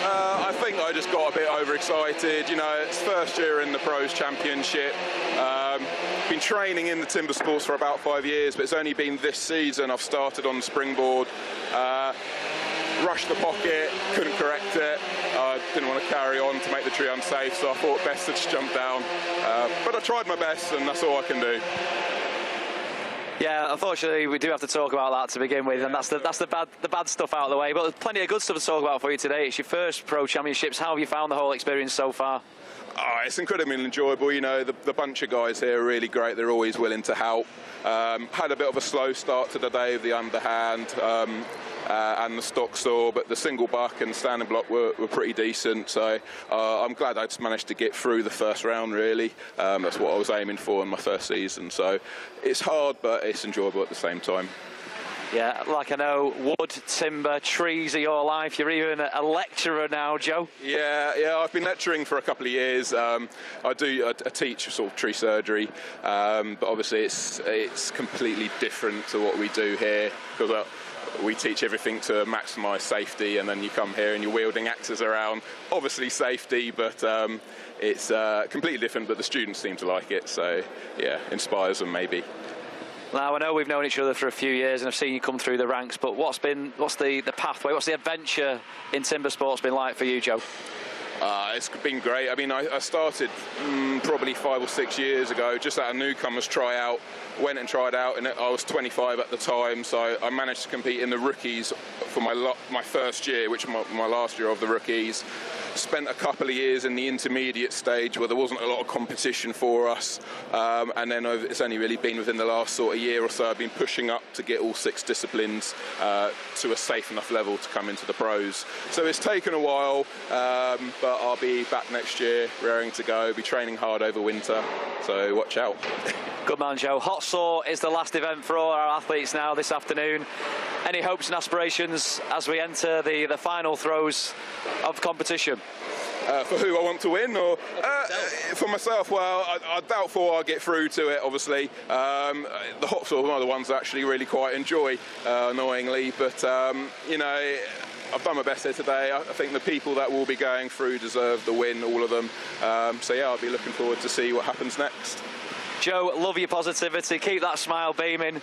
I think I just got a bit overexcited. You know, it's first year in the Pros Championship. Been training in the timber sports for about 5 years, but it's only been this season I've started on the Springboard. Rushed the pocket, couldn't correct it. I didn't want to carry on to make the tree unsafe, so I thought best to just jump down. But I tried my best, and that's all I can do. Yeah, unfortunately, we do have to talk about that to begin with, and that's the bad stuff out of the way. But there's plenty of good stuff to talk about for you today. It's your first Pro Championships. How have you found the whole experience so far? Oh, it's incredibly enjoyable. You know, the bunch of guys here are really great. They're always willing to help. Had a bit of a slow start to the day of the underhand and the stock saw, but the single buck and standing block were pretty decent. So I'm glad I just managed to get through the first round, really. That's what I was aiming for in my first season. So it's hard, but it's enjoyable at the same time. Yeah, like I know, wood, timber, trees are your life. You're even a lecturer now, Joe. Yeah, I've been lecturing for a couple of years. I teach sort of tree surgery, but obviously it's completely different to what we do here, because we teach everything to maximise safety, and then you come here and you're wielding axes around. Obviously safety, but it's completely different, but the students seem to like it, so yeah, inspires them maybe. Now, I know we've known each other for a few years and I've seen you come through the ranks, but what's the pathway, what's the adventure in timber sports been like for you, Joe? It's been great. I mean, I started probably 5 or 6 years ago, just at a newcomers tryout. Went and tried out, and I was 25 at the time, so I managed to compete in the rookies for my first year, which was my last year of the rookies. Spent a couple of years in the intermediate stage where there wasn't a lot of competition for us, and then it's only really been within the last sort of year or so I've been pushing up to get all 6 disciplines to a safe enough level to come into the pros. So it's taken a while, but I'll be back next year, raring to go, be training hard over winter, so watch out. Good man, Joe. Hot saw is the last event for all our athletes now this afternoon. Any hopes and aspirations as we enter the final throws of competition? For who I want to win, or for myself? Well, I doubtful I'll get through to it, obviously. The hot saw are one of the ones I actually really quite enjoy, annoyingly, but you know, I've done my best here today. I think the people that will be going through deserve the win, all of them. So yeah, I'll be looking forward to see what happens next. Joe, love your positivity. Keep that smile beaming.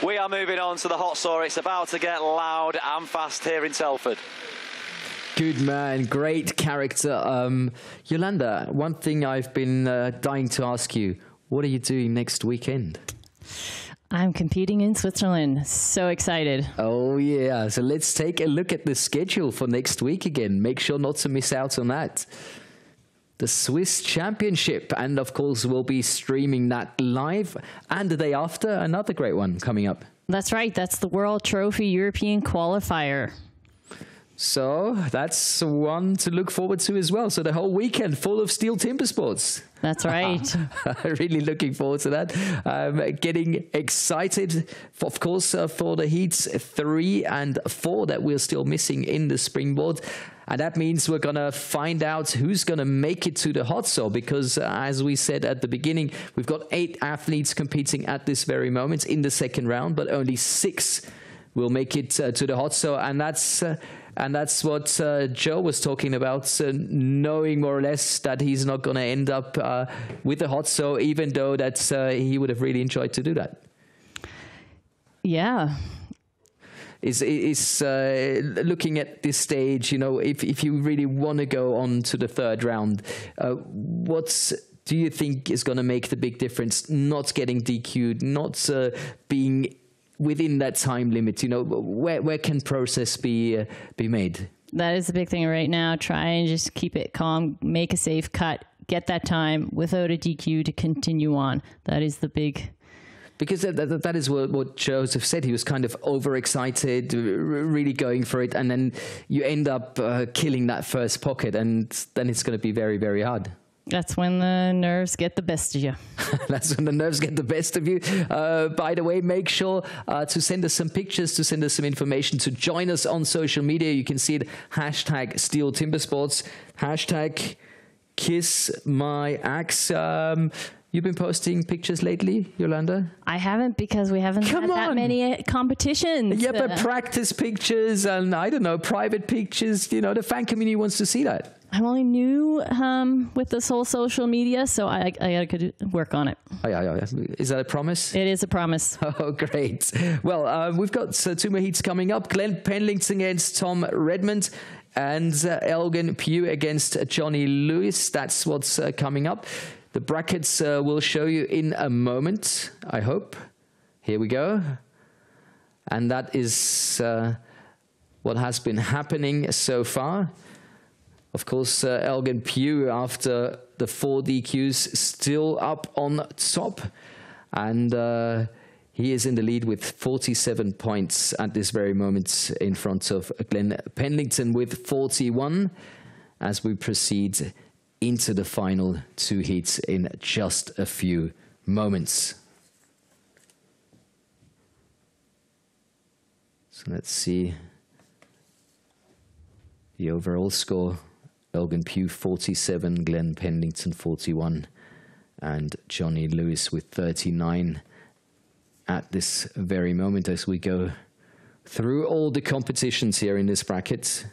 We are moving on to the hot saw. It's about to get loud and fast here in Telford. Good man, great character. Yolanda, one thing I've been dying to ask you, what are you doing next weekend? I'm competing in Switzerland. So excited. Oh, yeah. So let's take a look at the schedule for next week again. Make sure not to miss out on that. The Swiss Championship, and of course we'll be streaming that live, and the day after another great one coming up. That's right, that's the World Trophy European Qualifier. So that's one to look forward to as well. So the whole weekend full of STIHL Timber Sports. That's right. Really looking forward to that. Getting excited, of course, for the heats 3 and 4 that we're still missing in the Springboard. And that means we're going to find out who's going to make it to the hot saw, because as we said at the beginning, we've got 8 athletes competing at this very moment in the second round, but only 6 will make it to the hot saw. And that's And that's what Joe was talking about, knowing more or less that he's not going to end up with the hot saw, even though that he would have really enjoyed to do that. Yeah. Is looking at this stage, you know, if you really want to go on to the third round, what do you think is going to make the big difference? Not getting DQ'd, not being within that time limit. You know, where can process be made? That is the big thing right now. Try and just keep it calm, make a safe cut, get that time without a DQ to continue on. That is the big. Because that is what Joseph said. He was kind of overexcited, really going for it, and then you end up killing that first pocket, and then it's going to be very, very hard. That's when the nerves get the best of you. That's when the nerves get the best of you. By the way, make sure to send us some pictures, to send us some information, to join us on social media. You can see it, hashtag STIHL TIMBERSPORTS, hashtag Kiss My Axe. You've been posting pictures lately, Yolanda? I haven't, because we haven't had that many competitions. Yeah, but practice pictures and, I don't know, private pictures, you know, the fan community wants to see that. I'm only new with this whole social media, so I gotta work on it. Oh, yeah. Is that a promise? It is a promise. Oh, great. Well, we've got two more heats coming up. Glenn Pendlington against Tom Redmond, and Elgin Pugh against Johnny Lewis. That's what's coming up. The brackets will show you in a moment, I hope. Here we go. And that is what has been happening so far. Of course, Elgin Pugh, after the 4 DQs, still up on top. And he is in the lead with 47 points at this very moment, in front of Glenn Pendlington with 41, as we proceed into the final 2 heats in just a few moments. So let's see the overall score. Elgin Pugh 47, Glenn Pendlington 41, and Johnny Lewis with 39 at this very moment as we go through all the competitions here in this bracket.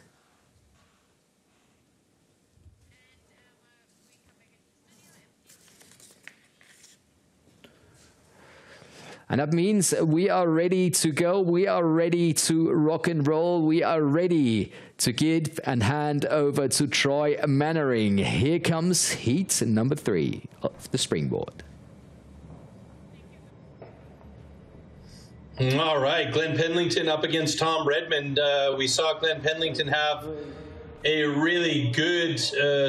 And that means we are ready to go. We are ready to rock and roll. We are ready to give and hand over to Troy Mannering. Here comes heat number 3 of the Springboard. All right, Glenn Pendlington up against Tom Redmond. We saw Glenn Pendlington have a really good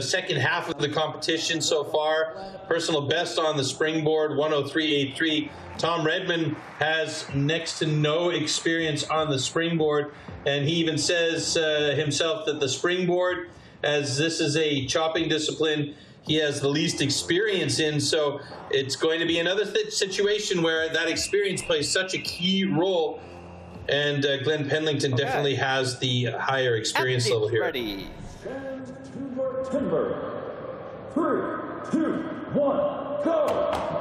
second half of the competition so far. Personal best on the Springboard, 103.83. Tom Redmond has next to no experience on the Springboard, and he even says himself that the Springboard, as this is a chopping discipline, he has the least experience in, so it's going to be another situation where that experience plays such a key role, and Glenn Pendlington definitely has the higher experience level here. Ready. Timber. 3, 2, 1, go!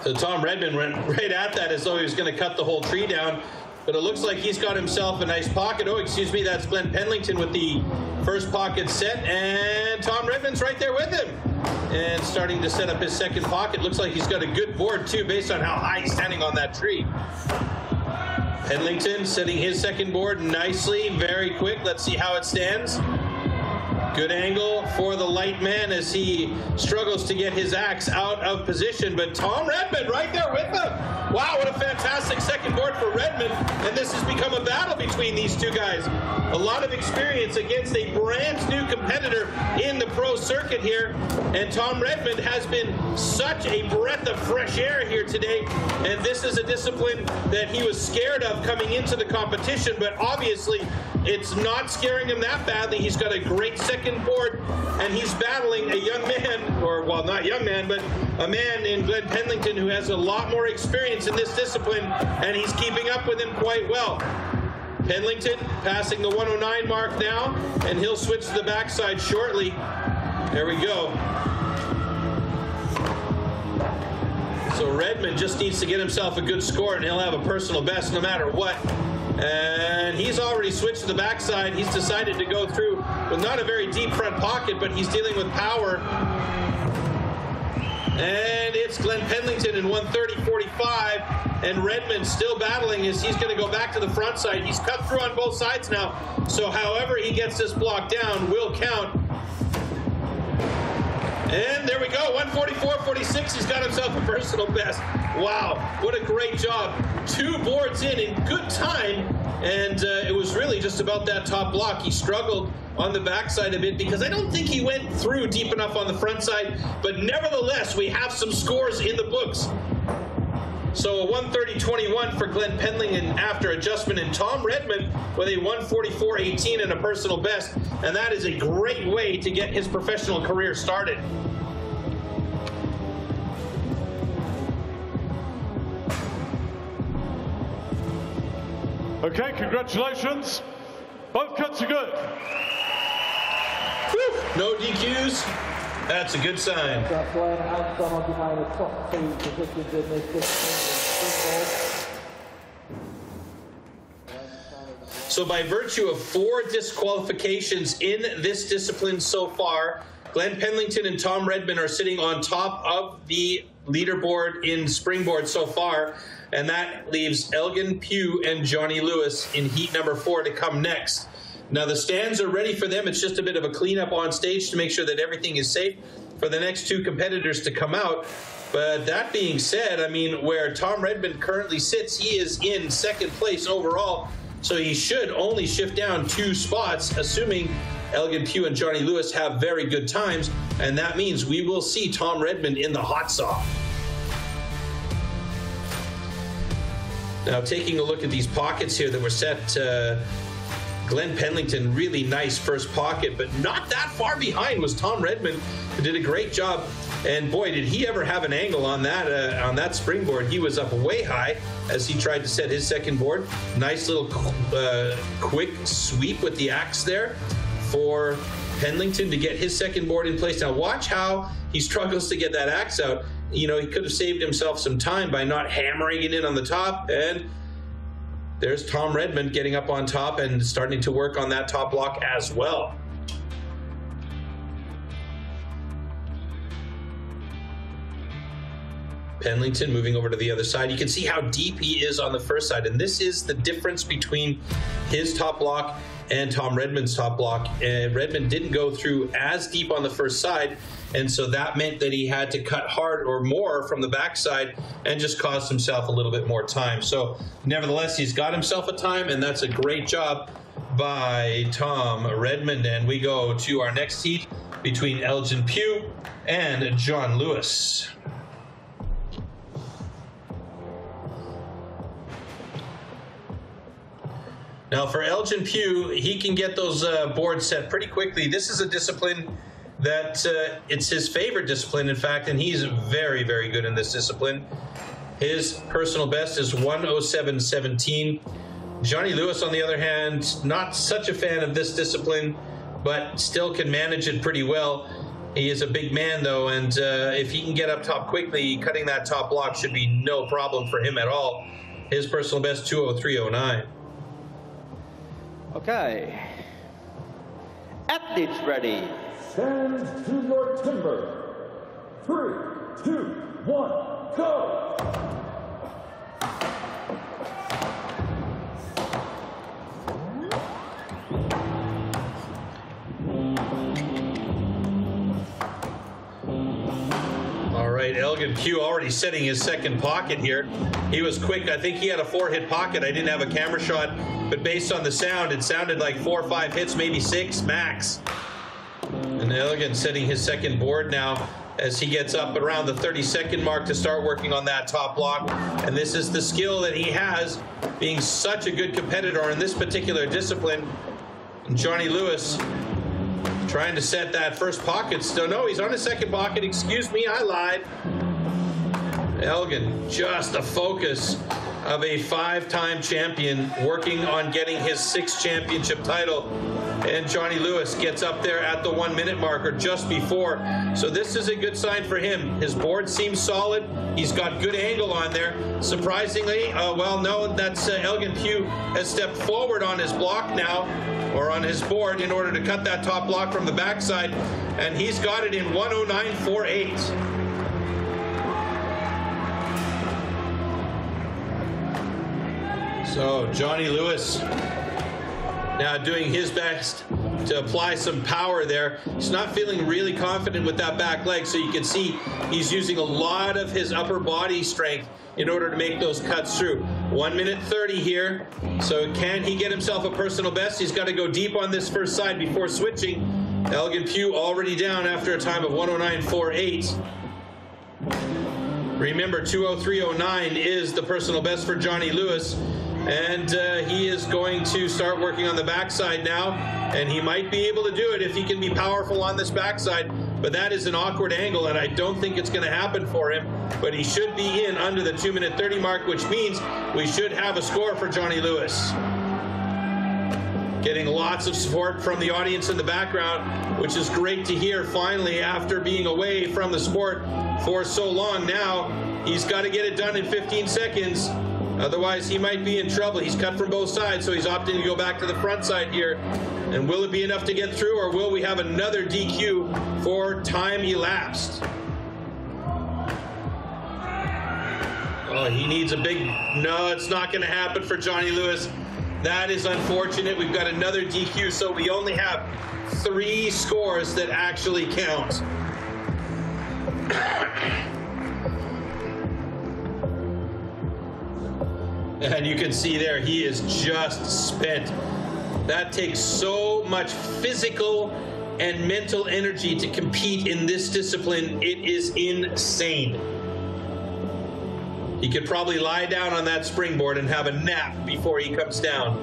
So Tom Redmond went right at that as though he was going to cut the whole tree down, but it looks like he's got himself a nice pocket. Oh, excuse me, that's Glenn Pendlington with the first pocket set, and Tom Redmond's right there with him and starting to set up his second pocket. Looks like he's got a good board too, based on how high he's standing on that tree. Pendlington setting his second board nicely, very quick. Let's see how it stands. Good angle for the light man as he struggles to get his axe out of position, but Tom Redmond right there with him. Wow, what a fantastic second board for Redmond, and this has become a battle between these two guys. A lot of experience against a brand new competitor in the pro circuit here, and Tom Redmond has been such a breath of fresh air here today, and this is a discipline that he was scared of coming into the competition, but obviously it's not scaring him that badly. He's got a great second board, and he's battling a young man, or well, not young man, but a man in Glenn Pendlington who has a lot more experience in this discipline, and he's keeping up with him quite well. Pendlington passing the 109 mark now, and he'll switch to the backside shortly. There we go. So Redmond just needs to get himself a good score, and he'll have a personal best no matter what. And he's already switched to the backside. He's decided to go through with not a very deep front pocket, but he's dealing with power. And it's Glenn Pendlington in 1:30.45, and Redmond still battling as he's going to go back to the front side. He's cut through on both sides now, so however he gets this block down will count. And there we go, 1:44.46. He's got himself a personal best. Wow, what a great job. 2 boards in good time, and it was really just about that top block. He struggled on the backside a bit because I don't think he went through deep enough on the front side, but nevertheless, we have some scores in the books. So a 1:30.21 for Glenn Pendlington after adjustment, and Tom Redmond with a 1:44.18 and a personal best, and that is a great way to get his professional career started. Okay, congratulations. Both cuts are good. Whew, no DQs. That's a good sign. Glenn and Tom occupying the top 2 positions in this discipline. So by virtue of 4 disqualifications in this discipline so far, Glenn Pendlington and Tom Redmond are sitting on top of the leaderboard in Springboard so far, and that leaves Elgin Pugh and Johnny Lewis in heat number 4 to come next. Now the stands are ready for them. It's just a bit of a cleanup on stage to make sure that everything is safe for the next 2 competitors to come out. But that being said, I mean, where Tom Redmond currently sits, he is in 2nd place overall, so he should only shift down 2 spots, assuming Elgin Pugh and Johnny Lewis have very good times, and that means we will see Tom Redmond in the hot saw. Now taking a look at these pockets here that were set, Glenn Pendlington, really nice first pocket, but not that far behind was Tom Redmond, who did a great job. And boy, did he ever have an angle on that springboard. He was up way high as he tried to set his 2nd board. Nice little quick sweep with the axe there for Pendlington to get his 2nd board in place. Now watch how he struggles to get that axe out. You know, he could have saved himself some time by not hammering it in on the top, and there's Tom Redmond getting up on top and starting to work on that top block as well. Penlington moving over to the other side. You can see how deep he is on the first side, and this is the difference between his top block and Tom Redmond's top block. And Redmond didn't go through as deep on the first side, and so that meant that he had to cut hard or more from the backside and just cost himself a little bit more time. So nevertheless, he's got himself a time, and that's a great job by Tom Redmond. And we go to our next heat between Elgin Pugh and John Lewis. Now for Elgin Pugh, he can get those boards set pretty quickly. This is a discipline that it's his favorite discipline, in fact, and he's very, very good in this discipline. His personal best is 1:07.17. Johnny Lewis, on the other hand, not such a fan of this discipline, but still can manage it pretty well. He is a big man, though, and if he can get up top quickly, cutting that top block should be no problem for him at all. His personal best, 2:03.09. Okay. Athletes ready. Stand to your timber. 3, 2, 1, go! All right, Elgin Pugh already setting his 2nd pocket here. He was quick. I think he had a 4-hit pocket. I didn't have a camera shot, but based on the sound, it sounded like 4 or 5 hits, maybe 6 max. And Elgin setting his 2nd board now as he gets up around the 32nd mark to start working on that top block. And this is the skill that he has, being such a good competitor in this particular discipline. And Johnny Lewis trying to set that first pocket. Still, no, he's on his 2nd pocket. Excuse me, I lied. Elgin, just a focus of a 5-time champion, working on getting his 6th championship title. And Johnny Lewis gets up there at the 1 minute mark, or just before. So this is a good sign for him. His board seems solid. He's got good angle on there. Surprisingly, well, no, that's Elgin Pugh has stepped forward on his block now, or on his board, in order to cut that top block from the backside. And he's got it in 109.48. So Johnny Lewis now doing his best to apply some power there. He's not feeling really confident with that back leg, so you can see he's using a lot of his upper body strength in order to make those cuts through. 1 minute 30 here. So can he get himself a personal best? He's got to go deep on this first side before switching. Elgin Pugh already down after a time of 109.48. Remember, 203.09 is the personal best for Johnny Lewis. And he is going to start working on the backside now, and he might be able to do it if he can be powerful on this backside, but that is an awkward angle, and I don't think it's going to happen for him. But he should be in under the 2 minute 30 mark, which means we should have a score for Johnny Lewis. Getting lots of support from the audience in the background, which is great to hear finally after being away from the sport for so long now. He's got to get it done in 15 seconds. Otherwise, he might be in trouble. He's cut from both sides, so he's opting to go back to the front side here. And will it be enough to get through, or will we have another DQ for time elapsed? Oh, he needs a big... No, it's not going to happen for Johnny Lewis. That is unfortunate. We've got another DQ, so we only have 3 scores that actually count. And you can see there, he is just spent. That takes so much physical and mental energy to compete in this discipline. It is insane. He could probably lie down on that springboard and have a nap before he comes down.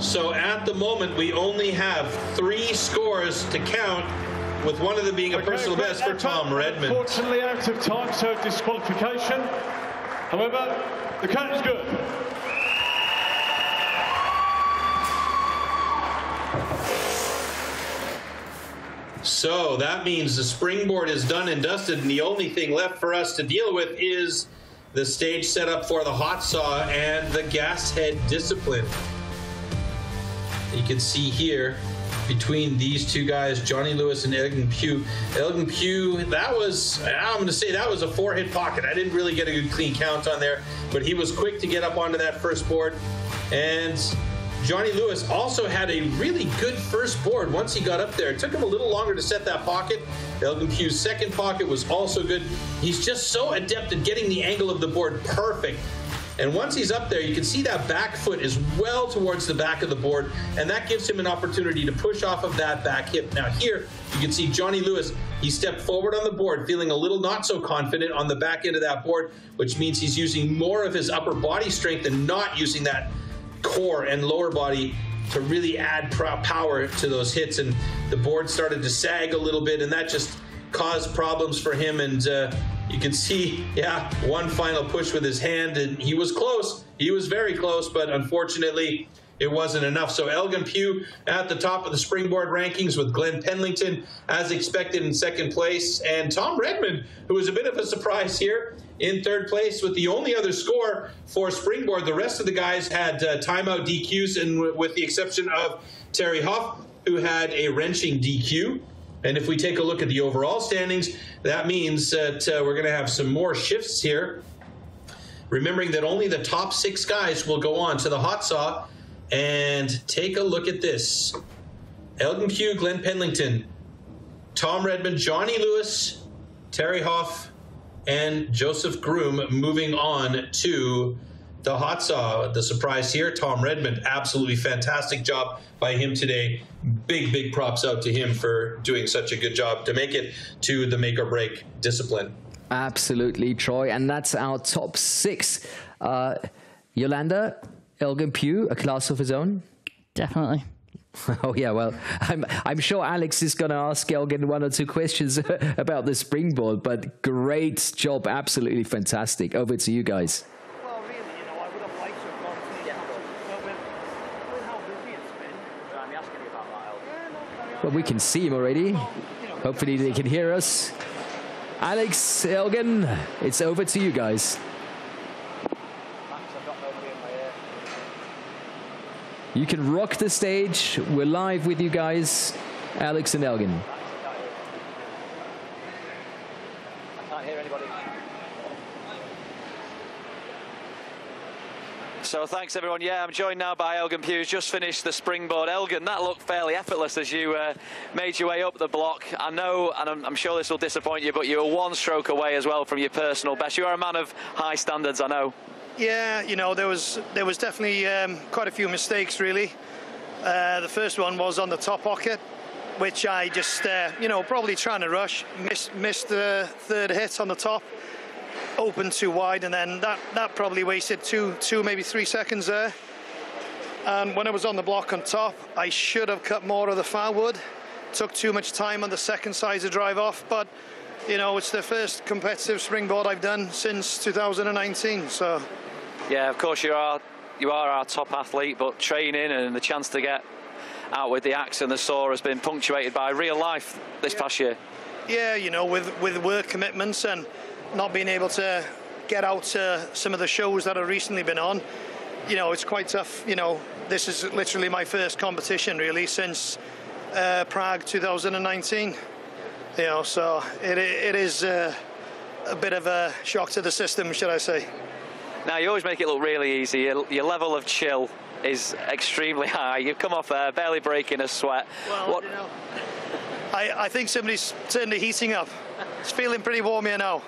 So at the moment, we only have 3 scores to count, with one of them being a personal best for Tom Redmond. Unfortunately out of time, so disqualification. However, the count is good. So that means the springboard is done and dusted, and the only thing left for us to deal with is the stage setup for the hot saw and the gas head discipline. You can see here, between these two guys, Johnny Lewis and Elgin Pugh. Elgin Pugh, that was, I'm going to say that was a 4-hit pocket. I didn't really get a good clean count on there, but he was quick to get up onto that first board. And Johnny Lewis also had a really good first board once he got up there. It took him a little longer to set that pocket. Elgin Pugh's second pocket was also good. He's just so adept at getting the angle of the board perfect. And once he's up there, you can see that back foot is well towards the back of the board, and that gives him an opportunity to push off of that back hip. Now here, you can see Johnny Lewis, he stepped forward on the board, feeling a little not so confident on the back end of that board, which means he's using more of his upper body strength and not using that core and lower body to really add power to those hits. And the board started to sag a little bit, and that just caused problems for him. And you can see, yeah, one final push with his hand, and he was close. He was very close, but unfortunately, it wasn't enough. So Elgin Pugh at the top of the springboard rankings, with Glenn Pendlington, as expected, in second place, and Tom Redmond, who was a bit of a surprise here, in third place with the only other score for springboard. The rest of the guys had timeout DQs, and with the exception of Terryhoff, who had a wrenching DQ. And if we take a look at the overall standings, that means that we're going to have some more shifts here. Remembering that only the top 6 guys will go on to the hot saw. And take a look at this. Elgin Pugh, Glenn Pendlington, Tom Redmond, Johnny Lewis, Terryhoff, and Joseph Groom moving on to the hot saw. The surprise here, Tom Redmond, absolutely fantastic job by him today. Big props out to him for doing such a good job to make it to the make or break discipline. Absolutely, Troy. And that's our top 6. Yolanda, Elgin Pugh, a class of his own? Definitely. Oh yeah, well, I'm sure Alex is going to ask Elgin 1 or 2 questions about the springboard, but great job, absolutely fantastic. Over to you guys. Well, really, I would have liked to have gone to the Well, we can see him already. Hopefully they can hear us. Alex, Elgin, it's over to you guys. You can rock the stage. We're live with you guys, Alex and Elgin. I can't hear anybody. So thanks everyone. Yeah, I'm joined now by Elgin Pugh, who's just finished the springboard. Elgin, that looked fairly effortless as you made your way up the block. I know, and I'm sure this will disappoint you, but you were one stroke away as well from your personal best. You are a man of high standards, I know. Yeah, you know, there was definitely quite a few mistakes, really. The first one was on the top pocket, which I just, you know, probably trying to rush, missed the third hit on the top, opened too wide, and then that probably wasted two, maybe 3 seconds there. And when I was on the block on top, I should have cut more of the foul wood. Took too much time on the second side to drive off, but you know, it's the first competitive springboard I've done since 2019, so. Yeah, of course you are our top athlete, but training and the chance to get out with the axe and the saw has been punctuated by real life this past year. Yeah, you know, with work commitments and not being able to get out to some of the shows that I've recently been on, you know, it's quite tough. You know, this is literally my first competition really since Prague 2019. You know, so it is a bit of a shock to the system, should I say. Now, you always make it look really easy. Your level of chill is extremely high. You've come off there, barely breaking a sweat. Well, you know, I think somebody's turned the heating up. It's feeling pretty warm here now.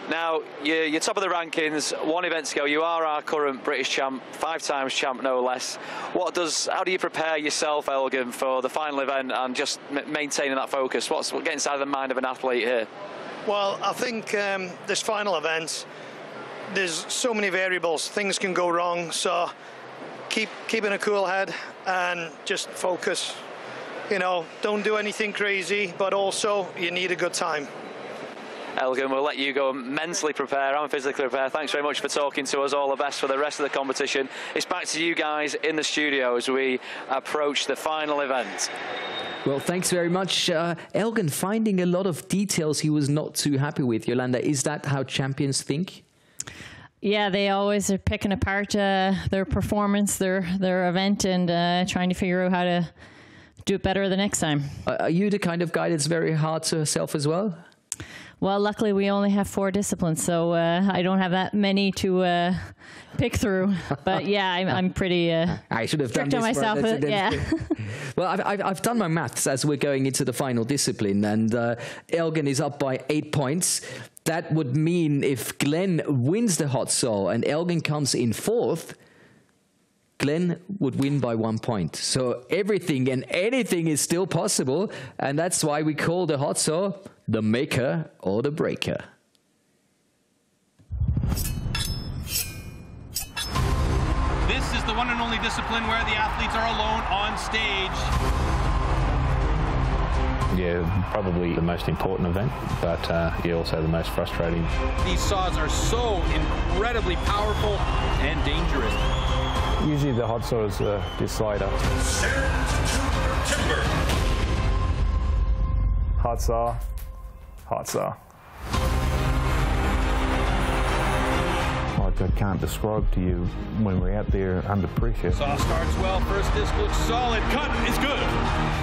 Now, you're top of the rankings. One event to go. You are our current British champ, 5 times champ, no less. How do you prepare yourself, Elgin, for the final event and just maintaining that focus? What gets inside the mind of an athlete here? Well, I think this final event, there's so many variables. Things can go wrong, so keeping a cool head and just focus. You know, don't do anything crazy, but also you need a good time. Elgin, we'll let you go and mentally prepare and physically prepare. Thanks very much for talking to us. All the best for the rest of the competition. It's back to you guys in the studio as we approach the final event. Well, thanks very much. Elgin, finding a lot of details he was not too happy with. Yolanda, is that how champions think? Yeah, they always are picking apart their performance, their event, and trying to figure out how to do it better the next time. Are you the kind of guy that's very hard to herself as well? Well, luckily we only have 4 disciplines, so I don't have that many to pick through. But yeah, I'm pretty I should have strict done on this myself. Yeah. Well, I've done my maths as we're going into the final discipline, and Elgin is up by 8 points. That would mean if Glenn wins the hot saw and Elgin comes in 4th, Glenn would win by 1 point. So everything and anything is still possible, and that's why we call the hot saw the maker or the breaker. This is the one and only discipline where the athletes are alone on stage. Yeah, probably the most important event, but yeah, also the most frustrating. These saws are so incredibly powerful and dangerous. Usually the hot saw is the slider. Timber. Hot saw. Hot saw. Like I can't describe to you when we're out there under pressure. Saw starts well, first disc looks solid, cut is good.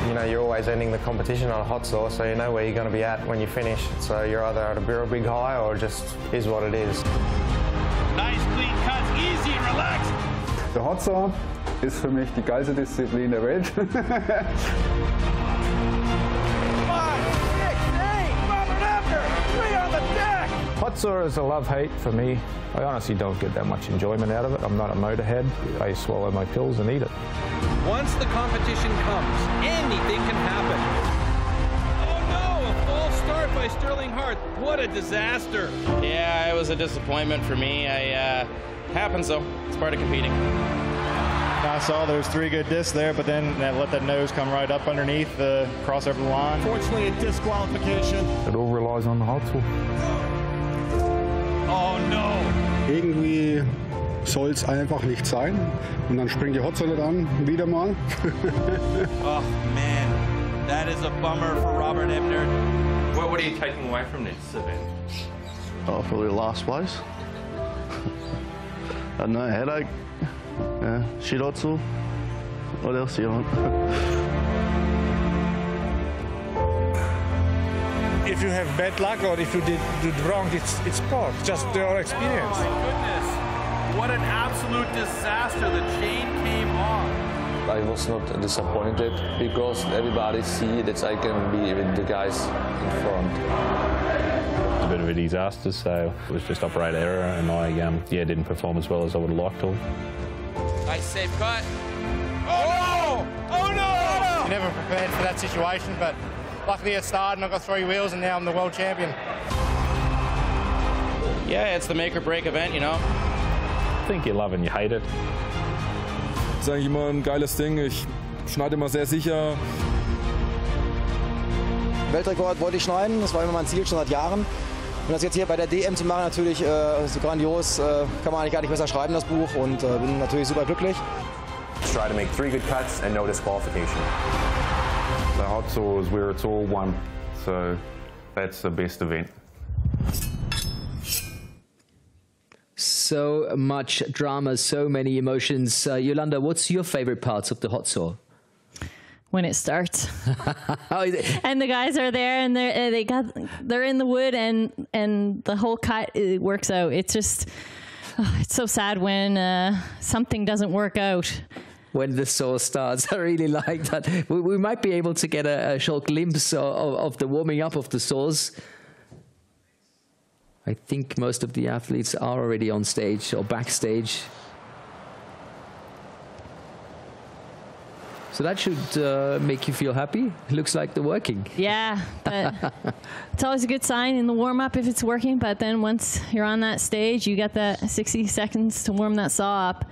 You know, you're always ending the competition on a hot saw, so you know where you're going to be at when you finish. So you're either at a real big high or just is what it is. Nice clean cuts, easy, relaxed. Der Hot Saw ist für mich die geilste Disziplin der Welt. Hot saw is a love-hate for me. I honestly don't get that much enjoyment out of it. I'm not a motorhead. I swallow my pills and eat it. Once the competition comes, anything can happen. Oh no, a false start by Sterling Hart. What a disaster. Yeah, it was a disappointment for me. Happens though, it's part of competing. I saw there's 3 good discs there, but then let that nose come right up underneath the crossover the line. Fortunately, a disqualification. It all relies on the hot saw. Oh no! Irgendwie soll es einfach nicht sein. Und dann springt die Hot saw nicht an, wieder mal. Oh man, That is a bummer for Robert Ebner. What are you taking away from this event? Oh, probably last place. I don't know, headache. Yeah, shiratsu. What else do you want? If you have bad luck or if you did wrong, it's sport, just your experience. Oh my goodness, what an absolute disaster. The chain came off. I was not disappointed because everybody see that I can be with the guys in front. A bit of a disaster, so it was just operator error, and I didn't perform as well as I would have liked to. Nice safe cut. Oh no! Oh no! You're never prepared for that situation, but luckily it started and I got 3 wheels and now I'm the world champion. Yeah, it's the make or break event, you know. I think you love and you hate it. Das ist eigentlich immer ein geiles Ding. Ich schneide immer sehr sicher. Weltrekord wollte ich schneiden, das war immer mein Ziel schon seit Jahren. Und das jetzt hier bei der DM zu machen, natürlich so grandios, kann man eigentlich gar nicht besser schreiben, das Buch. Und bin natürlich super glücklich. Try to make 3 good cuts and no disqualification. The hot saw is where it's all one, so that's the best event. So much drama, so many emotions. Yolanda, what's your favorite parts of the hot saw? When it starts. And the guys are there and they're in the wood and the whole cut, it works out. It's just, it's so sad when something doesn't work out. When the saw starts, I really like that. We might be able to get a short glimpse of the warming up of the saws. I think most of the athletes are already on stage or backstage. So that should make you feel happy. It looks like they're working. Yeah, but it's always a good sign in the warm-up if it's working, but then once you're on that stage, you got that 60 seconds to warm that saw up.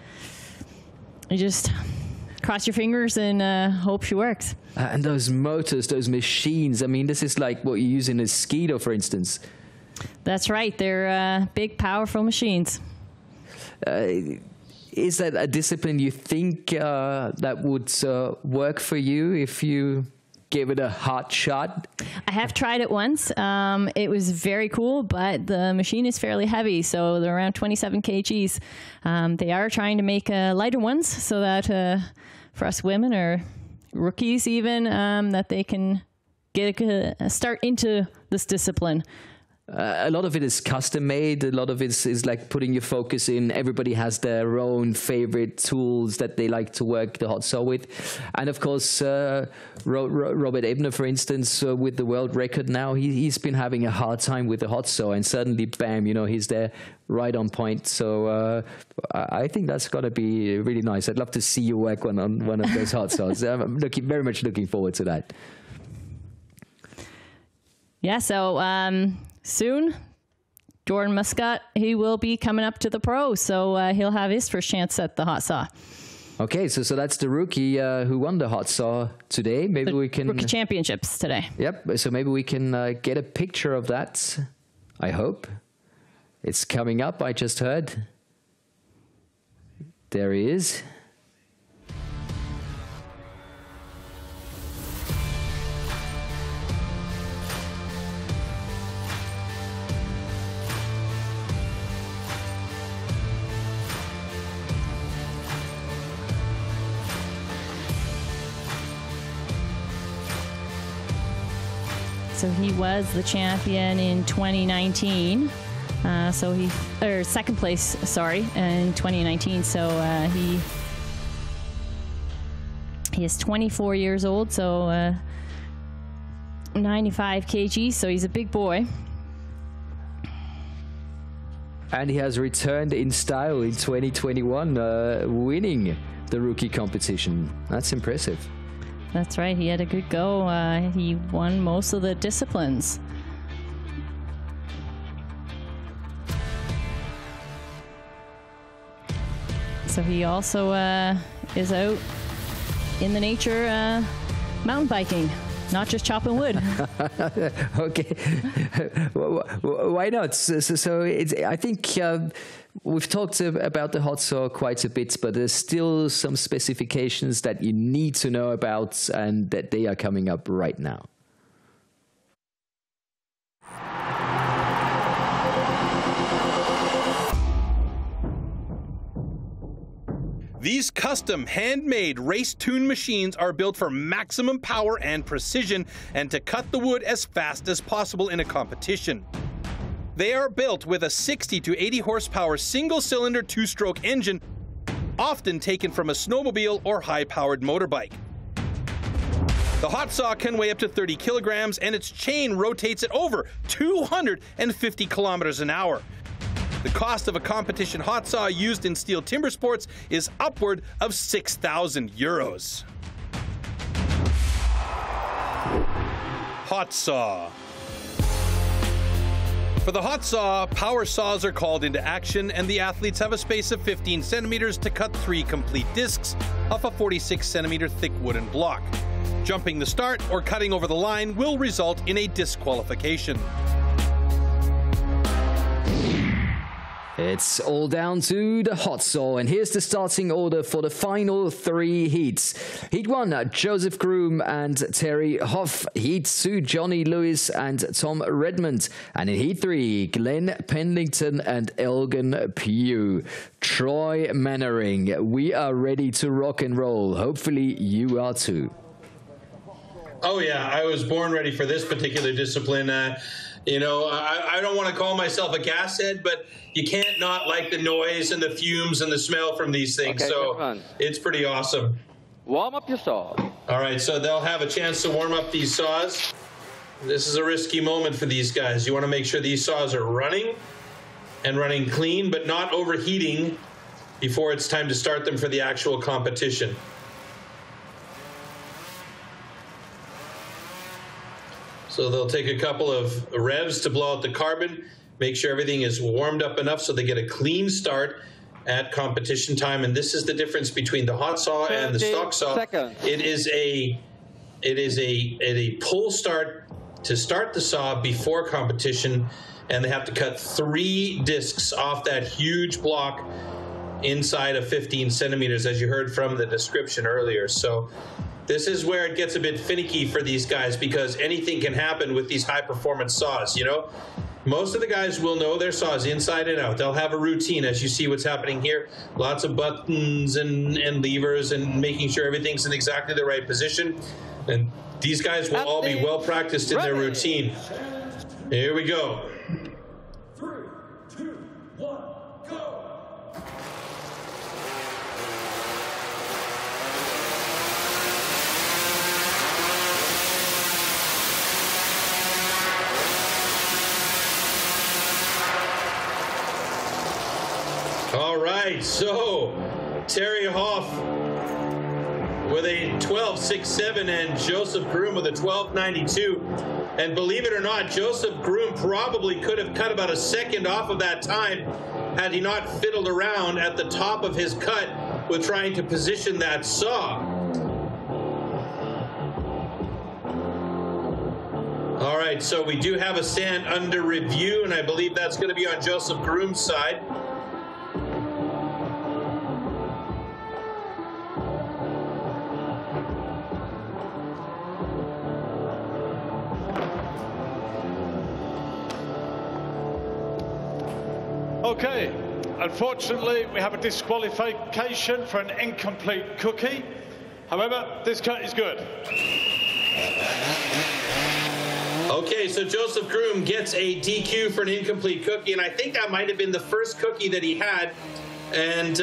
You just cross your fingers and hope she works. And those motors, those machines, I mean, this is like what you use in a Skido, for instance. That's right. They're big, powerful machines. Is that a discipline you think that would work for you if you gave it a hot shot? I have tried it once. It was very cool, but the machine is fairly heavy, so they're around 27 kgs. They are trying to make lighter ones so that for us women or rookies even, that they can get a start into this discipline. A lot of it is custom made. A lot of it is like putting your focus in. Everybody has their own favorite tools that they like to work the hot saw with. And of course, Robert Ebner, for instance, with the world record now, he's been having a hard time with the hot saw, and suddenly, bam, you know, he's there right on point. So I think that's got to be really nice. I'd love to see you work on one of those hot saws. I'm very much looking forward to that. Yeah, so soon, Jordan Muscat, he will be coming up to the pros, so he'll have his first chance at the hot saw. Okay, so that's the rookie who won the hot saw today. Maybe we can rookie championships today. Yep. So maybe we can get a picture of that. I hope it's coming up. I just heard. There he is. So he was the champion in 2019. Second place, sorry, in 2019. So he is 24 years old, so 95 kg, so he's a big boy. And he has returned in style in 2021, winning the rookie competition. That's impressive. That's right. He had a good go. He won most of the disciplines. So he also is out in the nature mountain biking. not just chopping wood. Okay, why not? So I think we've talked about the hot saw quite a bit, but there's still some specifications that you need to know about, and that they are coming up right now. These custom, handmade, race-tuned machines are built for maximum power and precision and to cut the wood as fast as possible in a competition. They are built with a 60 to 80 horsepower single-cylinder two-stroke engine, often taken from a snowmobile or high-powered motorbike. The hot saw can weigh up to 30 kilograms and its chain rotates at over 250 kilometers an hour. The cost of a competition hot saw used in STIHL Timbersports is upward of 6,000 euros. Hot saw. For the hot saw, power saws are called into action and the athletes have a space of 15 centimeters to cut 3 complete discs off a 46 centimeter thick wooden block. Jumping the start or cutting over the line will result in a disqualification. It's all down to the hot saw, and here's the starting order for the final 3 heats. Heat 1, Joseph Groom and Terryhoff. Heat 2, Johnny Lewis and Tom Redmond. And in Heat 3, Glenn Pendlington and Elgin Pugh. Troy Mannering, we are ready to rock and roll. Hopefully you are too. Oh yeah, I was born ready for this particular discipline. You know, I don't want to call myself a gas head, but you can't not like the noise and the fumes and the smell from these things. Okay, so it's pretty awesome. Warm up your saw. All right, so they'll have a chance to warm up these saws. This is a risky moment for these guys. You want to make sure these saws are running and running clean, but not overheating before it's time to start them for the actual competition. So they'll take a couple of revs to blow out the carbon, make sure everything is warmed up enough so they get a clean start at competition time. And this is the difference between the hot saw and the stock saw. It is a pull start to start the saw before competition, and they have to cut 3 discs off that huge block inside of 15 centimeters, as you heard from the description earlier. So this is where it gets a bit finicky for these guys, because anything can happen with these high-performance saws, you know? Most of the guys will know their saws inside and out. They'll have a routine, as you see what's happening here. Lots of buttons and levers and making sure everything's in exactly the right position. And these guys will all be well-practiced in their routine. Here we go. 3, 2, 1, go! All right, so Terryhoff with a 12.67 and Joseph Groom with a 12.92. And believe it or not, Joseph Groom probably could have cut about a second off of that time had he not fiddled around at the top of his cut with trying to position that saw. All right, so we do have a sand under review, and I believe that's going to be on Joseph Groom's side. Okay, unfortunately we have a disqualification for an incomplete cookie. However, this cut is good. Okay, so Joseph Groom gets a DQ for an incomplete cookie, and I think that might have been the first cookie that he had. And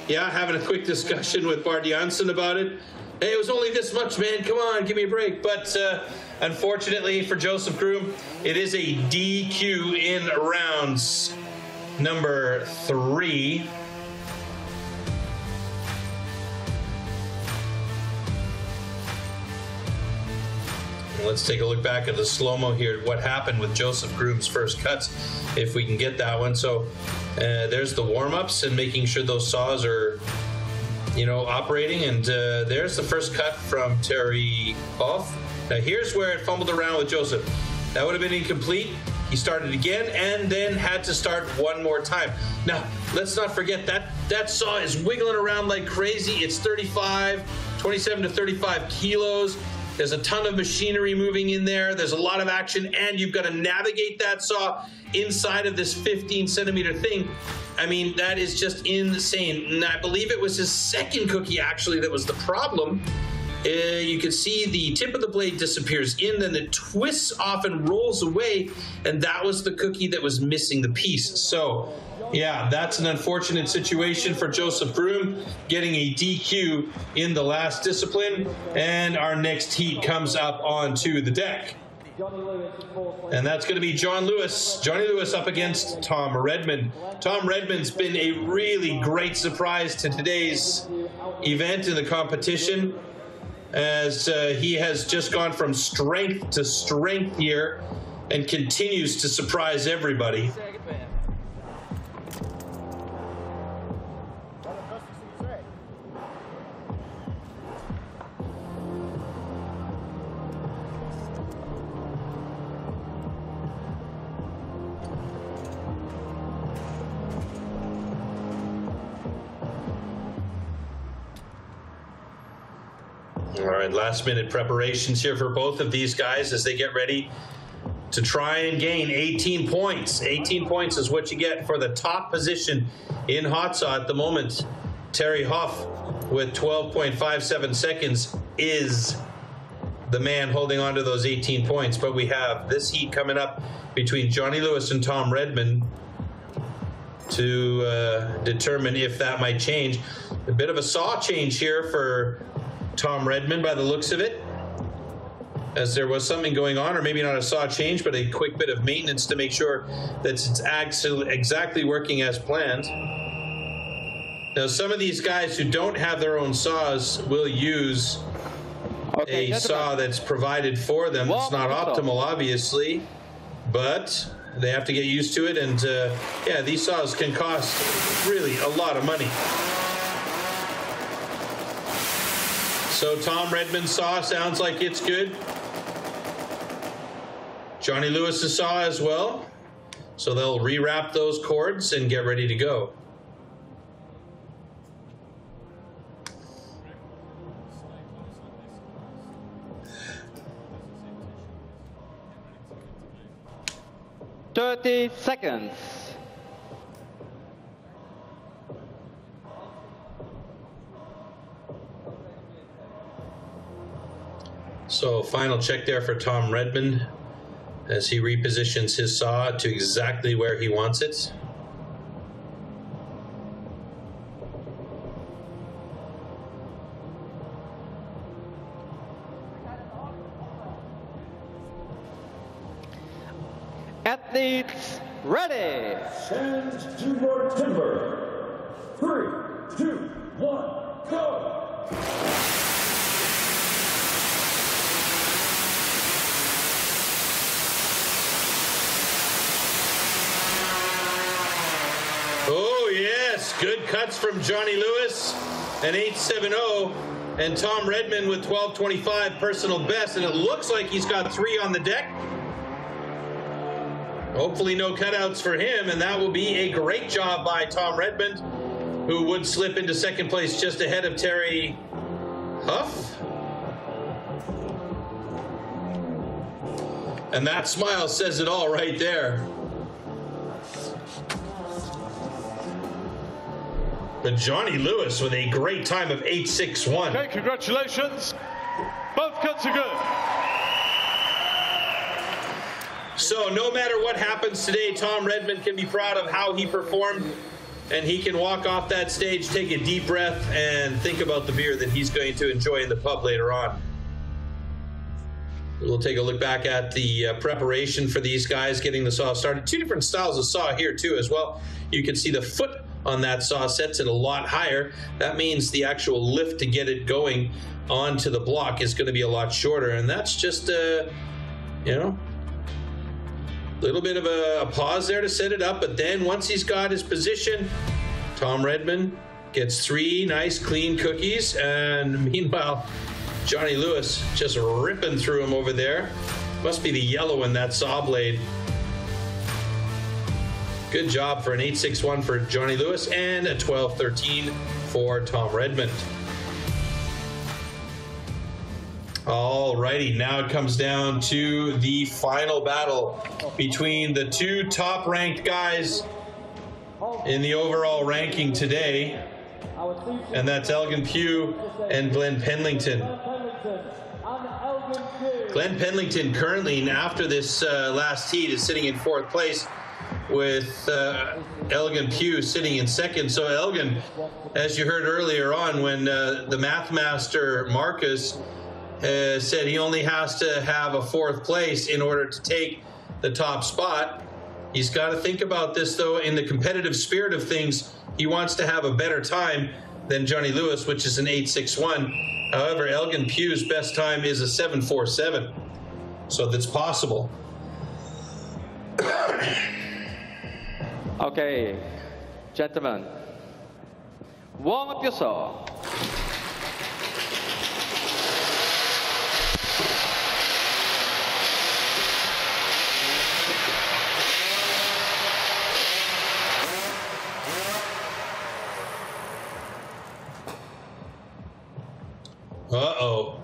yeah, having a quick discussion with Bart Janssen about it. Hey, it was only this much, man. Come on, give me a break. But unfortunately for Joseph Groom, it is a DQ in rounds number 3. Let's take a look back at the slow-mo here, what happened with Joseph Groom's first cuts, if we can get that one. So there's the warm-ups and making sure those saws are, you know, operating. And there's the first cut from Terryhoff. Now here's where it fumbled around with Joseph. That would have been incomplete. He started again and then had to start one more time. Now, let's not forget that saw is wiggling around like crazy. It's 27 to 35 kilos. There's a ton of machinery moving in there. There's a lot of action, and you've got to navigate that saw inside of this 15-centimeter thing. I mean, that is just insane. And I believe it was his second cookie, actually, that was the problem. You can see the tip of the blade disappears in, then it twists off and rolls away, and that was the cookie that was missing the piece. So, yeah, that's an unfortunate situation for Joseph Broome, getting a DQ in the last discipline, and our next heat comes up onto the deck. And that's going to be Johnny Lewis up against Tom Redmond. Tom Redmond's been a really great surprise to today's event in the competition, as he has just gone from strength to strength here and continues to surprise everybody. All right, last minute preparations here for both of these guys as they get ready to try and gain 18 points. 18 points is what you get for the top position in hot saw at the moment. Terryhoff with 12.57 seconds is the man holding on to those 18 points. But we have this heat coming up between Johnny Lewis and Tom Redmond to determine if that might change. A bit of a saw change here for Tom Redmond by the looks of it, as there was something going on, or maybe not a saw change, but a quick bit of maintenance to make sure that it's exactly working as planned. Now, some of these guys who don't have their own saws will use a saw that's provided for them. It's not optimal, obviously, but they have to get used to it. And yeah, these saws can cost really a lot of money. So Tom Redmond's saw sounds like it's good. Johnny Lewis's saw as well. So they'll rewrap those cords and get ready to go. "30 seconds. So final check there for Tom Redmond as he repositions his saw to exactly where he wants it. Athletes ready. Stand to your timber. 3, 2, 1, go. Oh yes, good cuts from Johnny Lewis, an 8.70, and Tom Redmond with 12.25 personal best, and it looks like he's got 3 on the deck. Hopefully no cutouts for him, and that will be a great job by Tom Redmond, who would slip into second place just ahead of Terryhoff. And that smile says it all right there. But Johnny Lewis with a great time of 8.61. Okay, congratulations. Both cuts are good. So no matter what happens today, Tom Redmond can be proud of how he performed, and he can walk off that stage, take a deep breath, and think about the beer that he's going to enjoy in the pub later on. We'll take a look back at the preparation for these guys getting the saw started. 2 different styles of saw here too as well. You can see the foot on that saw sets it a lot higher. That means the actual lift to get it going onto the block is going to be a lot shorter, and that's just you know, a little bit of a pause there to set it up. But then once he's got his position, Tom Redmond gets 3 nice clean cookies, and meanwhile Johnny Lewis just ripping through him over there. Must be the yellow in that saw blade. Good job for an 8.61 for Johnny Lewis and a 12.13 for Tom Redmond. Alrighty, now it comes down to the final battle between the two top-ranked guys in the overall ranking today, and that's Elgin Pugh and Glenn Pendlington. Glenn Pendlington currently, after this last heat, is sitting in 4th place, with Elgin Pugh sitting in 2nd. So Elgin, as you heard earlier on, when the math master Marcus said he only has to have a 4th place in order to take the top spot, he's got to think about this, though. In the competitive spirit of things, he wants to have a better time than Johnny Lewis, which is an 8.61. However, Elgin Pugh's best time is a 7.47, so that's possible. Okay, gentlemen, warm up your saw. Uh-oh.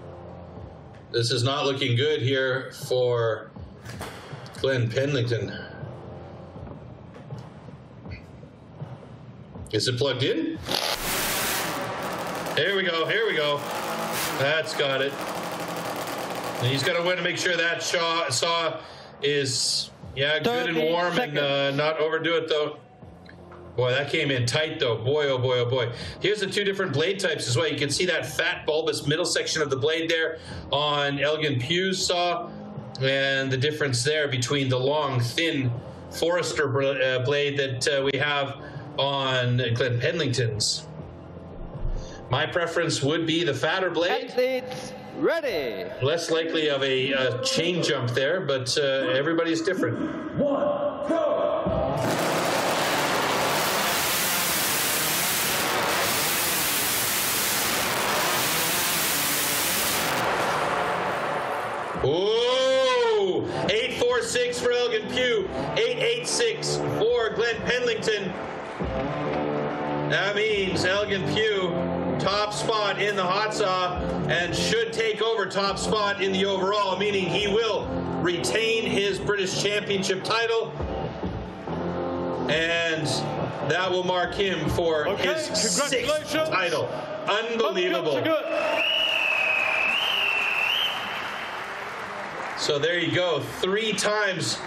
This is not looking good here for Glenn Pendlington. Is it plugged in? Here we go, here we go. That's got it. And he's got to wait to make sure that saw is, yeah, good and warm and not overdo it, though. Boy, that came in tight, though. Boy, oh boy, oh boy. Here's the two different blade types as well. You can see that fat, bulbous middle section of the blade there on Elgin Pugh's saw, and the difference there between the long, thin Forester blade that we have on Glenn Pendlington's. My preference would be the fatter blade. Athletes ready. Less likely of a chain jump there, but everybody's different. 1, go! Whoa! 8.46 for Elgin Pugh, 8.86 for Glenn Pendlington. That means Elgin Pugh, top spot in the hot saw, and should take over top spot in the overall, meaning he will retain his British Championship title. And that will mark him for his 6th title. Unbelievable. So there you go, 3 times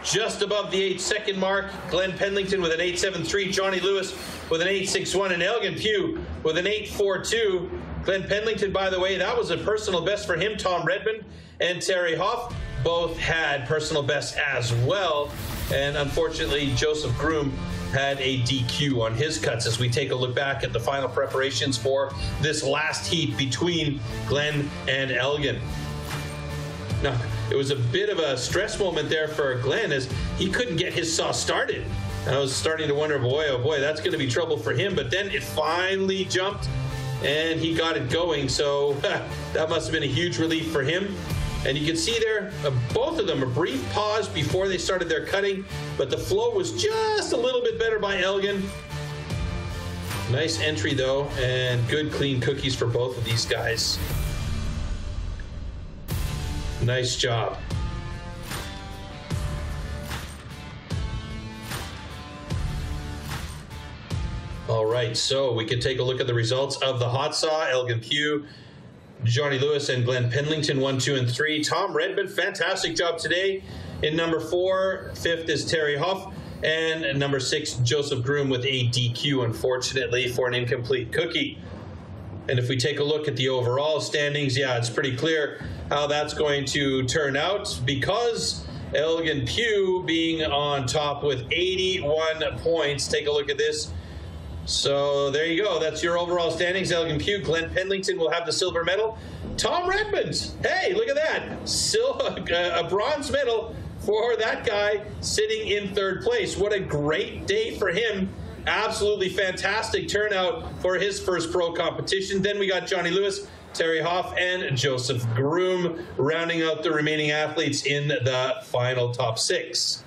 just above the 8-second mark. Glenn Pendlington with an 8.73, Johnny Lewis with an 8.61, and Elgin Pugh with an 8.42. Glenn Pendlington, by the way, that was a personal best for him. Tom Redmond and Terryhoff both had personal bests as well. And unfortunately, Joseph Groom had a DQ on his cuts as we take a look back at the final preparations for this last heat between Glenn and Elgin. Now, it was a bit of a stress moment there for Glenn as he couldn't get his saw started. I was starting to wonder, boy, oh boy, that's going to be trouble for him. But then it finally jumped and he got it going. So that must have been a huge relief for him. And you can see there, both of them, a brief pause before they started their cutting, but the flow was just a little bit better by Elgin. Nice entry though, and good clean cookies for both of these guys. Nice job. All right, so we can take a look at the results of the hot saw. Elgin Pugh, Johnny Lewis, and Glenn Pendlington, 1, 2, and 3. Tom Redmond, fantastic job today in number 4. 5th is Terryhoff, and number 6, Joseph Groom with a DQ, unfortunately, for an incomplete cookie. And if we take a look at the overall standings, yeah, it's pretty clear how that's going to turn out, because Elgin Pugh being on top with 81 points. Take a look at this. So there you go. That's your overall standings. Elgin Pugh, Glenn Pendlington will have the silver medal. Tom Redmond, hey, look at that. A bronze medal for that guy sitting in 3rd place. What a great day for him. Absolutely fantastic turnout for his first pro competition. Then we got Johnny Lewis Terryhoff, and Joseph Groom, rounding out the remaining athletes in the final top 6.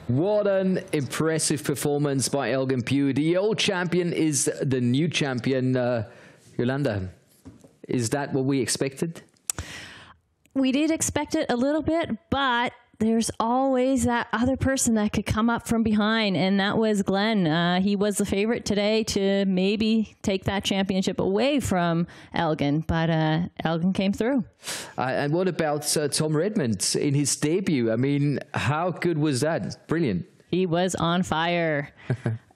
What an impressive performance by Elgin Pugh. The old champion is the new champion. Yolanda, is that what we expected? We did expect it a little bit, but there's always that other person that could come up from behind, and that was Glenn. He was the favorite today to maybe take that championship away from Elgin, but Elgin came through. And what about Tom Redmond in his debut? I mean, how good was that? Brilliant. He was on fire.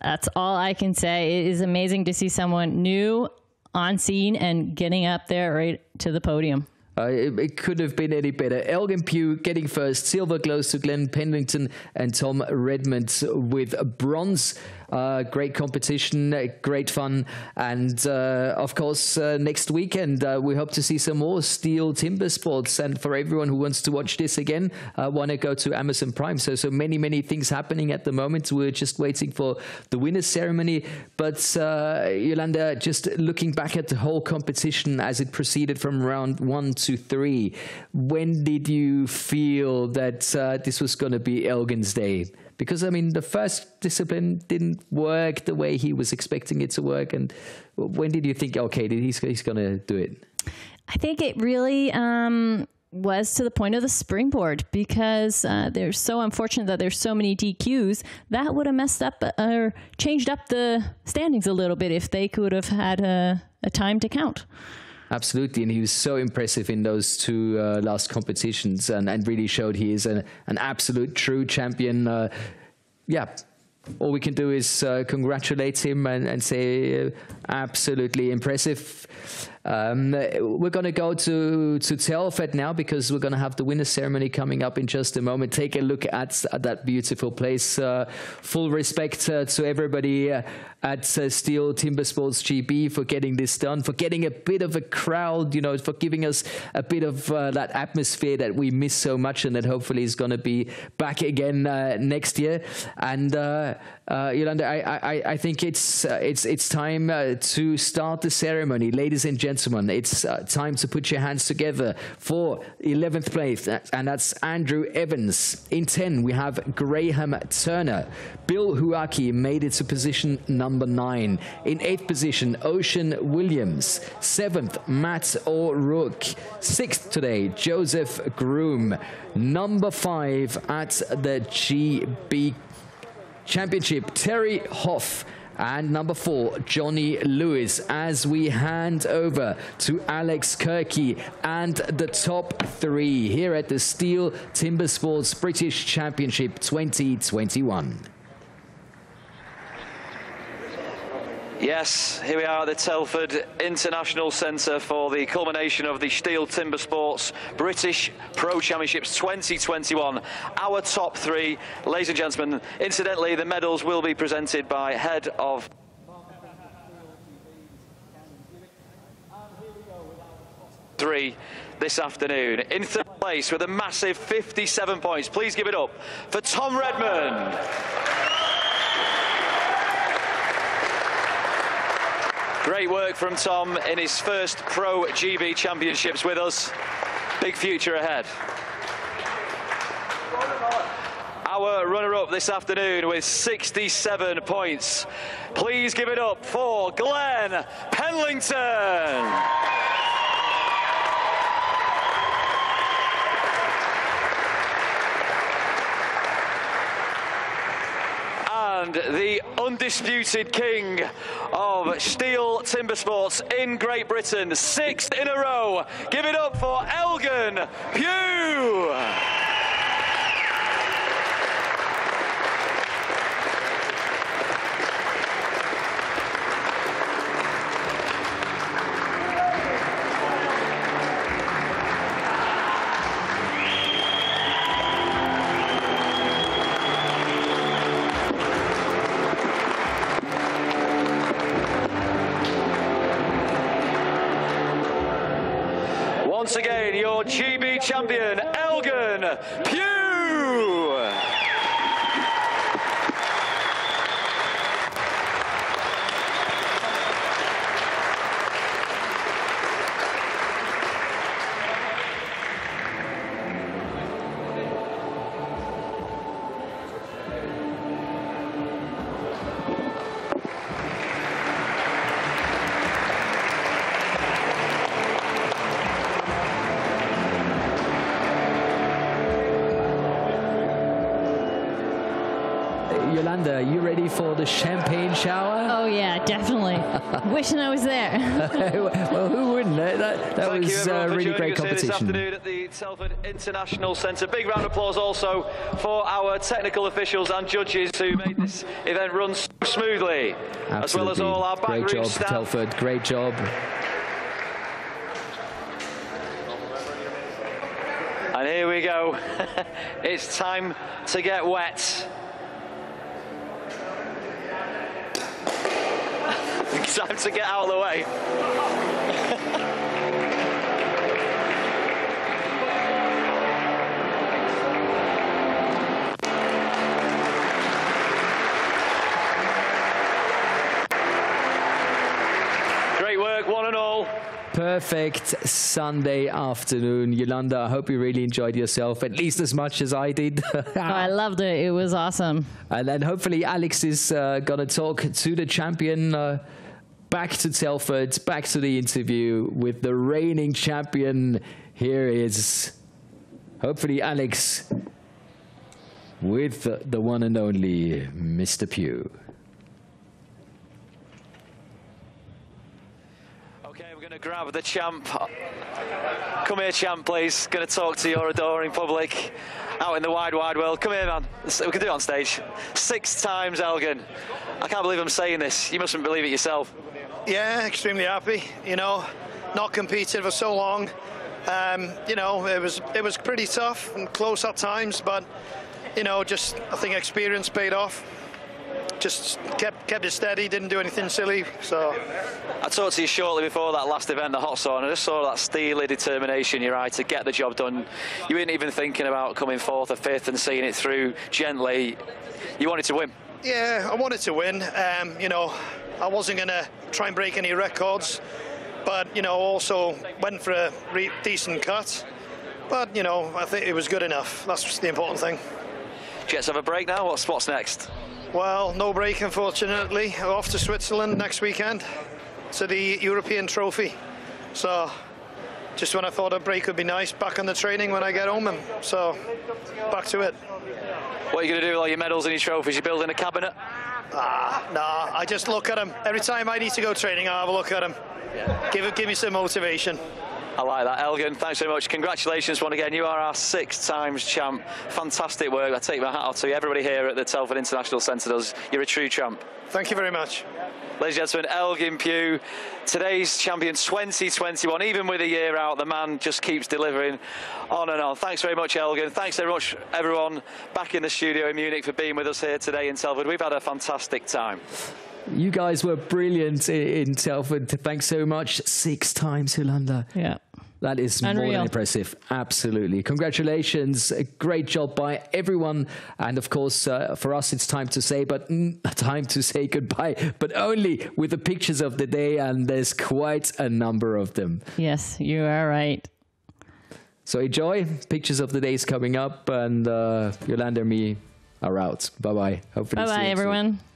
That's all I can say. It is amazing to see someone new on scene and getting up there right to the podium. It couldn't have been any better. Elgin Pugh getting first. Silver goes to Glenn Pendlington and Tom Redmond with bronze. Great competition, great fun. And of course, next weekend, we hope to see some more STIHL Timbersports. And for everyone who wants to watch this again, want to go to Amazon Prime. So many things happening at the moment. We're just waiting for the winners ceremony. But Yolanda, just looking back at the whole competition as it proceeded from round 1 to 3, when did you feel that this was going to be Elgin's day? Because, I mean, the first discipline didn't work the way he was expecting it to work. And when did you think, okay, he's going to do it? I think it really was to the point of the springboard, because they're so unfortunate that there's so many DQs. That would have messed up or changed up the standings a little bit if they could have had a time to count. Absolutely, and he was so impressive in those two last competitions, and really showed he is an absolute true champion. Yeah, all we can do is congratulate him and say absolutely impressive. We're going to go to Telford now, because we're going to have the winner's ceremony coming up in just a moment. Take a look at that beautiful place. Full respect to everybody at STIHL Timbersports GB for getting this done, for getting a bit of a crowd, you know, for giving us a bit of that atmosphere that we miss so much, and that hopefully is going to be back again next year. And Yolanda, I think it's time to start the ceremony, ladies and gentlemen. It's time to put your hands together for 11th place, and that's Andrew Evans. In 10, we have Graham Turner. Bill Joaquin made it to position number 9. In 8th position, Ocean Williams. 7th, Matt O'Rourke. 6th today, Joseph Groom. Number 5 at the GB Championship, Terryhoff. And number 4, Johnny Lewis, as we hand over to Alex Kirky and the top 3 here at the STIHL Timbersports British Championship 2021. Yes, here we are at the Telford International Centre for the culmination of the STIHL Timbersports British Pro Championships 2021. Our top 3, ladies and gentlemen. Incidentally, the medals will be presented by head of three this afternoon. In 3rd place with a massive 57 points. Please give it up for Tom Redmond. Great work from Tom in his first Pro GB Championships with us. Big future ahead. Our runner-up this afternoon with 67 points. Please give it up for Glenn Pendlington. And the undisputed king of STIHL Timbersports in Great Britain, 6th in a row. Give it up for Elgin Pugh. Once again, your GB champion, Elgin Pugh. Yolanda, are you ready for the champagne shower? Oh yeah, definitely. Wishing I was there. Well, who wouldn't? That was a really great competition. This afternoon at the Telford International Centre. Big round of applause also for our technical officials and judges who made this event run so smoothly. Absolutely. As well as all our backroom Great job, staff. Telford. Great job. And here we go. It's time to get wet. Time to get out of the way. Great work, one and all. Perfect Sunday afternoon. Yolanda, I hope you really enjoyed yourself, at least as much as I did. I loved it. It was awesome. And then hopefully Alex is going to talk to the champion. Back to Telford, back to the interview with the reigning champion. Here is, hopefully, Alex with the one and only Mr. Pugh. Okay, we're going to grab the champ. Come here, champ, please. Going to talk to your adoring public out in the wide, wide world. Come here, man. We can do it on stage. 6 times, Elgin. I can't believe I'm saying this. You mustn't believe it yourself. Yeah, extremely happy. You know, not competed for so long. You know, it was pretty tough and close at times, but you know, just I think experience paid off. Just kept it steady, didn't do anything silly. So I talked to you shortly before that last event, the hot sauna, and I just saw that steely determination you're right to get the job done. You weren't even thinking about coming 4th or 5th and seeing it through gently. You wanted to win. Yeah, I wanted to win. You know, I wasn't going to try and break any records, but, you know, also went for a decent cut. But, you know, I think it was good enough. That's the important thing. Jets have a break now. What's next? Well, no break, unfortunately. I'm off to Switzerland next weekend to the European Trophy. So just when I thought a break would be nice, back on the training when I get home, and so back to it. What are you going to do with all your medals and your trophies? You building a cabinet? Nah, I just look at them. Every time I need to go training, I have a look at them. Yeah. Give me some motivation. I like that. Elgin, thanks very much. Congratulations once again. You are our 6 times champ. Fantastic work. I take my hat off to you. Everybody here at the Telford International Centre does. You're a true champ. Thank you very much. Ladies and gentlemen, Elgin Pugh, today's champion 2021. Even with a year out, the man just keeps delivering on and on. Thanks very much, Elgin. Thanks very much, everyone back in the studio in Munich, for being with us here today in Telford. We've had a fantastic time. You guys were brilliant in Telford. Thanks so much. 6 times, Yolanda. Yeah. That is Unreal. more than impressive. Absolutely. Congratulations. A great job by everyone. And of course, for us, it's time to say goodbye, but only with the pictures of the day. And there's quite a number of them. Yes, you are right. So enjoy. Pictures of the days coming up. And Yolanda and me are out. Bye-bye. Hopefully see you Bye-bye, everyone. soon.